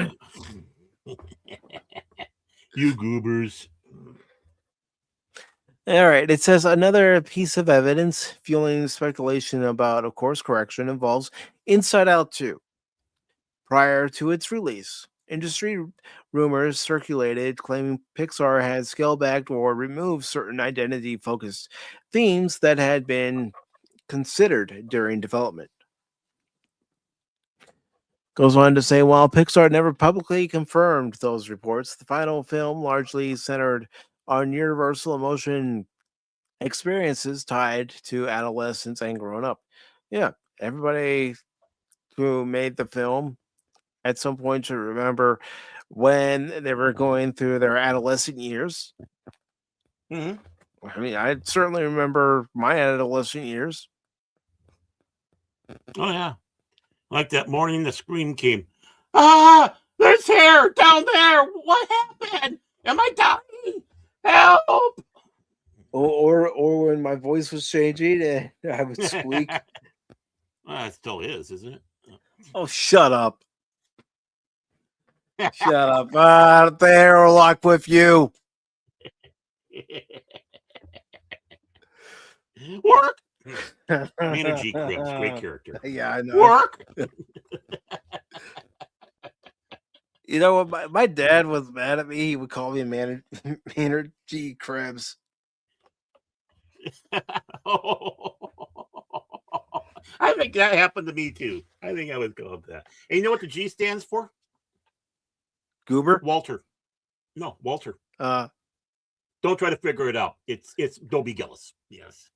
You goobers. All right. It says another piece of evidence fueling speculation about a course correction involves Inside Out 2. Prior to its release, industry rumors circulated claiming Pixar had scaled back or removed certain identity focused themes that had been considered during development. Goes on to say, while Pixar never publicly confirmed those reports, the final film largely centered on universal emotion experiences tied to adolescence and growing up. Yeah, everybody who made the film at some point should remember when they were going through their adolescent years. Mm-hmm. I mean, I certainly remember my adolescent years. Oh, yeah. Like that morning the scream came. Ah, there's hair down there. What happened? Am I dying? Help! Or when my voice was changing and I would squeak. Well, it still is, isn't it? Oh, shut up. Shut up. There, luck with you. Work. Maynard G. Krebs, great character. Yeah, I know. Work. You know what? My dad was mad at me. He would call me Maynard G. Krebs. I think that happened to me too. I think I was called that. And you know what the G stands for? Goober? Walter. No, Walter. Uh, Don't try to figure it out. It's Dobie Gillis. Yes.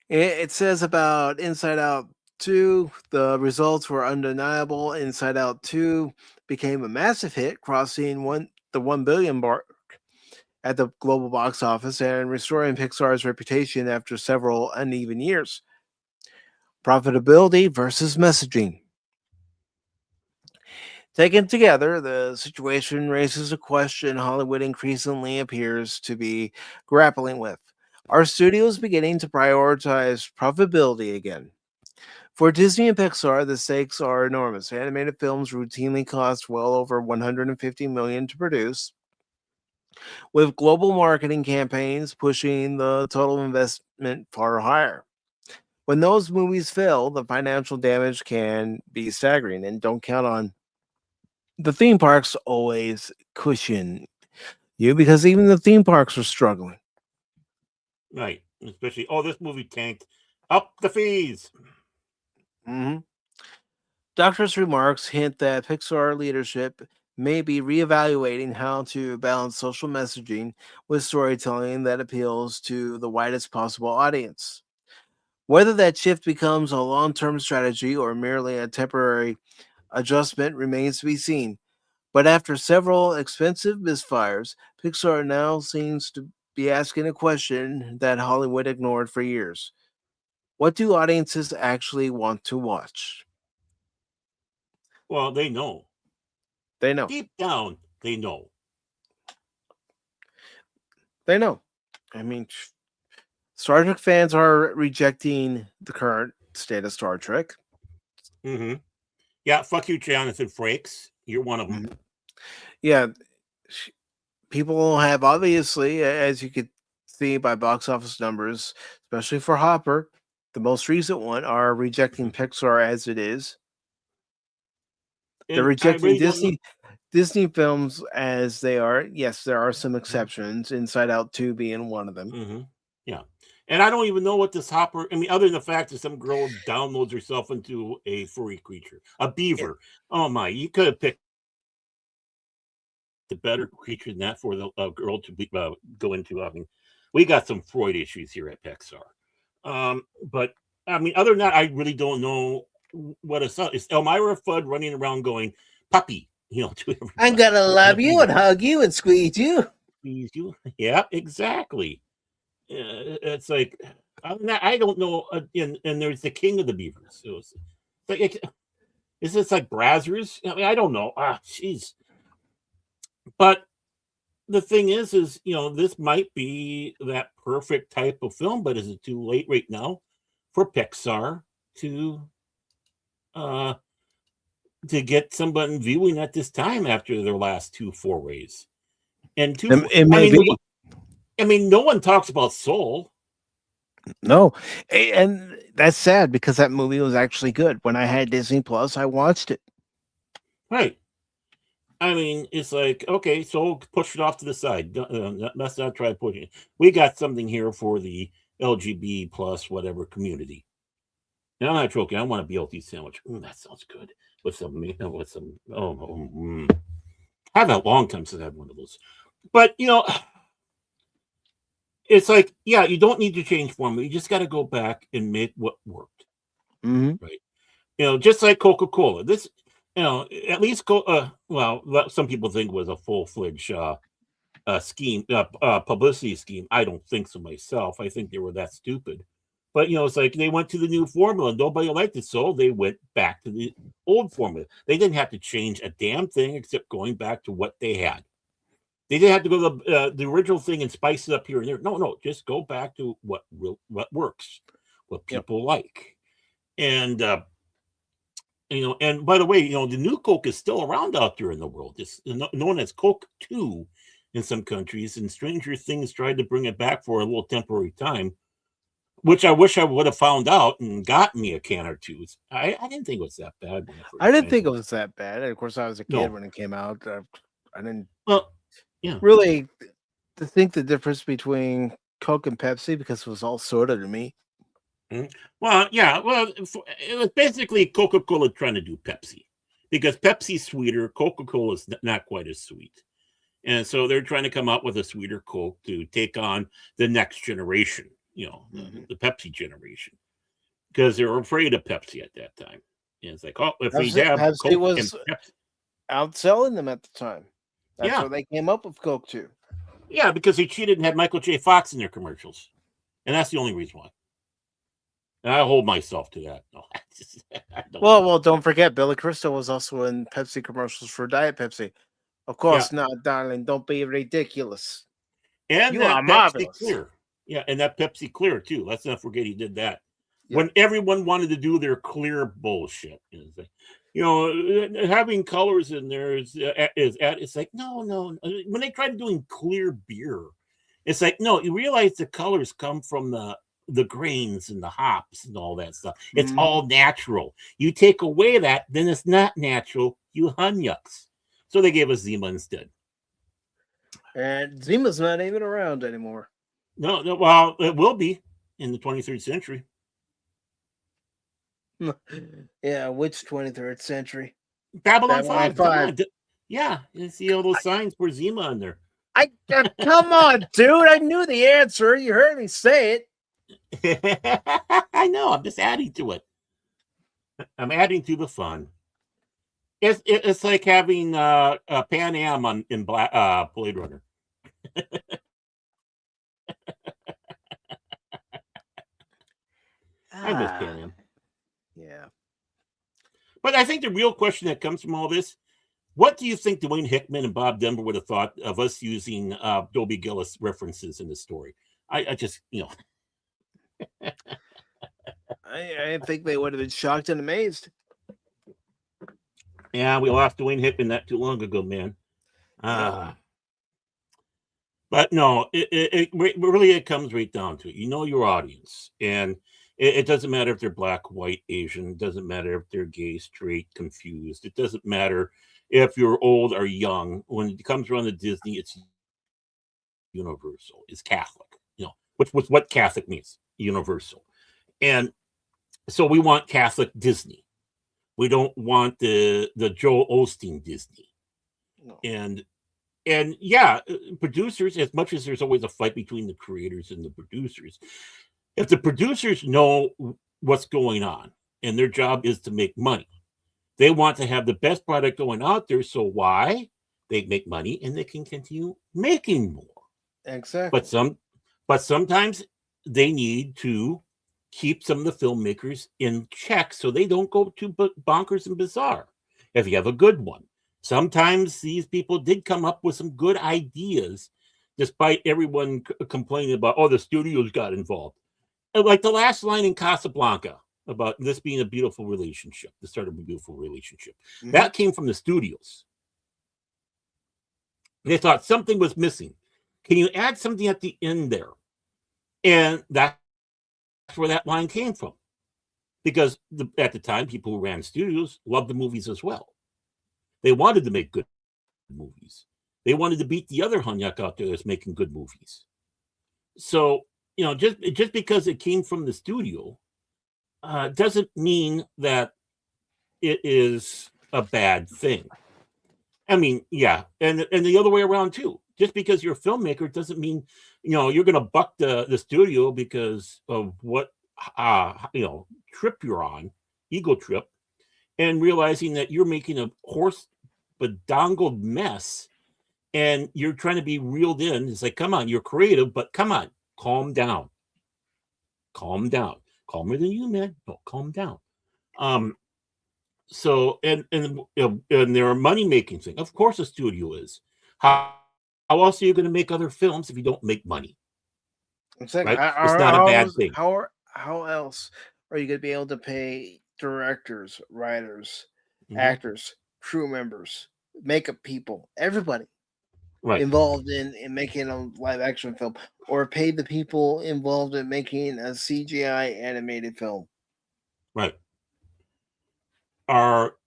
it says about Inside Out 2, the results were undeniable. Inside Out 2 became a massive hit, crossing the 1 billion mark at the global box office and restoring Pixar's reputation after several uneven years. Profitability versus messaging. Taken together, the situation raises a question Hollywood increasingly appears to be grappling with. Are studios beginning to prioritize profitability again? For Disney and Pixar, the stakes are enormous. Animated films routinely cost well over $150 million to produce, with global marketing campaigns pushing the total investment far higher. When those movies fail, the financial damage can be staggering, and don't count on the theme parks always cushion you, because even the theme parks are struggling. Right. Especially, this movie tanked. Up the fees. Mm-hmm. Docter's remarks hint that Pixar leadership may be reevaluating how to balance social messaging with storytelling that appeals to the widest possible audience. Whether that shift becomes a long-term strategy or merely a temporary adjustment remains to be seen. But after several expensive misfires, Pixar now seems to be asking a question that Hollywood ignored for years. What do audiences actually want to watch? Well, they know. They know. Deep down, they know. They know. I mean, Star Trek fans are rejecting the current state of Star Trek. Mm-hmm. Yeah, fuck you, Jonathan Frakes. You're one of them. Mm-hmm. Yeah, people have obviously, as you could see by box office numbers, especially for Hopper, the most recent one, are rejecting Pixar as it is. They're rejecting Disney films as they are. Yes, there are some exceptions, Inside Out 2 being one of them. Mm-hmm. Yeah. And I don't even know what this Hopper, I mean, other than the fact that some girl downloads herself into a furry creature, a beaver. Yeah. Oh my, you could have picked the better creature than that for the girl to be, go into. I mean, we got some Freud issues here at Pixar. But I mean, other than that, I really don't know what it's Elmira Fudd running around going, puppy, to everybody. I'm gonna love you and hug you and squeeze you. Squeeze you. Yeah, exactly. It's like, I don't know. And there's the king of the beavers. So it's like, is this like Brazzers? I mean, I don't know. Jeez. But the thing is, this might be that perfect type of film, but is it too late right now for Pixar to get somebody viewing at this time after their last two forays? And I mean, no one talks about Soul. No, and that's sad because that movie was actually good. When I had Disney Plus, I watched it. Right. I mean, it's like, okay, so push it off to the side. Let's not try pushing it. We got something here for the LGBT plus whatever community. Now I'm not joking. I want a BLT sandwich. That sounds good with some. I have a long time since I had one of those. But it's like, yeah, you don't need to change formula. You just got to go back and make what worked. Mm-hmm. Right. Just like Coca-Cola. This. At least some people think it was a full-fledged scheme, publicity scheme. I don't think so myself. I think they were that stupid. But it's like they went to the new formula. Nobody liked it, so they went back to the old formula. They didn't have to change a damn thing except going back to what they had. They didn't have to go to the original thing and spice it up here and there. No, just go back to what works, what people like, and. And by the way, the new Coke is still around out there in the world. It's known as Coke 2 in some countries, and Stranger Things tried to bring it back for a little temporary time, which I wish I would have found out and got me a can or two. I didn't think it was that bad. I didn't think it was that bad. And of course, I was a kid No. when it came out. I didn't Yeah. really think the difference between Coke and Pepsi because it was all soda to me. Well, yeah. Well, it was basically Coca-Cola trying to do Pepsi, because Pepsi's sweeter. Coca-Cola is not quite as sweet. And so they're trying to come up with a sweeter Coke to take on the next generation, the Pepsi generation, because they were afraid of Pepsi at that time. And it's like, if we have Pepsi Coke was and Pepsi. outselling them at the time. That's Yeah. why they came up with Coke too. Yeah, because they cheated and had Michael J. Fox in their commercials. And that's the only reason why. And I hold myself to that. No, I don't. Well, don't forget, Billy Crystal was also in Pepsi commercials for Diet Pepsi. Of course not, darling. Don't be ridiculous. And You that are Pepsi marvelous. Clear. Yeah, and that Pepsi Clear, too. Let's not forget he did that. Yep. When everyone wanted to do their clear bullshit. Having colors in there is it's like, no. When they tried doing clear beer, it's like, no, you realize the colors come from the grains and the hops and all that stuff. It's all natural. You take away that, then it's not natural. You hunyucks. So they gave us Zima instead. And Zima's not even around anymore. No, well, it will be in the 23rd century. Yeah, which 23rd century? Babylon 5. Come 5. on. Yeah, you see all those signs for Zima on there. Come on, dude. I knew the answer. You heard me say it. I know. I'm just adding to it. I'm adding to the fun. It's like having a Pan Am in Blade Runner. I miss Pan Am. Yeah. But I think the real question that comes from all this, what do you think Dwayne Hickman and Bob Denver would have thought of us using Dobie Gillis references in the story? I just, I think they would have been shocked and amazed. Yeah, we lost Dwayne Hickman not too long ago, man. But no, it comes right down to it. You know your audience, and it doesn't matter if they're black, white, Asian. It doesn't matter if they're gay, straight, confused. It doesn't matter if you're old or young. When it comes around to Disney, it's universal. It's Catholic. Which was what Catholic means, universal. And so we want Catholic Disney. We don't want the Joel Osteen Disney. No. And yeah, producers, as much as there's always a fight between the creators and the producers, if the producers know what's going on and their job is to make money, they want to have the best product going out there. So why? They make money and they can continue making more. Exactly. But sometimes they need to keep some of the filmmakers in check so they don't go too bonkers and bizarre. If you have a good one, sometimes these people did come up with some good ideas, despite everyone complaining about, the studios got involved. Like the last line in Casablanca about this being a beautiful relationship, the start of a beautiful relationship. Mm-hmm. That came from the studios. They thought something was missing. Can you add something at the end there? And that's where that line came from. Because at the time, people who ran studios loved the movies as well. They wanted to make good movies. They wanted to beat the other Hunyuk out there that's making good movies. So, just because it came from the studio doesn't mean that it is a bad thing. I mean, yeah, and the other way around too. Just because you're a filmmaker doesn't mean, you're going to buck the studio because of what, trip you're on, ego trip, and realizing that you're making a horse bedongled mess and you're trying to be reeled in. It's like, come on, you're creative, but come on, calm down. Calm down. Calmer than you, man. No, calm down. So, and they're a money-making thing. Of course a studio is. How else are you going to make other films if you don't make money? Exactly. Right? It's not a bad thing. How else are you going to be able to pay directors, writers, Mhm. actors, crew members, makeup people, everybody Right. involved in making a live action film, or pay the people involved in making a CGI animated film. Right. Are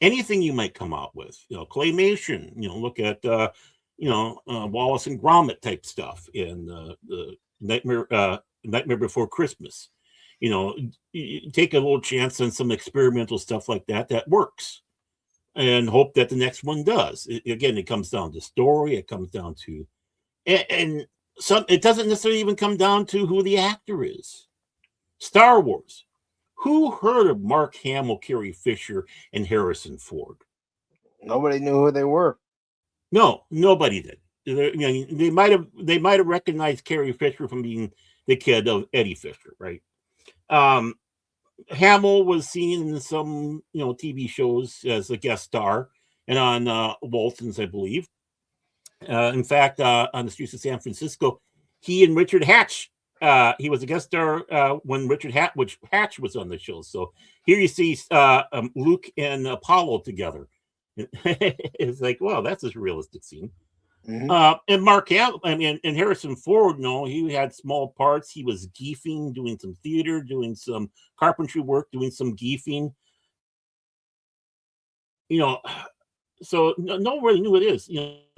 anything you might come out with, claymation, look at, Wallace and Gromit type stuff in the Nightmare Before Christmas. You take a little chance on some experimental stuff like that works, and hope that the next one does. Again, it comes down to story. It comes down to, and some. It doesn't necessarily even come down to who the actor is. Star Wars. Who heard of Mark Hamill, Carrie Fisher, and Harrison Ford? Nobody knew who they were. No, nobody did. They might have recognized Carrie Fisher from being the kid of Eddie Fisher, right? Hamill was seen in some TV shows as a guest star and on Waltons, I believe. In fact, on the streets of San Francisco, he and Richard Hatch. He was a guest star when Hatch was on the show. So here you see Luke and Apollo together. It's like, wow, that's a realistic scene. Mhm. And Mark Hamill, and Harrison Ford, he had small parts. He was geefing, doing some theater, doing some carpentry work, doing some geefing. So no one really knew what it is.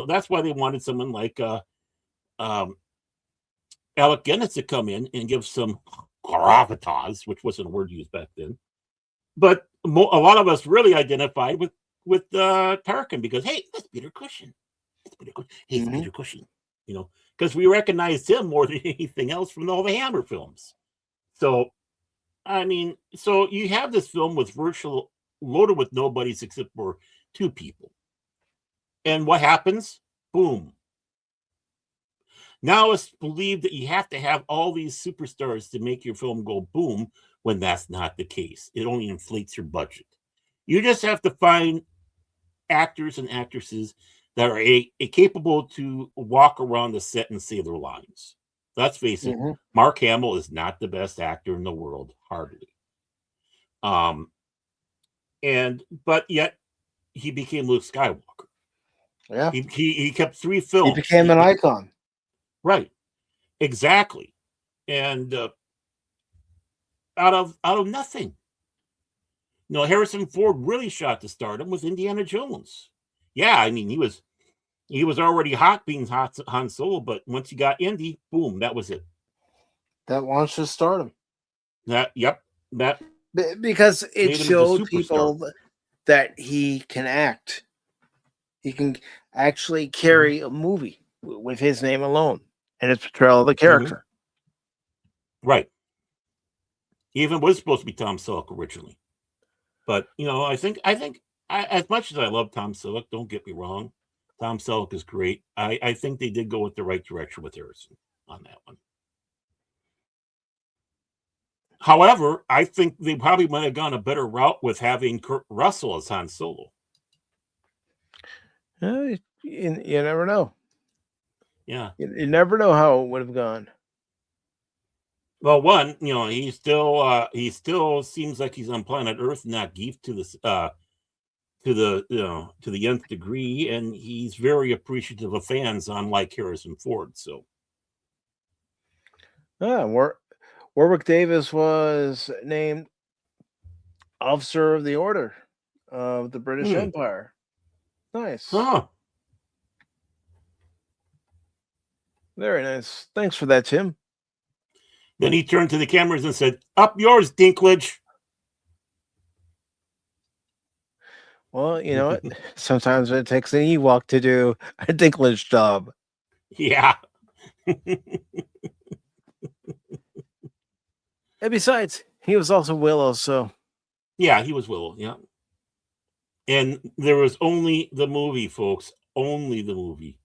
That's why they wanted someone like Alec Guinness to come in and give some gravitas, which wasn't a word used back then. But a lot of us really identified with Tarkin because, hey, that's Peter Cushing. Hey, it's Peter Cushing. Because we recognized him more than anything else from all the Hammer films. So, so you have this film with loaded with nobodies except for two people. And what happens? Boom. Now it's believed that you have to have all these superstars to make your film go boom, when that's not the case. It only inflates your budget. You just have to find actors and actresses that are capable to walk around the set and say their lines. Let's face it, Mark Hamill is not the best actor in the world, hardly. But yet he became Luke Skywalker. Yeah, he kept 3 films. He became an icon. Right, exactly, and out of nothing. Harrison Ford really shot to stardom with Indiana Jones. Yeah, he was already hot being Han Solo, but once he got Indy, boom, that was it. That launched his stardom. Because it showed people that he can act. He can actually carry a movie with his name alone and its portrayal of the character. Right. He even was supposed to be Tom Selleck originally. But, I think as much as I love Tom Selleck, don't get me wrong, Tom Selleck is great. I think they did go with the right direction with Harrison on that one. However, I think they probably might have gone a better route with having Kurt Russell as Han Solo. You never know. Yeah. You never know how it would have gone. Well, one, he still seems like he's on planet Earth, not geefed to the nth degree, and he's very appreciative of fans, unlike Harrison Ford. So, Warwick Davis was named Officer of the Order of the British Empire. Nice. Huh. Very nice. Thanks for that, Tim. Then he turned to the cameras and said, "Up yours, Dinklage." Well, you know what? Sometimes it takes an Ewok to do a Dinklage job. Yeah. And besides, he was also Willow, so. Yeah, he was Willow, yeah. And there was only the movie, folks. Only the movie.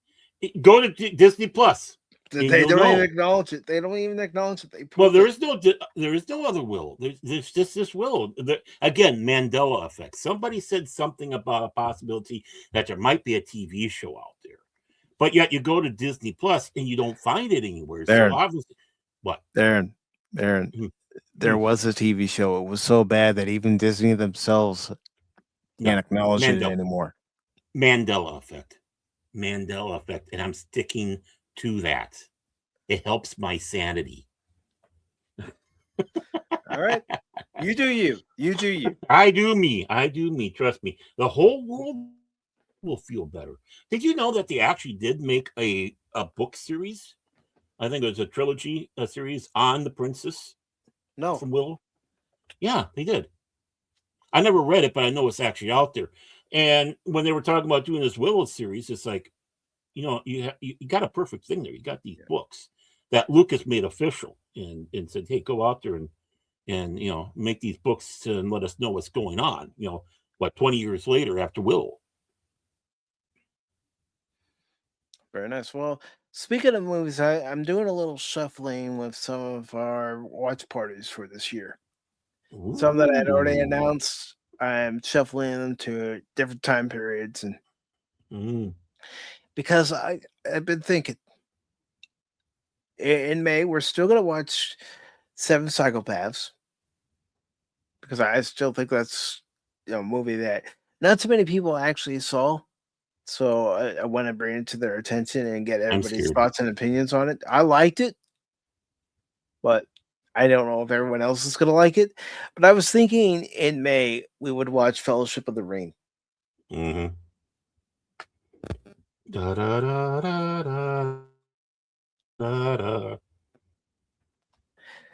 Go to Disney Plus. They don't even acknowledge it. They don't even acknowledge it. Well, there is no other Willow. There's just this Willow. Again, Mandela effect. Somebody said something about a possibility that there might be a TV show out there, but yet you go to Disney Plus and you don't find it anywhere. Darren. So obviously, what? Darren, There was a TV show. It was so bad that even Disney themselves can't acknowledge it anymore. Mandela effect. Mandela effect. And I'm sticking to that. It helps my sanity. All right. You do you. You do you. I do me. I do me. Trust me. The whole world will feel better. Did you know that they actually did make a book series? I think it was a trilogy series on the princess No. from Willow. Yeah, they did. I never read it, but I know it's actually out there. And when they were talking about doing this Willow series, it's like, you know, you got a perfect thing there. You got these books that Lucas made official and said, hey, go out there and you know, make these books and let us know what's going on. You know, what, 20 years later after Willow. Very nice. Well, speaking of movies, I'm doing a little shuffling with some of our watch parties for this year. Some that I had already announced, I'm shuffling them to different time periods, and because I've been thinking in May we're still gonna watch Seven Psychopaths because I still think that's a movie that not too many people actually saw. So I want to bring it to their attention and get everybody's thoughts and opinions on it. I liked it, but I don't know if everyone else is going to like it. But I was thinking in May we would watch Fellowship of the Ring. Mm-hmm. Da, da, da, da, da, da, da.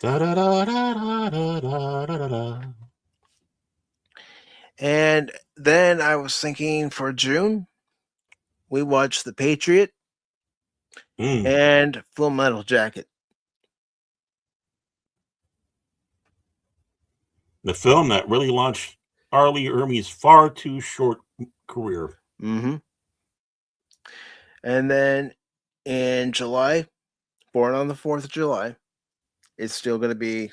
Da, da, da, da, da, da, da, da. And then I was thinking for June, we watched The Patriot and Full Metal Jacket. The film that really launched Arlie Ermey's far too short career. Mm-hmm. And then in July, Born on the 4th of July, it's still going to be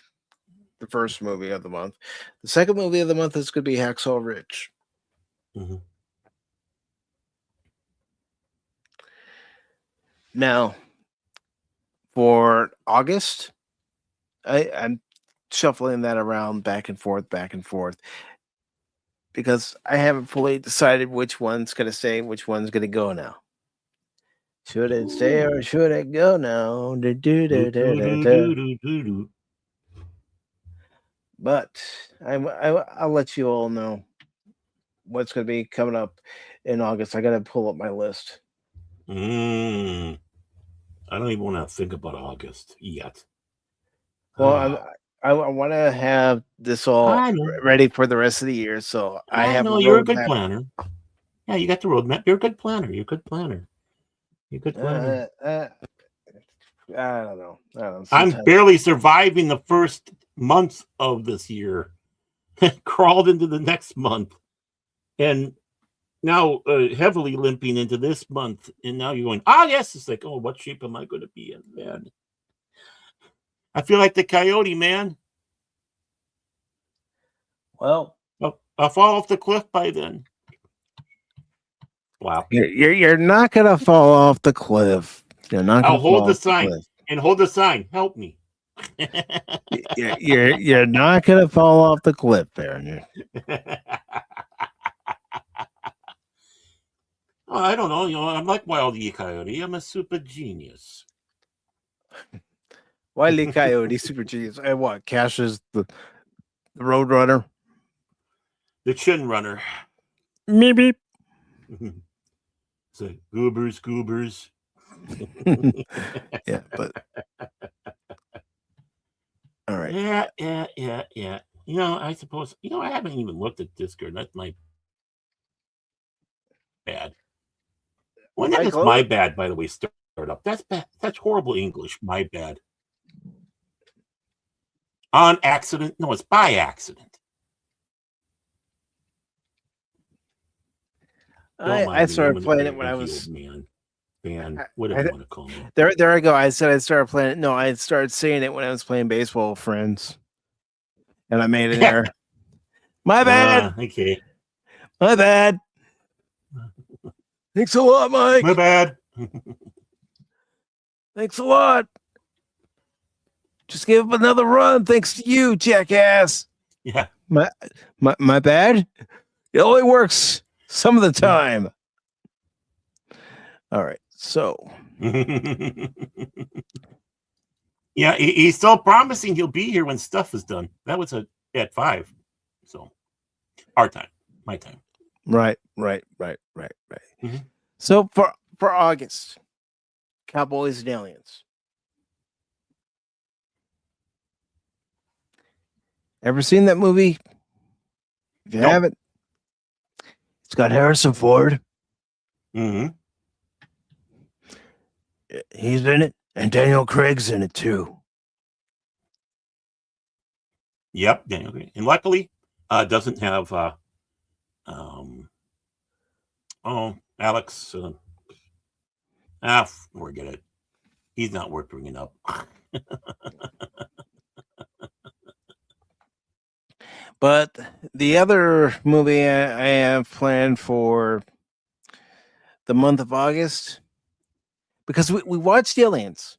the first movie of the month. The second movie of the month is going to be Hacksaw Ridge. Mm-hmm. Now, for August, I'm shuffling that around back and forth, because I haven't fully decided which one's going to stay, which one's going to go now. Should it stay or should it go now? But I'll let you all know what's going to be coming up in August. I got to pull up my list. I don't even want to think about August yet. Well, I want to have this all ready for the rest of the year. So I know you're a good planner. Yeah, you got the roadmap. You're a good planner. You're a good planner. You're a good planner. I don't know. I'm barely surviving the first month of this year. Crawled into the next month. And now heavily limping into this month. And now you're going, yes. It's like, what shape am I going to be in, man? I feel like the coyote, man. Well, I'll fall off the cliff by then. Wow. You're not going to fall off the cliff. You're not. I'll hold the sign and hold the sign. Help me. You're not going to fall off the cliff, Baron. I don't know. I'm like Wile E. Coyote. I'm a super genius. Wile E. Coyote, super genius. And what? Cash is the road runner? The chin runner. Meep, beep. It's like goobers. Yeah, but all right. Yeah. I suppose, I haven't even looked at Discord. That's my bad. When that is my bad, by the way, start up. That's bad. That's horrible English. My bad. On accident? No, it's by accident. I started playing it when I was man, whatever you want to call me. There I go. I said I started playing it. No, I started saying it when I was playing baseball with friends, and I made an error. My bad. Okay. My bad. Thanks a lot, Mike. My bad. Thanks a lot. Just give up another run thanks to you, jackass. Yeah. My bad. It only works some of the time. All right, so yeah, he's still promising he'll be here when stuff is done. That was at 5, so our time, my time. right. Mhm. So for August, Cowboys and Aliens. Ever seen that movie? If you Nope. haven't, it's got Harrison Ford. Mm-hmm. He's in it, and Daniel Craig's in it too. Yep, Daniel. And luckily, doesn't have Alex. Forget it. He's not worth bringing up. But the other movie I have planned for the month of August, because we watched Aliens.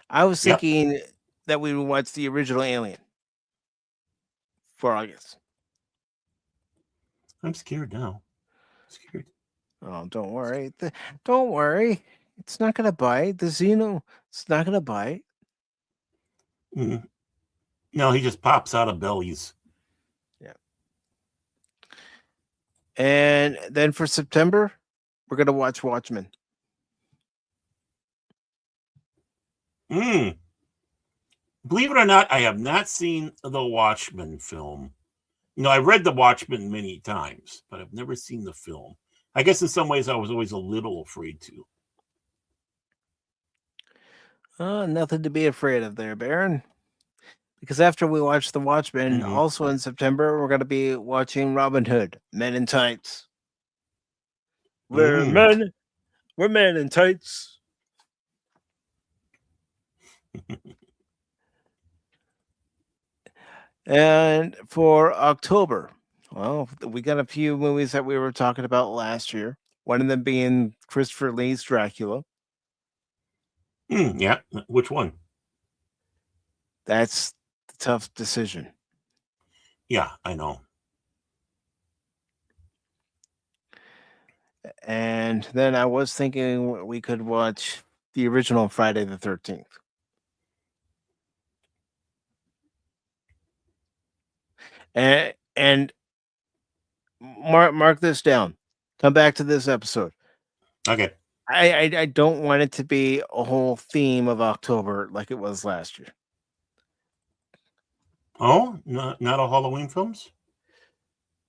I was Yep. thinking that we would watch the original Alien for August. I'm scared now. Scared. Oh, don't worry. Don't worry. It's not going to bite. The Xeno, it's not going to bite. Mm-hmm. No, he just pops out of bellies. Yeah. And then for September, we're going to watch Watchmen. Believe it or not, I have not seen the Watchmen film. I read the Watchmen many times, but I've never seen the film. I guess in some ways I was always a little afraid to. Nothing to be afraid of there, Baron. Because after we watch The Watchmen, also in September, we're going to be watching Robin Hood, Men in Tights. We're men in tights. And for October, well, we got a few movies that we were talking about last year. One of them being Christopher Lee's Dracula. Yeah, which one? That's the tough decision. Yeah, I know. And then I was thinking we could watch the original Friday the 13th. And mark this down. Come back to this episode. Okay. I don't want it to be a whole theme of October like it was last year. Oh, not all Halloween films?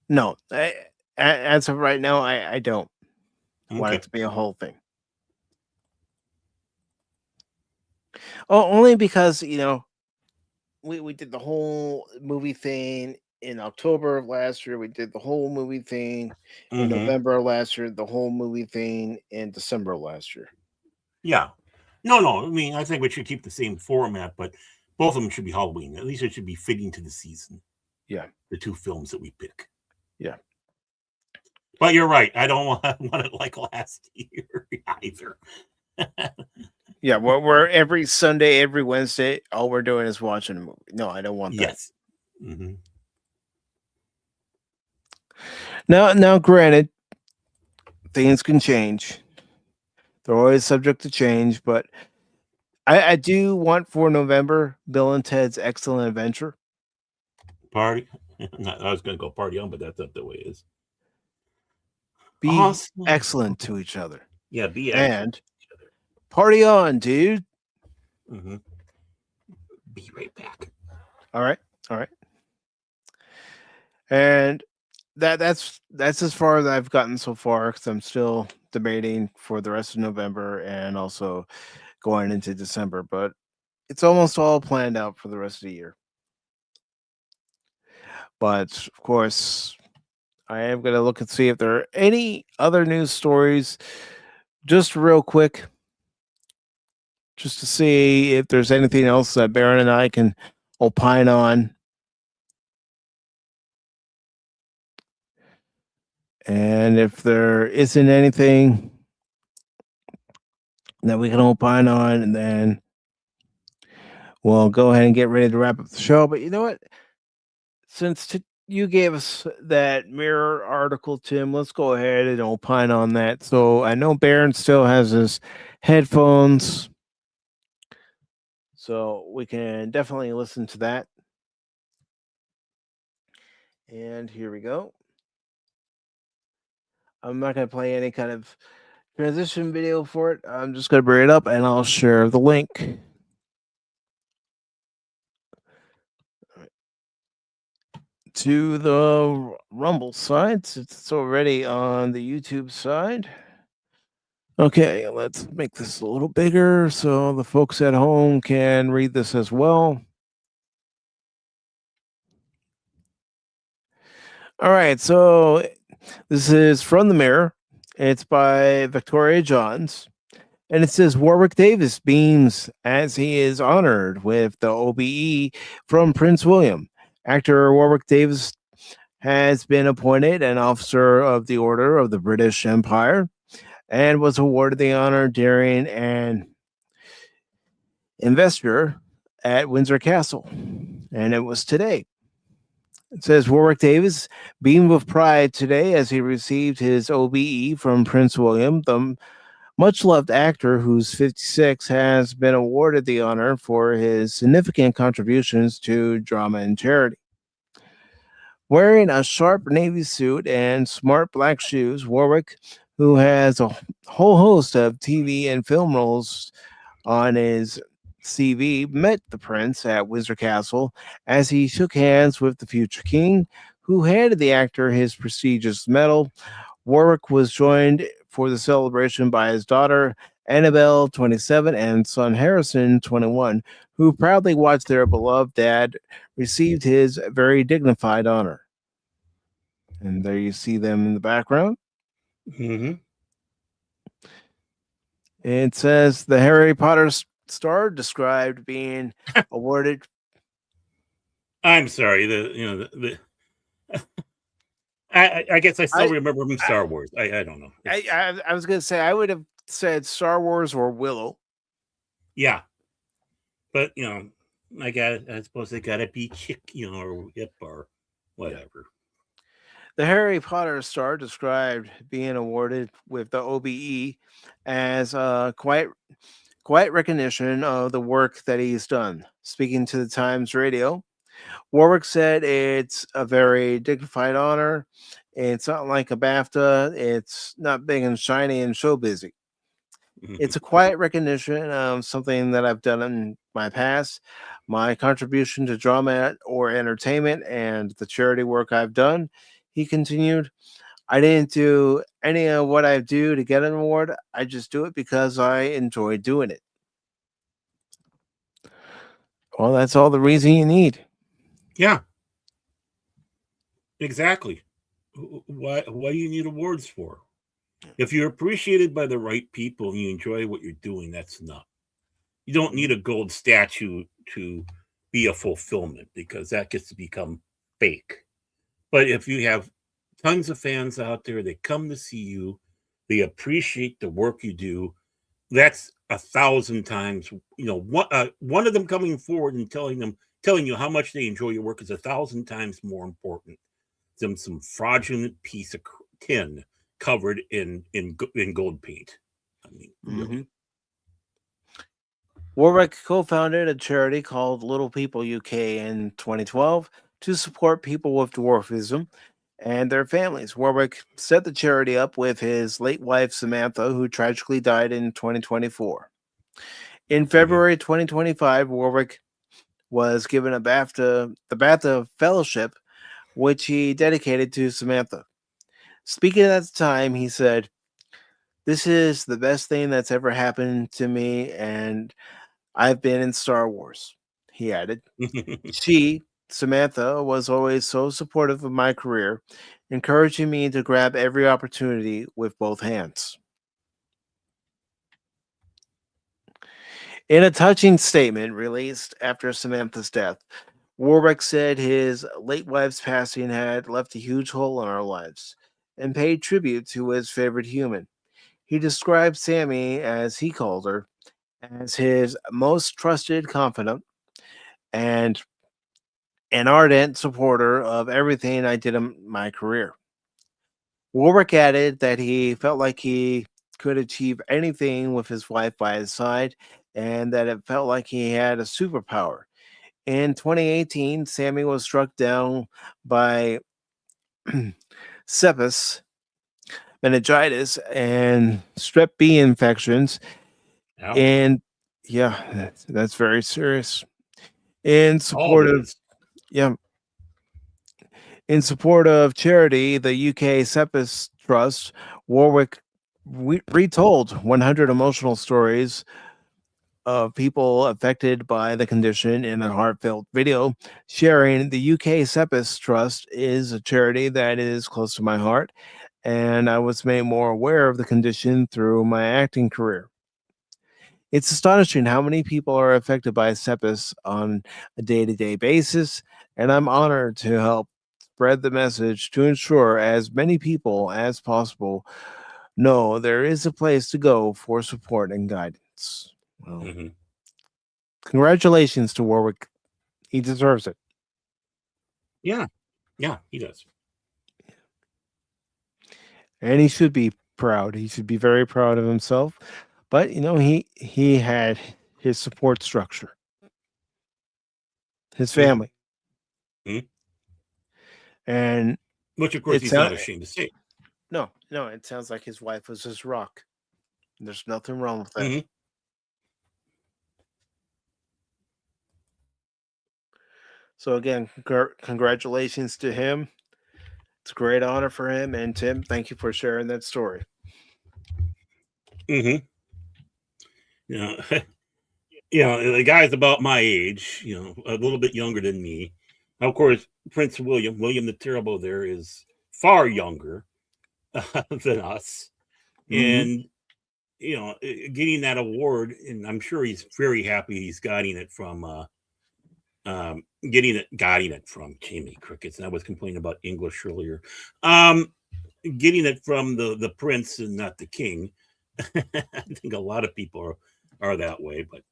No, as of right now, I don't want Okay. it to be a whole thing. Oh, only because we did the whole movie thing in October of last year. We did the whole movie thing in November of last year. The whole movie thing in December of last year. Yeah. No. I mean, I think we should keep the same format, but both of them should be Halloween. At least it should be fitting to the season. Yeah. The two films that we pick. Yeah. But you're right. I don't want it like last year either. Yeah, we're every Sunday, every Wednesday, all we're doing is watching a movie. No, I don't want that. Yes. Mm-hmm. Now, granted, things can change. They're always subject to change, but I do want for November Bill and Ted's Excellent Adventure. Party. I was going to go party on, but that's not the way it is. Be awesome. Excellent to each other. Yeah, be excellent and to each other. Party on, dude. Mm-hmm. Be right back. All right. And that's as far as I've gotten so far, because I'm still debating for the rest of November and also going into December, but it's almost all planned out for the rest of the year. But of course, I am going to look and see if there are any other news stories, just real quick, just to see if there's anything else that Baron and I can opine on. And if there isn't anything that we can opine on, then we'll go ahead and get ready to wrap up the show. But you know what? Since you gave us that mirror article, Tim, let's go ahead and opine on that. So I know Baron still has his headphones, so we can definitely listen to that. And here we go. I'm not going to play any kind of transition video for it. I'm just going to bring it up and I'll share the link. To the Rumble side. It's already on the YouTube side. Okay, let's make this a little bigger so the folks at home can read this as well. All right, so this is from the Mirror. It's by Victoria Johns. And it says Warwick Davis beams as he is honored with the OBE from Prince William. Actor Warwick Davis has been appointed an officer of the Order of the British Empire and was awarded the honor during an investor at Windsor Castle. And it was today. It says Warwick Davis beamed with pride today as he received his OBE from Prince William. The much-loved actor, who's 56, has been awarded the honor for his significant contributions to drama and charity. Wearing a sharp navy suit and smart black shoes, Warwick, who has a whole host of TV and film roles on his CV, met the prince at Windsor Castle as he shook hands with the future king, who handed the actor his prestigious medal. Warwick was joined for the celebration by his daughter, Annabelle, 27, and son, Harrison, 21, who proudly watched their beloved dad receive his very dignified honor. And there you see them in the background. Mm-hmm. It says the Harry Potter star described being awarded. I'm sorry. I guess I still remember him Star Wars. I don't know. I was going to say I would have said Star Wars or Willow. Yeah, but I suppose they gotta be chick, or hip or whatever. The Harry Potter star described being awarded with the OBE as quite recognition of the work that he's done. Speaking to the Times Radio, Warwick said it's a very dignified honor. It's not like a BAFTA. It's not big and shiny and show busy. It's a quiet recognition of something that I've done in my past, my contribution to drama or entertainment, and the charity work I've done. He continued, I didn't do any of what I do to get an award. I just do it because I enjoy doing it. Well, that's all the reason you need. Yeah. Exactly. Why do you need awards for? If you're appreciated by the right people and you enjoy what you're doing, that's enough. You don't need a gold statue to be a fulfillment, because that gets to become fake. But if you have tons of fans out there, they come to see you, they appreciate the work you do, that's 1,000 times, one of them coming forward and telling you how much they enjoy your work is 1,000 times more important than some fraudulent piece of tin covered in gold paint. I mean, really. Warwick co-founded a charity called Little People UK in 2012 to support people with dwarfism and their families. Warwick set the charity up with his late wife, Samantha, who tragically died in 2024. In February 2025, Warwick was given the BAFTA Fellowship, which he dedicated to Samantha. Speaking at the time, he said, "This is the best thing that's ever happened to me, and I've been in Star Wars," he added. Samantha, was always so supportive of my career, encouraging me to grab every opportunity with both hands. In a touching statement released after Samantha's death, Warwick said his late wife's passing had left a huge hole in our lives and paid tribute to his favorite human. He described Sammy, as he called her, as his most trusted confidant, and an ardent supporter of everything I did in my career. Warwick added that he felt like he could achieve anything with his wife by his side and that it felt like he had a superpower. In 2018, Sammy was struck down by sepsis, meningitis, and strep B infections. Ouch. And yeah, that's very serious. In All support of of this. yeah, in support of charity, the UK Sepsis Trust, Warwick retold 100 emotional stories of people affected by the condition in a heartfelt video, sharing the UK Sepsis Trust is a charity that is close to my heart, and I was made more aware of the condition through my acting career. It's astonishing how many people are affected by sepsis on a day to day basis, and I'm honored to help spread the message to ensure as many people as possible know there is a place to go for support and guidance. Well, Mhm. congratulations to Warwick. He deserves it. Yeah. Yeah, he does. And he should be proud. He should be very proud of himself. But he had his support structure, his Mhm. family. Mhm. And Which, of course, it's he's not ashamed to say. no, it sounds like his wife was his rock. There's nothing wrong with that. Mhm. So again, congratulations to him. It's a great honor for him. And Tim, thank you for sharing that story. Mhm. You know, the guy's about my age, a little bit younger than me. Of course, Prince William the Terrible there is far younger than us. Mhm. And, getting that award, and I'm sure he's very happy he's getting it from, getting it from Jamie Crickets. And I was complaining about English earlier. Getting it from the prince and not the king. I think a lot of people are that way, but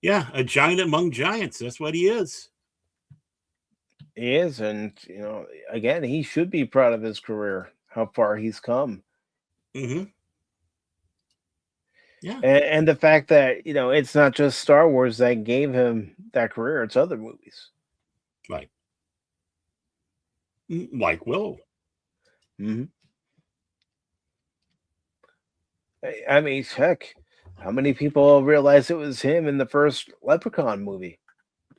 yeah, a giant among giants. That's what he is. He is, and again, he should be proud of his career, how far he's come. Hmm. Yeah. And the fact that, it's not just Star Wars that gave him that career, it's other movies. Right. Like Willow. Hmm. I mean, heck, how many people realized it was him in the first Leprechaun movie?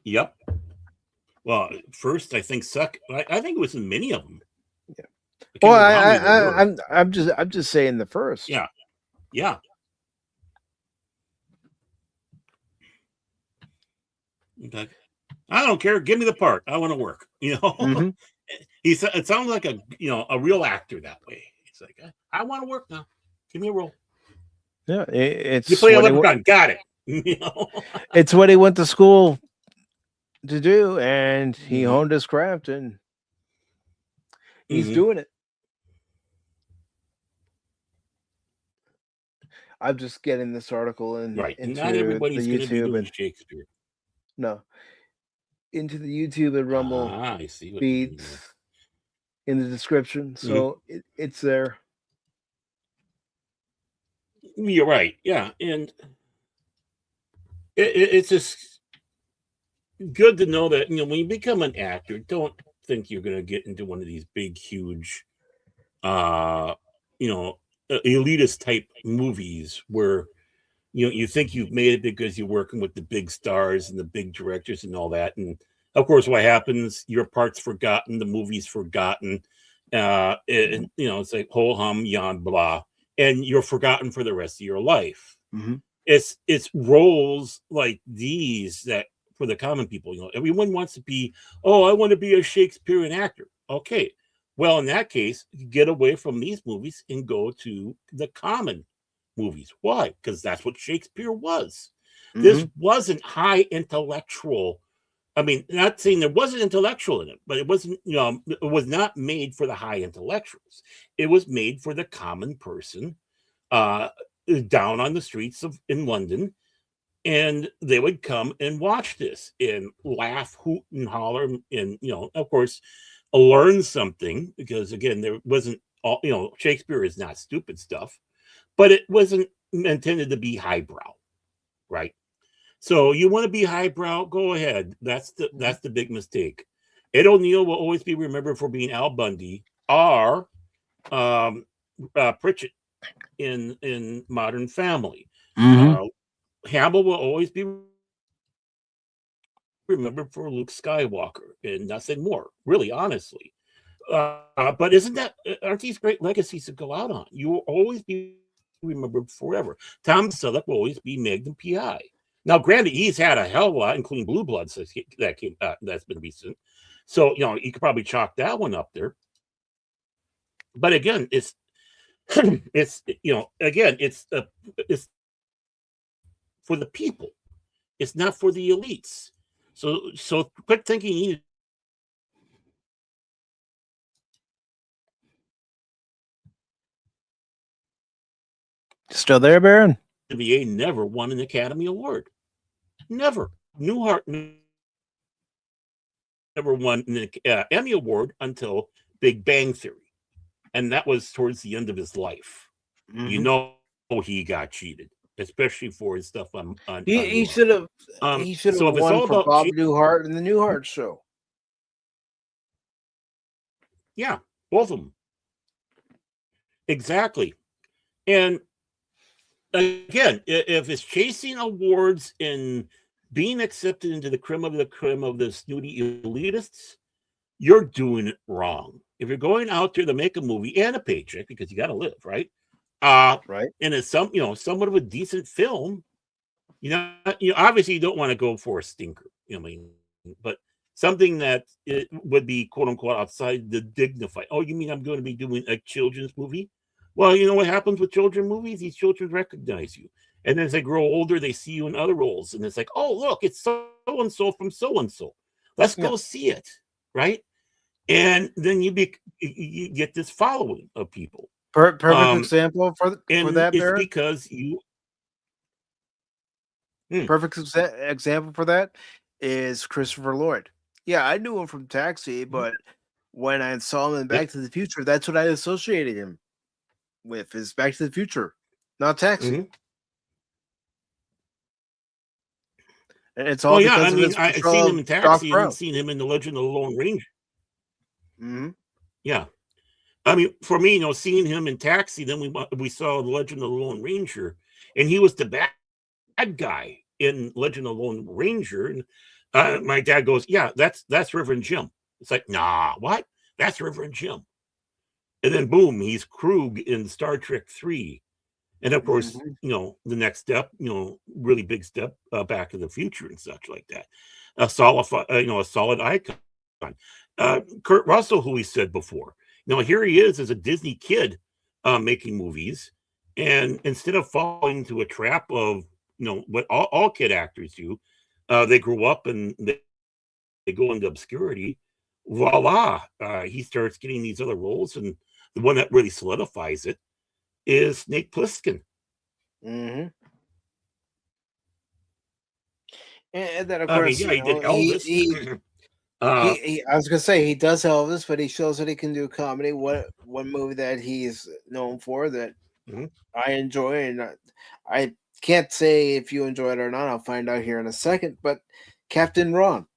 Yep. Well, first I think I think it was in many of them. Yeah. I can't Well, remember how many there were. I'm just saying the first. Yeah. Yeah. Okay. I don't care. Give me the part. I want to work. Hmm. It sounds like a real actor that way. It's like I want to work now. Give me a role. Yeah, it's You play a what leprechaun. Got it. it's what he went to school to do, and he Mhm. honed his craft, and he's Mhm. doing it. I'm just getting this article Right. Not into the everybody's going to be YouTube doing and Shakespeare. no, into the YouTube and Rumble Ah, I see what you mean there. feeds in the description, Mhm. so it's there. You're right. Yeah, and it's just good to know that when you become an actor, don't think you're going to get into one of these big, huge, uh, you know, elitist type movies where you think you've made it because you're working with the big stars and the big directors and all that. And of course, what happens? Your part's forgotten, the movie's forgotten, and it's like whole hum yon blah, and you're forgotten for the rest of your life. Hmm. It's roles like these that for the common people, everyone wants to be. Oh, I want to be a Shakespearean actor. Okay, well, in that case, get away from these movies and go to the common movies. Why? Because that's what Shakespeare was. This Hmm. wasn't high intellectual. I mean, not saying there wasn't intellectual in it, but it wasn't, it was not made for the high intellectuals. It was made for the common person uh, down on the streets in London and they would come and watch this and laugh, hoot, and holler, and of course, learn something because again, there wasn't all Shakespeare is not stupid stuff, but it wasn't intended to be highbrow, right? So you want to be highbrow, go ahead. That's the big mistake. Ed O'Neill will always be remembered for being Al Bundy or Pritchett in Modern Family. Hamill will always be remembered for Luke Skywalker and nothing more, really, honestly. But aren't these great legacies to go out on? You will always be remembered forever. Tom Selleck will always be Magnum PI. Now, granted, he's had a hell of a lot, including Blue Bloods that's been recent. So you could probably chalk that one up there. But again, it's it's for the people. It's not for the elites. So quit thinking you need Still there, Baron? the VA never won an Academy Award. Never. Newhart never won an Emmy Award until Big Bang Theory. And that was towards the end of his life. You know he got cheated, especially for his stuff on He should have so if it's won all for about Bob Newhart and the Newhart Show. Yeah, both of them. Exactly. And again, if it's chasing awards and being accepted into the creme of the snooty elitists, you're doing it wrong. If you're going out there to make a movie and a paycheck, because you got to live, right? Right. And it's somewhat of a decent film, obviously you don't want to go for a stinker, but something that it would be quote unquote outside the dignified. Oh, you mean I'm going to be doing a children's movie? Well, you know what happens with children's movies? These children recognize you. And as they grow older, they see you in other roles. And it's like, oh, look, it's so-and-so from so-and-so. Let's go see it, right? And then you get this following of people. Perfect example for that, it's Baron? because you... Perfect example for that is Christopher Lloyd. Yeah, I knew him from Taxi, but when I saw him in Back to the Future, that's what I associated him with, is Back to the Future, not Taxi. And it's all because of his I've portrayal seen him in of Taxi. Doc I Brown. haven't seen him in The Legend of the Lone Ranger. Yeah. I mean, for me, seeing him in Taxi, then we saw The Legend of the Lone Ranger, and he was the bad guy in Legend of the Lone Ranger. And my dad goes, yeah, that's Reverend Jim. It's like, nah, what? That's Reverend Jim. And then boom, he's Krug in Star Trek 3. And of course, the next step, really big step, Back to the Future and such like that. A solid icon. Kurt Russell, who we said before. Here he is as a Disney kid making movies. And instead of falling into a trap of, what all kid actors do, they grow up and they go into obscurity. Voila. He starts getting these other roles. And the one that really solidifies it is Snake Plissken. And then, of course, he did Elvis. I was gonna say he does Elvis, but he shows that he can do comedy. One movie that he's known for that I enjoy, and I can't say if you enjoy it or not. I'll find out here in a second. But Captain Ron,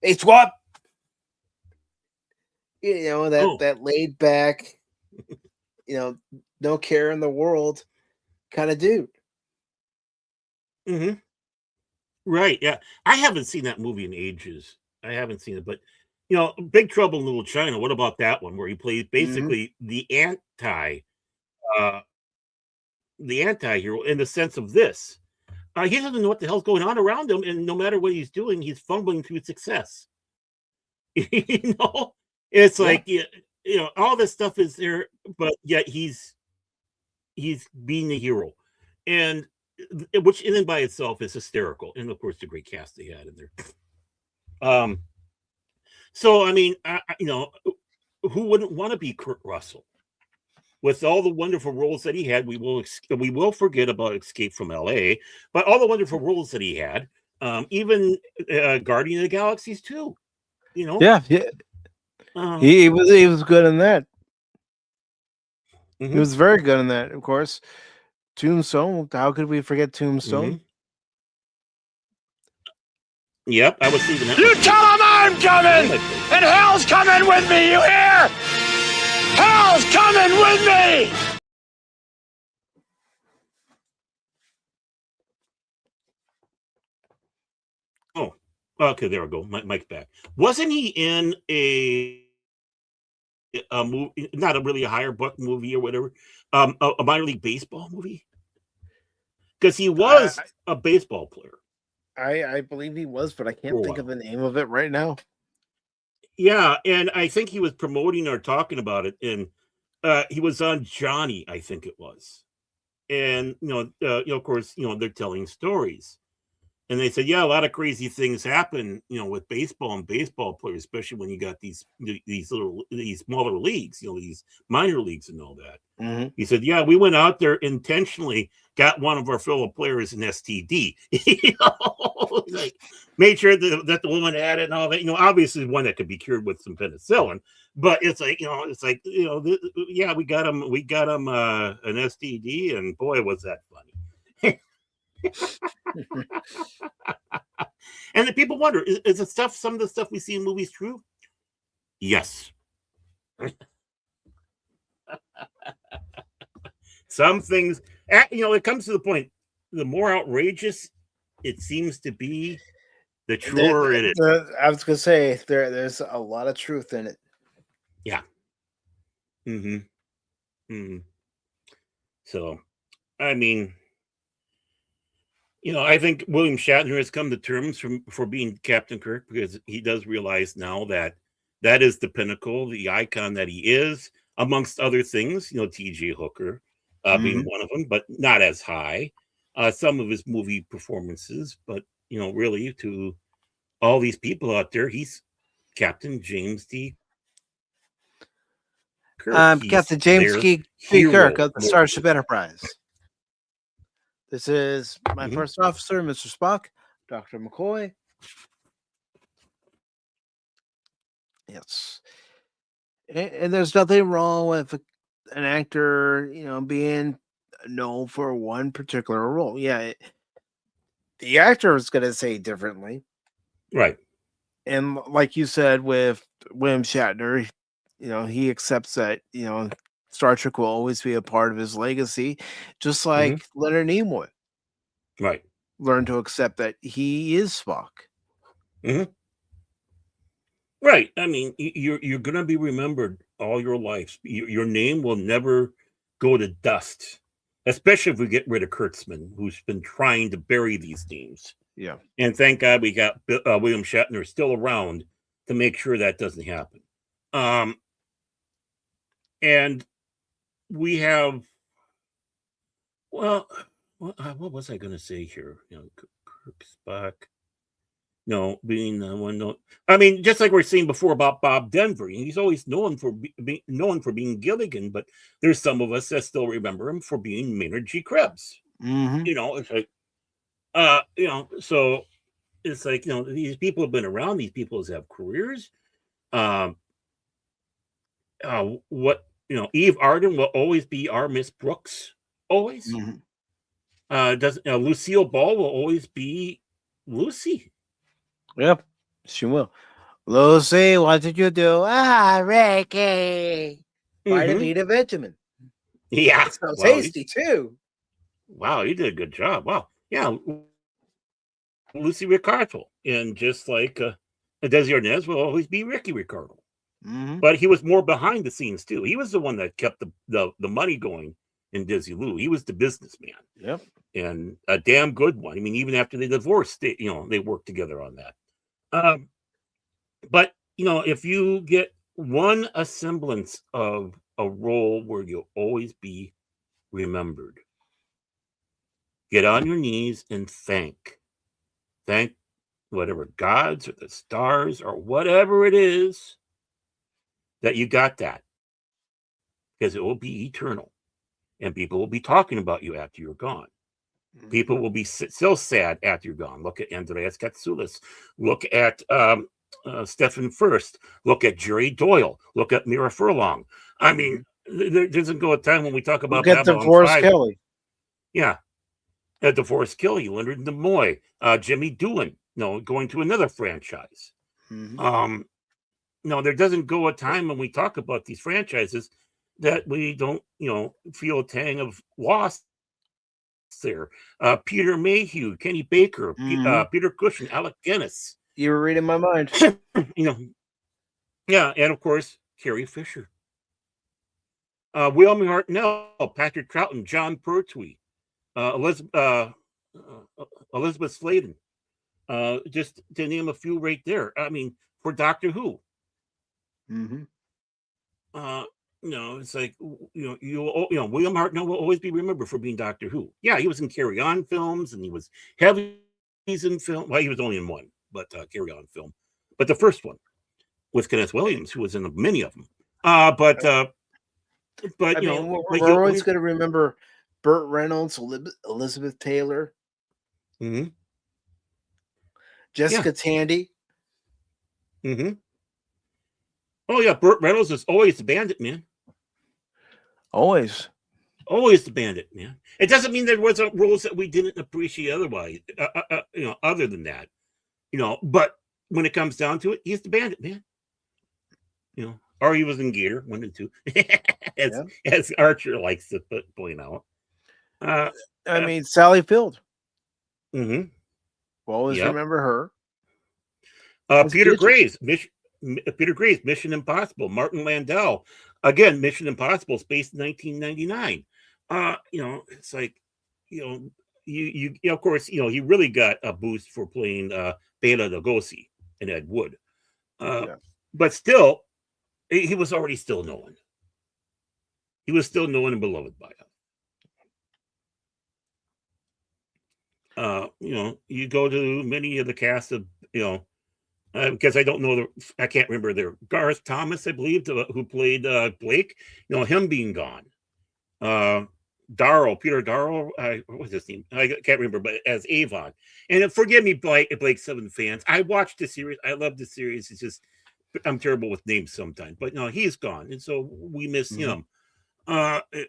it's what that laid back, no care in the world kind of dude. Right. Yeah. I haven't seen that movie in ages. I haven't seen it, but Big Trouble in Little China. What about that one where he plays basically the anti-hero in the sense of this? He doesn't know what the hell's going on around him, and no matter what he's doing, he's fumbling through success. It's like all this stuff is there, but yet he's being the hero, and which in and by itself is hysterical. And of course, the great cast they had in there. So I mean, who wouldn't want to be Kurt Russell? with all the wonderful roles that he had, we will forget about Escape from L.A., but all the wonderful roles that he had, even Guardian of the Galaxies too. Yeah, he was good in that. Mhm. He was very good in that, of course. Tombstone. How could we forget Tombstone? Yep, I was thinking that. You tell him I'm coming! And hell's coming with me, you hear? Hell's coming with me! Oh, okay, there we go. Mike's back. Wasn't he in a movie, not a really higher buck movie or whatever, a minor league baseball movie? Because he was a baseball player. I believe he was, but I can't For a think of while. the name of it right now. Yeah, and I think he was promoting or talking about it, and he was on Johnny, I think it was. And of course, they're telling stories. And they said, yeah, a lot of crazy things happen, with baseball and baseball players, especially when you got these smaller leagues, these minor leagues and all that. Mhm. He said, yeah, we went out there intentionally, got one of our fellow players an STD. Like, made sure that the woman had it and all that. Obviously one that could be cured with some penicillin, but it's like, yeah, we got him an STD, and boy, was that funny. And the people wonder, is some of the stuff we see in movies true? Yes. Some things, it comes to the point, the more outrageous it seems to be, the truer it is. I was gonna say there's a lot of truth in it. Yeah. So, I mean, I think William Shatner has come to terms for being Captain Kirk, because he does realize now that is the pinnacle, the icon that he is, amongst other things. T.J. Hooker being one of them, but not as high. Some of his movie performances, but really, to all these people out there, he's Captain James D. Kirk. Captain James He's T. their Kirk hero. of the Starship Enterprise. This is my first officer, Mr. Spock, Dr. McCoy. Yes. And there's nothing wrong with an actor, being known for one particular role. Yeah, the actor is going to say differently. Right. And like you said with William Shatner, he accepts that, Star Trek will always be a part of his legacy, just like Leonard Nimoy. Right. Learn to accept that he is Spock. Right. I mean, you're going to be remembered all your life. Your name will never go to dust, especially if we get rid of Kurtzman, who's been trying to bury these names. Yeah. And thank God we got William Shatner still around to make sure that doesn't happen. And we have, well, what was I going to say here? Kirk, Spock. No, being the one. No, I mean, just like we are saying before about Bob Denver, he's always known for being Gilligan, but there's some of us that still remember him for being Maynard G. Krebs. It's like, so it's like, these people have been around. These people have careers. Eve Arden will always be our Miss Brooks. Always. Lucille Ball will always be Lucy. Yep, she will. Lucy, what did you do? Ricky. Vita Benjamin. Yeah. It's so tasty, too. Wow, you did a good job. Wow. Yeah. Lucy Ricardo. And just like Desi Arnaz will always be Ricky Ricardo. But he was more behind the scenes, too. He was the one that kept the money going in Desilu. He was the businessman. Yep. And a damn good one. I mean, even after they divorced, they worked together on that. But if you get one semblance of a role where you'll always be remembered, get on your knees and thank whatever gods or the stars or whatever it is that you got that. because it will be eternal, and people will be talking about you after you're gone. People will be so sad after you're gone. Look at Andreas Katsoulis. Look at Stephen Furst. Look at Jerry Doyle. Look at Mira Furlong. I mean, there doesn't go a time when we talk about Look at Babylon DeForest 5. Kelly. Yeah. DeForest Kelly, Leonard Nimoy, Jimmy Doohan, going to another franchise. No, there doesn't go a time when we talk about these franchises that we don't, feel a tang of loss there. Peter Mayhew, Kenny Baker, Peter Cushing, Alec Guinness. You were reading my mind. Yeah, and of course, Carrie Fisher. William Hartnell, Patrick Troughton, John Pertwee, Elizabeth Sladen. Just to name a few right there. I mean, for Doctor Who. It's like, William Hartnell will always be remembered for being Doctor Who. Yeah, he was in Carry On films, and he was heavy in film. Well, he was only in one, but Carry On film. But the first one with Kenneth Williams, who was in many of them. But I mean, we're always going to remember Burt Reynolds, Elizabeth Taylor, Jessica Tandy. Oh yeah, Burt Reynolds is always the bandit, man. Always the bandit, man. It doesn't mean there wasn't roles that we didn't appreciate otherwise, other than that, But when it comes down to it, he's the bandit, man. Or he was in Gator 1 and 2, as Archer likes to point out. I mean, Sally Field. We'll always remember her. Peter Graves, Mission Impossible. Martin Landau, again, Mission Impossible, Space 1999. It's like, you of course, he really got a boost for playing Bela Lugosi and Ed Wood. But still, he was already still known. He was still known and beloved by us. You go to many of the cast of, because I don't know, I can't remember their Garth Thomas, I believe, who played Blake. Him being gone. Peter Darrow, what was his name? I can't remember, but as Avon. And forgive me, Blake 7 fans. I watched the series. I love the series. It's just, I'm terrible with names sometimes. But no, he's gone, and so we miss him.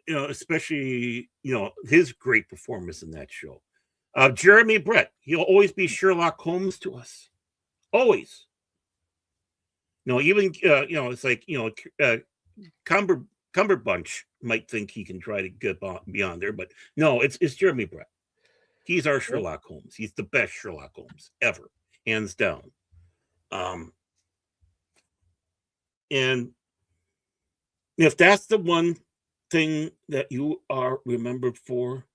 Especially his great performance in that show. Jeremy Brett, he'll always be Sherlock Holmes to us. Always. Even it's like Cumberbunch might think he can try to get beyond there, but no, it's Jeremy Brett. He's our Sherlock Holmes. He's the best Sherlock Holmes ever, hands down. And if that's the one thing that you are remembered for,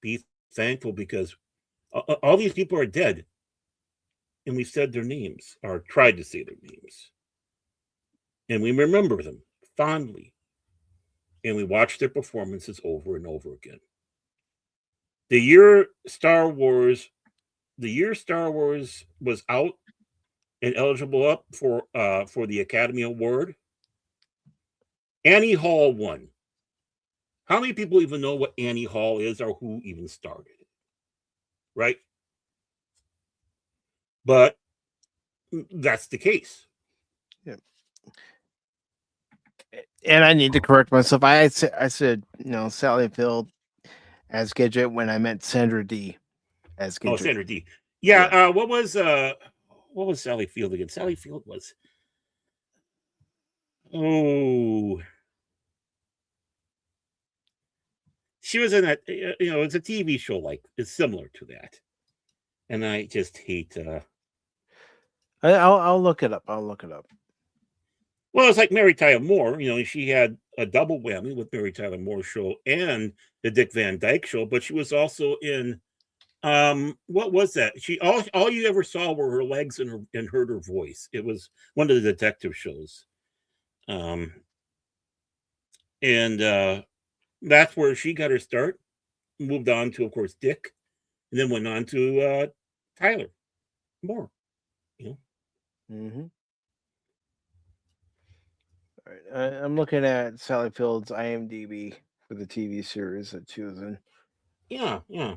be thankful, because all these people are dead, and we've said their names, or tried to say their names, and we remember them fondly, and we watch their performances over and over again. The year Star Wars was out and eligible up for the Academy Award, Annie Hall won. How many people even know what Annie Hall is, or who even started it? Right? But that's the case. Yeah. And I need to correct myself. I said Sally Field as Gidget when I meant Sandra Dee as Gidget. Oh, Sandra Dee. Yeah. What was Sally Field again? Sally Field was. She was in that, it's a TV show it's similar to that. And I just hate. I'll look it up. Well, it's like Mary Tyler Moore. She had a double whammy with Mary Tyler Moore show and the Dick Van Dyke Show, but she was also in. What was that? She all you ever saw were her legs and heard her voice. It was one of the detective shows. And that's where she got her start. Moved on to, of course, Dick, and then went on to Tyler Moore. All I'm looking at Sally Field's IMDb for the TV series that she was in. Yeah, yeah.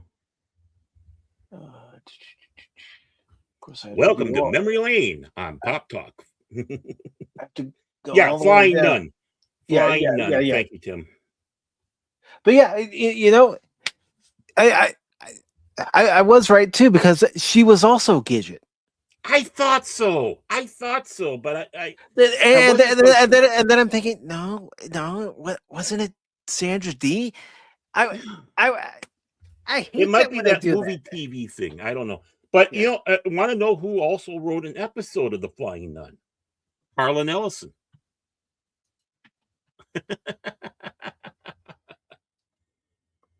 Of course, I have Welcome to to Memory Lane on Pop Talk. I have to go Yeah, all the way Flying down. Nun. Flying Nun. Yeah. Thank you, Tim. But yeah, you know, I was right too, because she was also Gidget. I thought so, but I And wasn't so sure. then I'm thinking, no, what wasn't it Sandra Dee? I hate It might that be when they that do movie that. TV thing. I don't know. But, Yeah. I want to know who also wrote an episode of The Flying Nun? Harlan Ellison.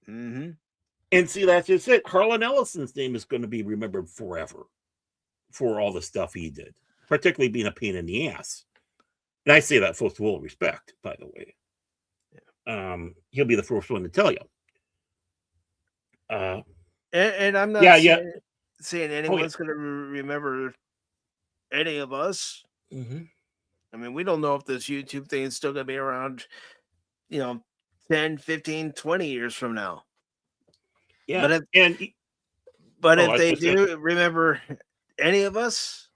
Mm-hmm. And see, that's just it. Harlan Ellison's name is going to be remembered forever for all the stuff he did, particularly being a pain in the ass. And I say that with full respect, by the way. He'll be the first one to tell you. And I'm not saying anyone's going to remember any of us. Mm-hmm. I mean, we don't know if this YouTube thing is still going to be around, 10, 15, 20 years from now. Yeah. But if they do remember any of us,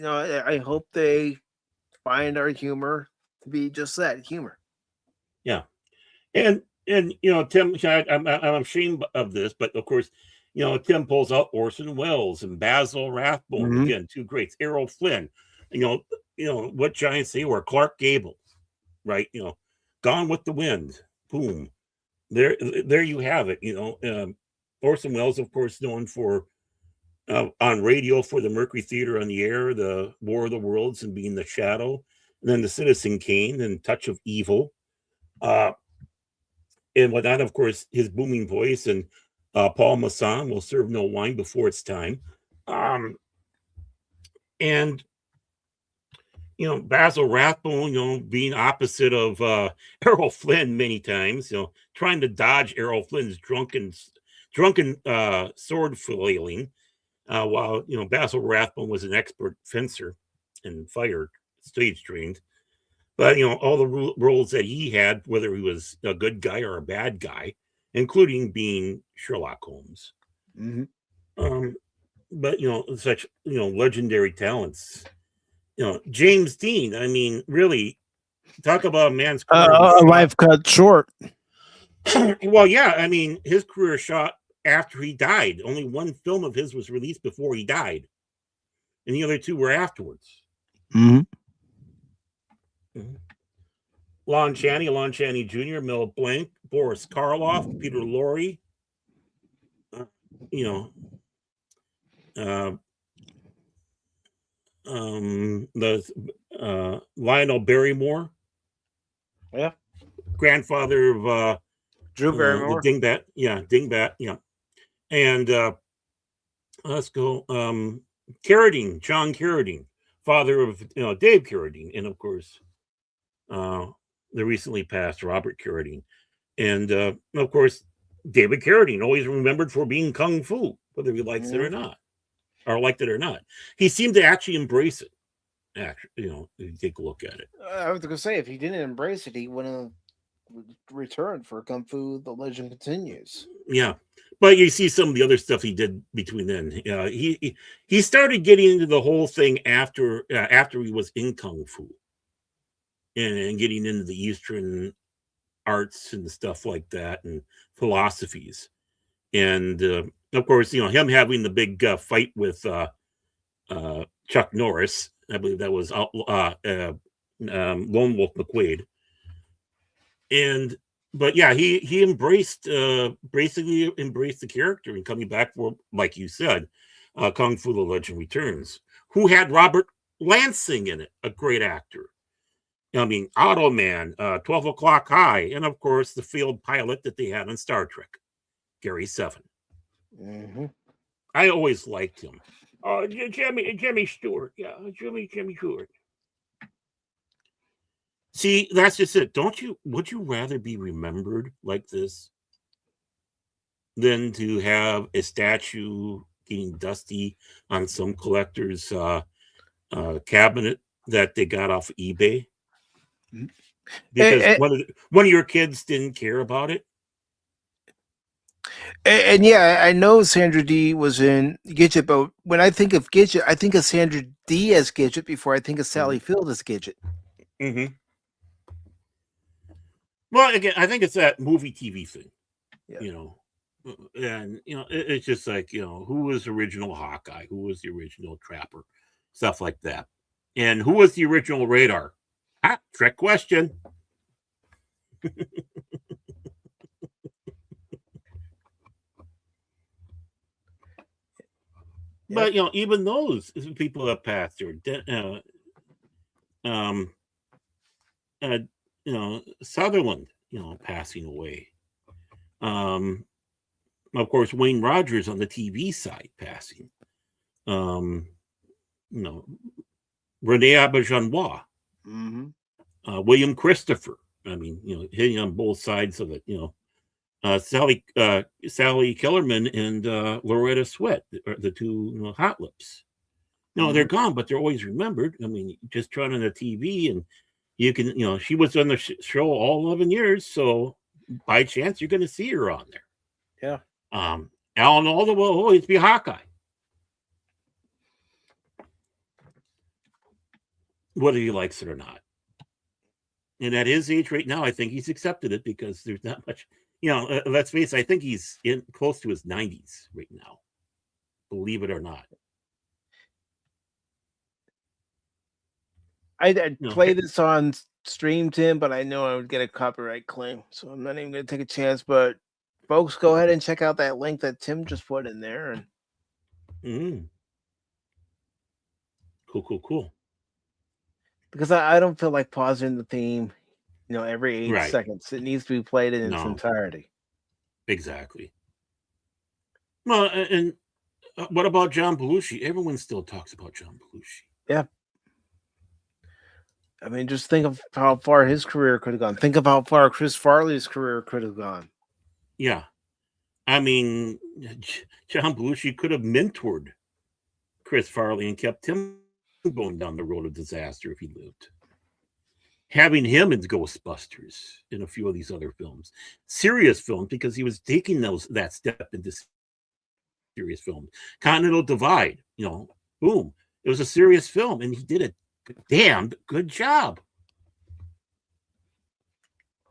I hope they find our humor to be just that, humor. Yeah. And Tim, I'm ashamed of this, but of course, Tim pulls out Orson Welles and Basil Rathbone, again, two greats. Errol Flynn, what giants they were. Clark Gable, right? Gone with the Wind, boom. There you have it. Orson Welles, of course, known for on radio for the Mercury Theater on the Air, the War of the Worlds, and being the Shadow, and then the Citizen Kane and Touch of Evil. And whatnot, of course, his booming voice and Paul Masson will serve no wine before it's time. And Basil Rathbone, being opposite of Errol Flynn many times, trying to dodge Errol Flynn's drunken sword flailing, while Basil Rathbone was an expert fencer and fighter, stage trained. But all the roles that he had, whether he was a good guy or a bad guy, including being Sherlock Holmes. Mm-hmm. But such legendary talents. James Dean. I mean, really, talk about a man's career. A life cut short. Well, yeah. I mean, his career shot after he died. Only one film of his was released before he died, and the other two were afterwards. Mm-hmm. Mm-hmm. Lon Chaney Jr., Mel Blanc, Boris Karloff, Peter Lorre, Lionel Barrymore, grandfather of Drew Barrymore, the Dingbat, and let's go, Carradine, John Carradine, father of Dave Carradine, and of course the recently passed Robert Carradine, and of course David Carradine, always remembered for being kung fu, whether he likes it or not, or liked it or not. He seemed to actually embrace it. Actually, if you take a look at it. I was going to say, if he didn't embrace it, he wouldn't have returned for Kung Fu: The Legend Continues. Yeah, but you see some of the other stuff he did between then. He started getting into the whole thing after he was in Kung Fu. And getting into the Eastern arts and stuff like that, and philosophies, and of course, him having the big fight with Chuck Norris. I believe that was Lone Wolf McQuade. But yeah, he basically embraced the character and coming back for, like you said, Kung Fu: The Legend Returns, who had Robert Lansing in it, a great actor. I mean, Automan, 12 O'Clock High, and of course, the field pilot that they had on Star Trek, Gary Seven. Mm-hmm. I always liked him. Jimmy Stewart. Yeah, Jimmy Stewart. See, that's just it. Would you rather be remembered like this than to have a statue getting dusty on some collector's cabinet, that they got off eBay Mhm. because And, one of your kids didn't care about it. and yeah, I know Sandra D was in Gidget, but when I think of Gidget, I think of Sandra D as Gidget before I think of Sally Field as Gidget. Mm-hmm. Well, again, I think it's that movie TV thing, Yeah. you know, and it's just like who was the original Hawkeye, who was the original Trapper, stuff like that, and who was the original Radar? Trick question. But even those people have passed, or Sutherland, passing away. Of course, Wayne Rogers on the TV side passing. Rene Auberjonois, William Christopher. I mean, hitting on both sides of it. Sally Kellerman and Loretta Swett, the two hot lips. No, they're gone, but they're always remembered. I mean, just turn on the TV and you can, she was on the show all 11 years. So by chance, you're going to see her on there. Yeah. Alan Alda will always be Hawkeye. Whether he likes it or not. And at his age right now, I think he's accepted it because there's not much, let's face it, I think he's close to his 90s right now. Believe it or not. I'd play this on stream, Tim, but I know I would get a copyright claim, so I'm not even going to take a chance. But folks, go ahead and check out that link that Tim just put in there. And Cool. Because I don't feel like pausing the theme, every 8 seconds. It needs to be played in its entirety. Exactly. Well, and what about John Belushi? Everyone still talks about John Belushi. Yeah. I mean, just think of how far his career could have gone. Think of how far Chris Farley's career could have gone. Yeah. I mean, John Belushi could have mentored Chris Farley and kept him going down the road of disaster if he lived. Having him in Ghostbusters and a few of these other films. Serious films, because he was taking that step into serious film. Continental Divide, boom. It was a serious film, and he did a damn good job.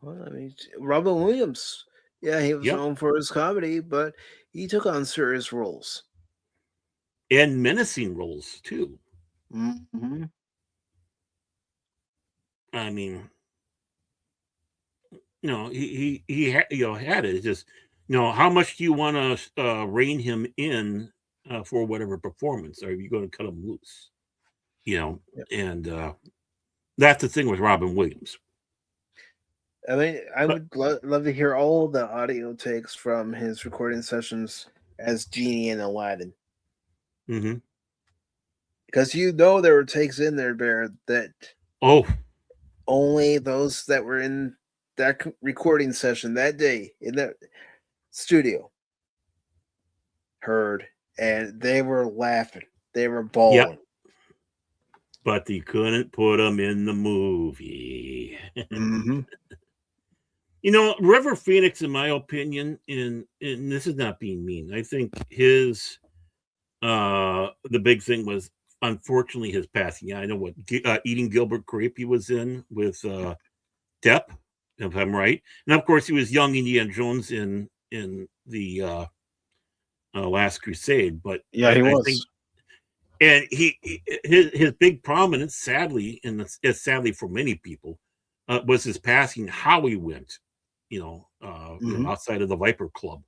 Well, I mean, Robin Williams, he was known for his comedy, but he took on serious roles. And menacing roles, too. Mm-hmm. I mean, he had it. It's just, how much do you want to rein him in for whatever performance? Or are you going to cut him loose? And that's the thing with Robin Williams. I mean, I would love to hear all the audio takes from his recording sessions as Genie and Aladdin. Mm-hmm. Because there were takes in there, Bear, that only those that were in that recording session that day in that studio heard, and they were laughing. They were bawling. Yep. But they couldn't put them in the movie. Mm-hmm. River Phoenix, in my opinion, and this is not being mean, I think his the big thing was unfortunately his passing. Yeah, I know what Eating Gilbert Grape he was in with Depp, if I'm right, and of course he was young Indiana Jones in the Last Crusade. But yeah, he was. I think, and his big prominence, sadly, and it's sadly for many people, was his passing. How he went, outside of the Viper Club,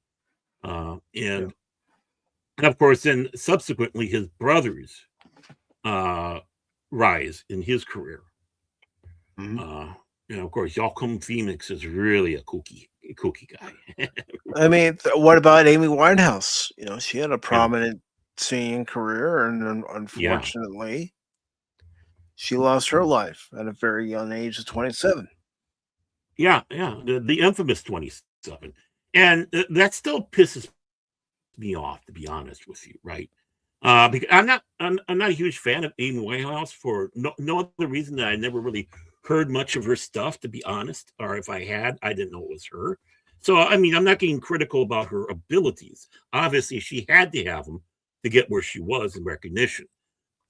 and of course, then subsequently his brothers rise in his career. Mm-hmm. Of course, Joachim Phoenix is really a kooky guy. I mean, what about Amy Winehouse? She had a prominent singing career, and unfortunately, she lost her life at a very young age of 27. Yeah, the infamous 27, and that still pisses me off, to be honest with you, right? Because I'm not a huge fan of Amy Winehouse for no other reason that I never really heard much of her stuff, to be honest. Or if I had, I didn't know it was her. So I mean, I'm not getting critical about her abilities. Obviously, she had to have them to get where she was in recognition.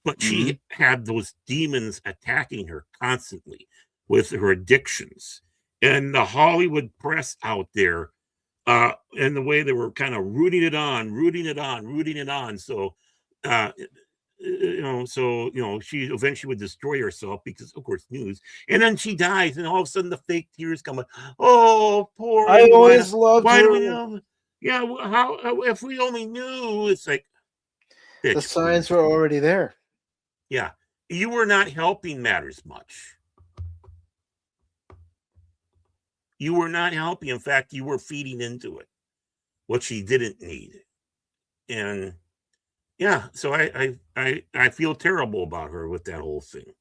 But she had those demons attacking her constantly with her addictions. And the Hollywood press out there, and the way they were kind of rooting it on. So, she eventually would destroy herself because, of course, news. And then she dies, and all of a sudden the fake tears come. Like, oh, poor I Amy always Winehouse. loved Why her. do we know? Yeah, how if we only knew? It's like, The bitch, signs please. were already there. Yeah, you were not helping matters much. You were not helping. In fact, you were feeding into it, what she didn't need. And yeah, so I feel terrible about her with that whole thing.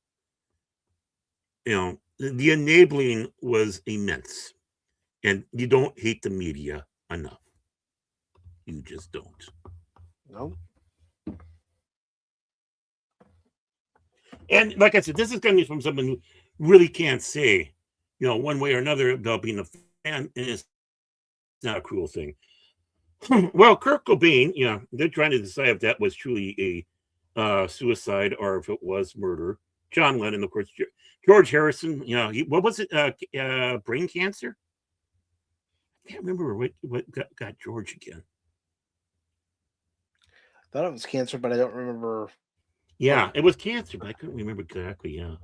You know, the enabling was immense, and you don't hate the media enough. You just don't. No. And like I said, this is coming from someone who really can't say, one way or another about being a fan, and it's not a cruel thing. Well, Kurt Cobain, they're trying to decide if that was truly a suicide or if it was murder. John Lennon, of course, George Harrison, what was it? Brain cancer? I can't remember what got George again. I thought it was cancer, but I don't remember. Yeah, it was cancer, but I couldn't remember exactly. Yeah.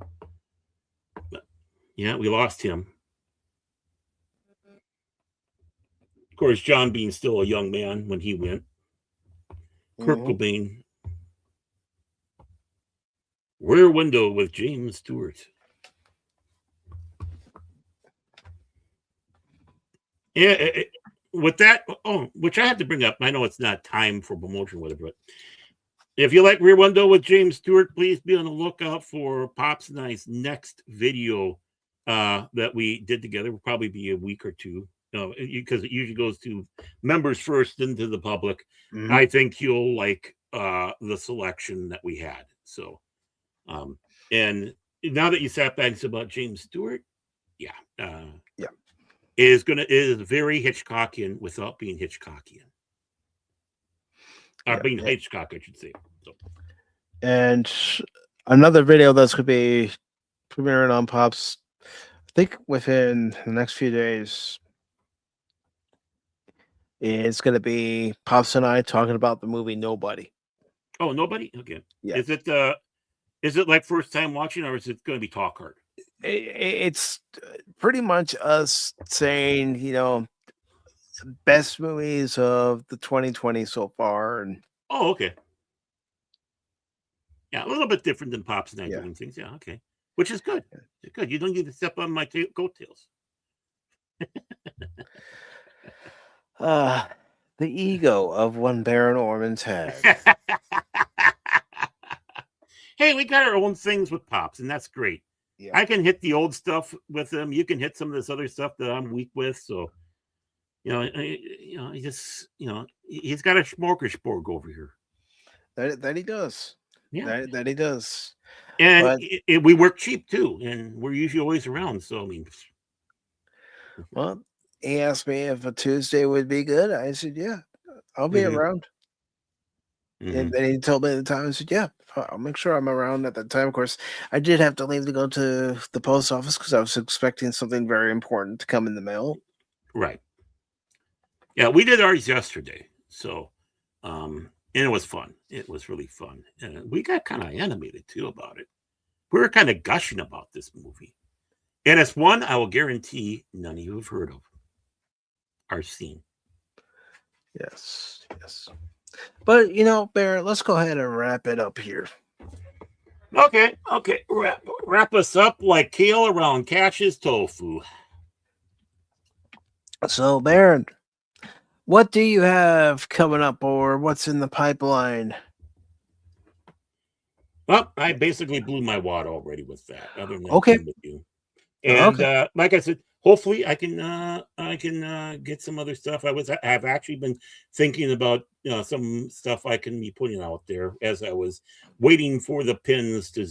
But, yeah, we lost him. Of course, John being still a young man when he went. Kurt Cobain. Rear Window with James Stewart. Yeah, with that, which I have to bring up. I know it's not time for promotion, whatever, but if you like Rear Window with James Stewart, please be on the lookout for Pops and I's next video that we did together. Will probably be a week or two, because it usually goes to members first, then to the public. I think you'll like the selection that we had. So, and now that you sat back and said about James Stewart, yeah, is very Hitchcockian without being Hitchcockian. Being Hitchcock, I should say. So. And another video that's going to be premiering on Pops, I think within the next few days, is going to be Pops and I talking about the movie Nobody. Oh, Nobody? Okay. Yeah. Is it like first time watching, or is it going to be talk hard? It's pretty much us saying, best movies of the 2020 so far. And oh, okay. Yeah, a little bit different than Pops and I doing things. Yeah, okay. Which is good. It's good. You don't need to step on my coattails. The ego of one Baron Orman's head. Hey, we got our own things with Pops, and that's great. Yeah. I can hit the old stuff with him. You can hit some of this other stuff that I'm weak with. So, he's got a smorgasbord over here. That he does. Yeah, that he does. And we work cheap too, and we're usually always around. So I mean, well, he asked me if a Tuesday would be good. I said, yeah, I'll be around. And then he told me the time. I said, yeah, I'll make sure I'm around at that time. Of course, I did have to leave to go to the post office because I was expecting something very important to come in the mail. Right. Yeah, we did ours yesterday. So, and it was fun. It was really fun. And we got kind of animated too about it. We were kind of gushing about this movie. And it's one I will guarantee none of you have heard of or seen. Yes. But, Barrett, let's go ahead and wrap it up here. Okay. Wrap us up like kale around Cash's tofu. So, Baron, what do you have coming up, or what's in the pipeline? Well, I basically blew my wad already with that. Other than okay. with you. And like I said, hopefully I can get some other stuff. I've actually been thinking about some stuff I can be putting out there as I was waiting for the pins to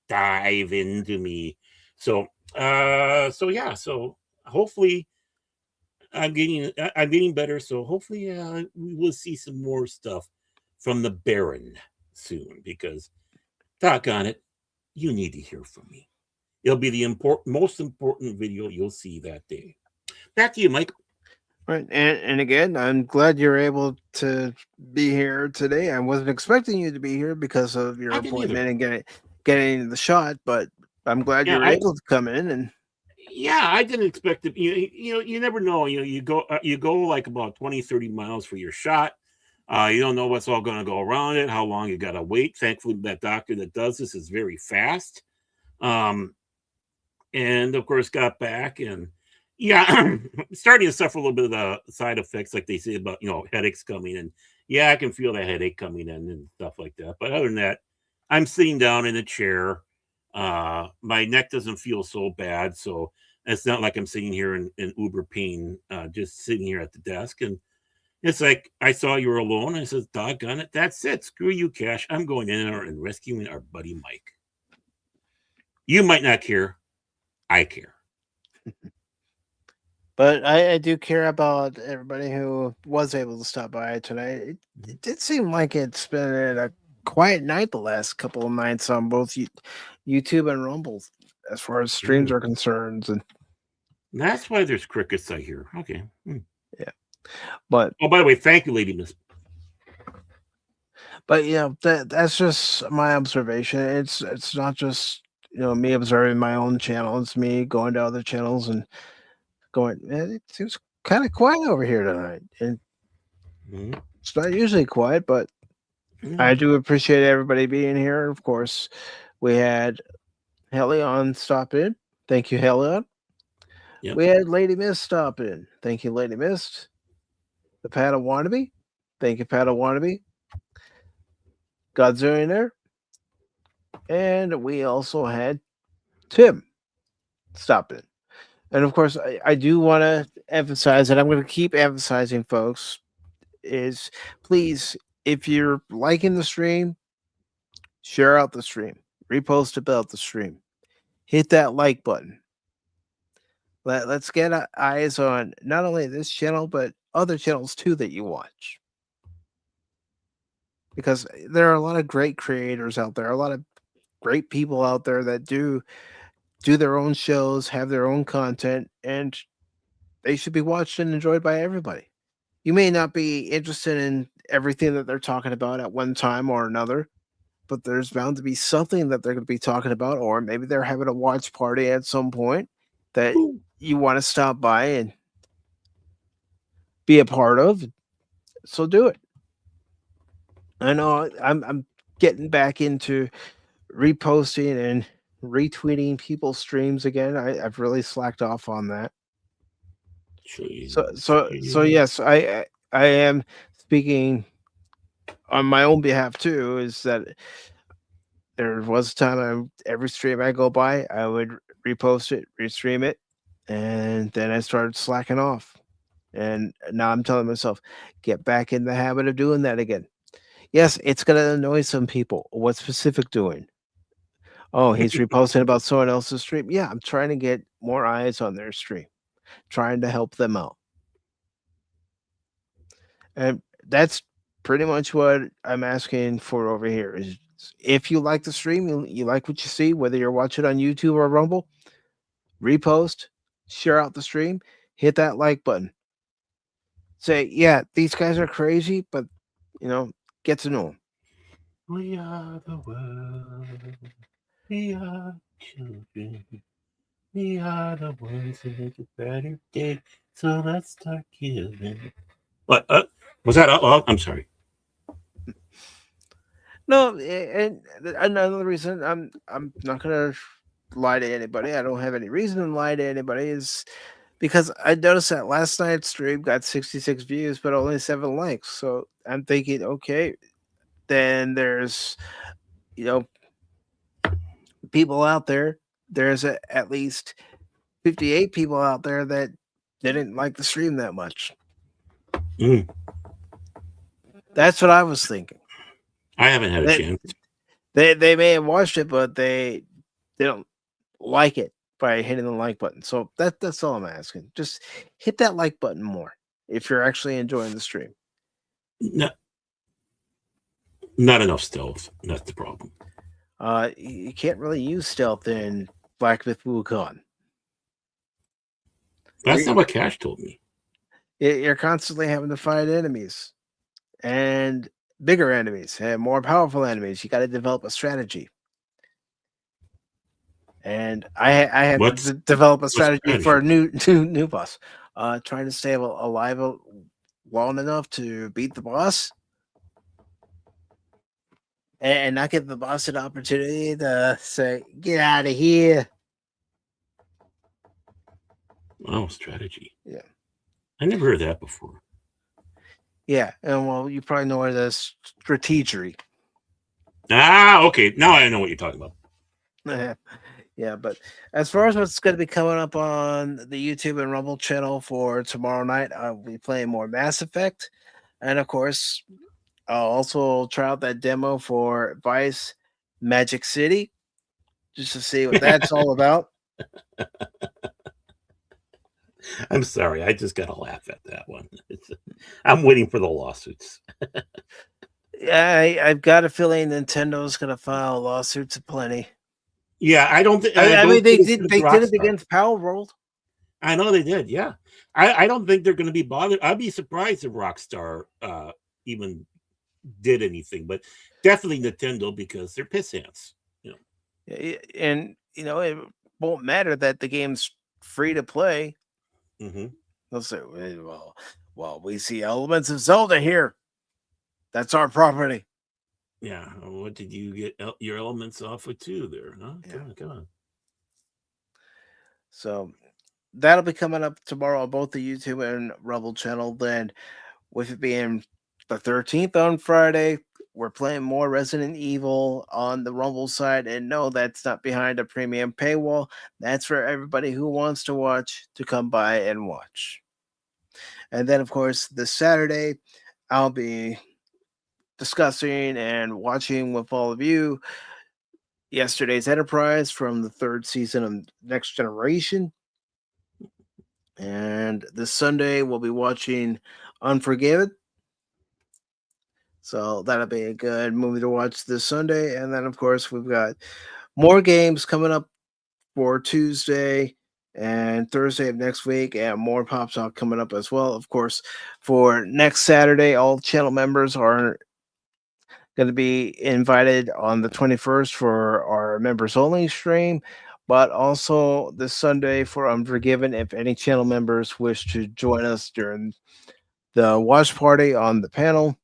dive into me. So yeah, so hopefully I'm getting better. So hopefully we will see some more stuff from the Baron soon, because doggone it, you need to hear from me. It'll be the most important video you'll see that day. Back to you, Mike. Right, and again, I'm glad you're able to be here today. I wasn't expecting you to be here because of your I didn't either. appointment and getting the shot, but I'm glad Yeah, you're able to come in. And yeah, I didn't expect it. You never know. You go like about 20, 30 miles for your shot. You don't know what's all going to go around it, how long you got to wait. Thankfully, that doctor that does this is very fast. And of course, got back, and yeah, starting to suffer a little bit of the side effects, like they say about headaches coming in. Yeah, I can feel that headache coming in and stuff like that. But other than that, I'm sitting down in a chair. My neck doesn't feel so bad, so it's not like I'm sitting here in uber pain, just sitting here at the desk. And it's like, I saw you were alone. I said, doggone it, that's it. Screw you, Cash. I'm going in there and rescuing our buddy Mike. You might not care. I care. But I do care about everybody who was able to stop by tonight. It did seem like it's been a quiet night the last couple of nights on both YouTube and Rumble, as far as streams are concerned. And that's why there's crickets, I hear. Okay. Yeah. But oh, by the way, thank you, Lady Miss. But that's just my observation. It's not just me observing my own channel. It's me going to other channels and going, man, it seems kind of quiet over here tonight. And it's not usually quiet, but I do appreciate everybody being here. Of course, we had Helion stop in. Thank you, Helion. Yep. We had Lady Mist stop in. Thank you, Lady Mist. The Padawannabe. Thank you, Padawannabe. Godzillionaire. And we also had Tim stop in. And of course, I do want to emphasize, and I'm going to keep emphasizing, folks, is please, if you're liking the stream, share out the stream, repost about the stream, hit that like button. Let's get eyes on not only this channel, but other channels too that you watch. Because there are a lot of great creators out there, a lot of great people out there that do their own shows, have their own content, and they should be watched and enjoyed by everybody. You may not be interested in everything that they're talking about at one time or another, but there's bound to be something that they're going to be talking about, or maybe they're having a watch party at some point that you want to stop by and be a part of. So do it. I know I'm getting back into reposting and retweeting people's streams again. I've really slacked off on that. So yes, I am speaking on my own behalf too. Is that there was a time every stream I go by, I would repost it, restream it, and then I started slacking off. And now I'm telling myself, get back in the habit of doing that again. Yes, it's going to annoy some people. What's Pacific doing? Oh, he's reposting about someone else's stream. Yeah, I'm trying to get more eyes on their stream, trying to help them out. And that's pretty much what I'm asking for over here. Is if you like the stream, you like what you see, whether you're watching on YouTube or Rumble, repost, share out the stream, hit that like button. Say, yeah, these guys are crazy, but, get to know them. We are the world. We are children. We are the ones who make a better day. So let's start giving. What? Was that? Oh, I'm sorry. No, and another reason I'm not gonna lie to anybody. I don't have any reason to lie to anybody. Is because I noticed that last night's stream got 66 views, but only 7 likes. So I'm thinking, okay, then there's, people out there. There's at least 58 people out there that didn't like the stream that much. Mm. That's what I was thinking. I haven't had a chance. They may have watched it, but they don't like it by hitting the like button. So that's all I'm asking. Just hit that like button more if you're actually enjoying the stream. No, not enough stealth. That's the problem. You can't really use stealth in Black Myth Wukong. That's not what Cash told me. You're constantly having to fight enemies and bigger enemies and more powerful enemies. You got to develop a strategy. And I had to develop a strategy for a new boss. Trying to stay alive long enough to beat the boss and not give the boss an opportunity to say, "Get out of here." Oh, strategy. Yeah. I never heard that before. Yeah, and well, you probably know it as strategery. Ah, okay. Now I know what you're talking about. Yeah, but as far as what's going to be coming up on the YouTube and Rumble channel for tomorrow night, I'll be playing more Mass Effect. And of course, I'll also try out that demo for Vice Magic City just to see what that's all about. I'm sorry. I just got to laugh at that one. I'm waiting for the lawsuits. Yeah, I've got a feeling Nintendo's going to file lawsuits aplenty. Yeah, I don't think. I mean, they did it against Power World. I know they did. Yeah, I don't think they're going to be bothered. I'd be surprised if Rockstar even did anything, but definitely Nintendo because they're pissants. You know, and it won't matter that the game's free to play. Mm-hmm. They'll say, "Well, we see elements of Zelda here. That's our property." Yeah. What did you get your elements off with too there? Huh? Yeah. Come on. So that'll be coming up tomorrow on both the YouTube and Rumble channel. Then, with it being the 13th on Friday, we're playing more Resident Evil on the Rumble side. And no, that's not behind a premium paywall. That's for everybody who wants to watch to come by and watch. And then, of course, this Saturday, I'll be discussing and watching with all of you yesterday's Enterprise from the 3rd season of Next Generation. And this Sunday, we'll be watching Unforgiven. So that'll be a good movie to watch this Sunday. And then, of course, we've got more games coming up for Tuesday and Thursday of next week, and more Pop Talk coming up as well. Of course, for next Saturday, all channel members are going to be invited on the 21st for our members only stream, but also this Sunday for Unforgiven. If any channel members wish to join us during the watch party on the panel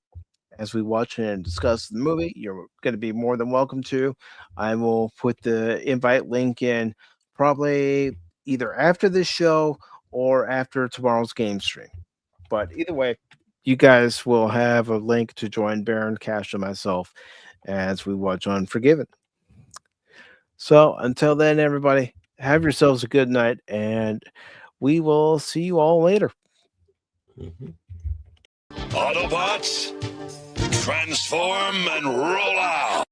as we watch and discuss the movie, you're going to be more than welcome to. I will put the invite link in probably either after this show or after tomorrow's game stream. But either way, you guys will have a link to join Baron, Cash, and myself as we watch Unforgiven. So until then, everybody, have yourselves a good night, and we will see you all later. Mm-hmm. Autobots, transform and roll out!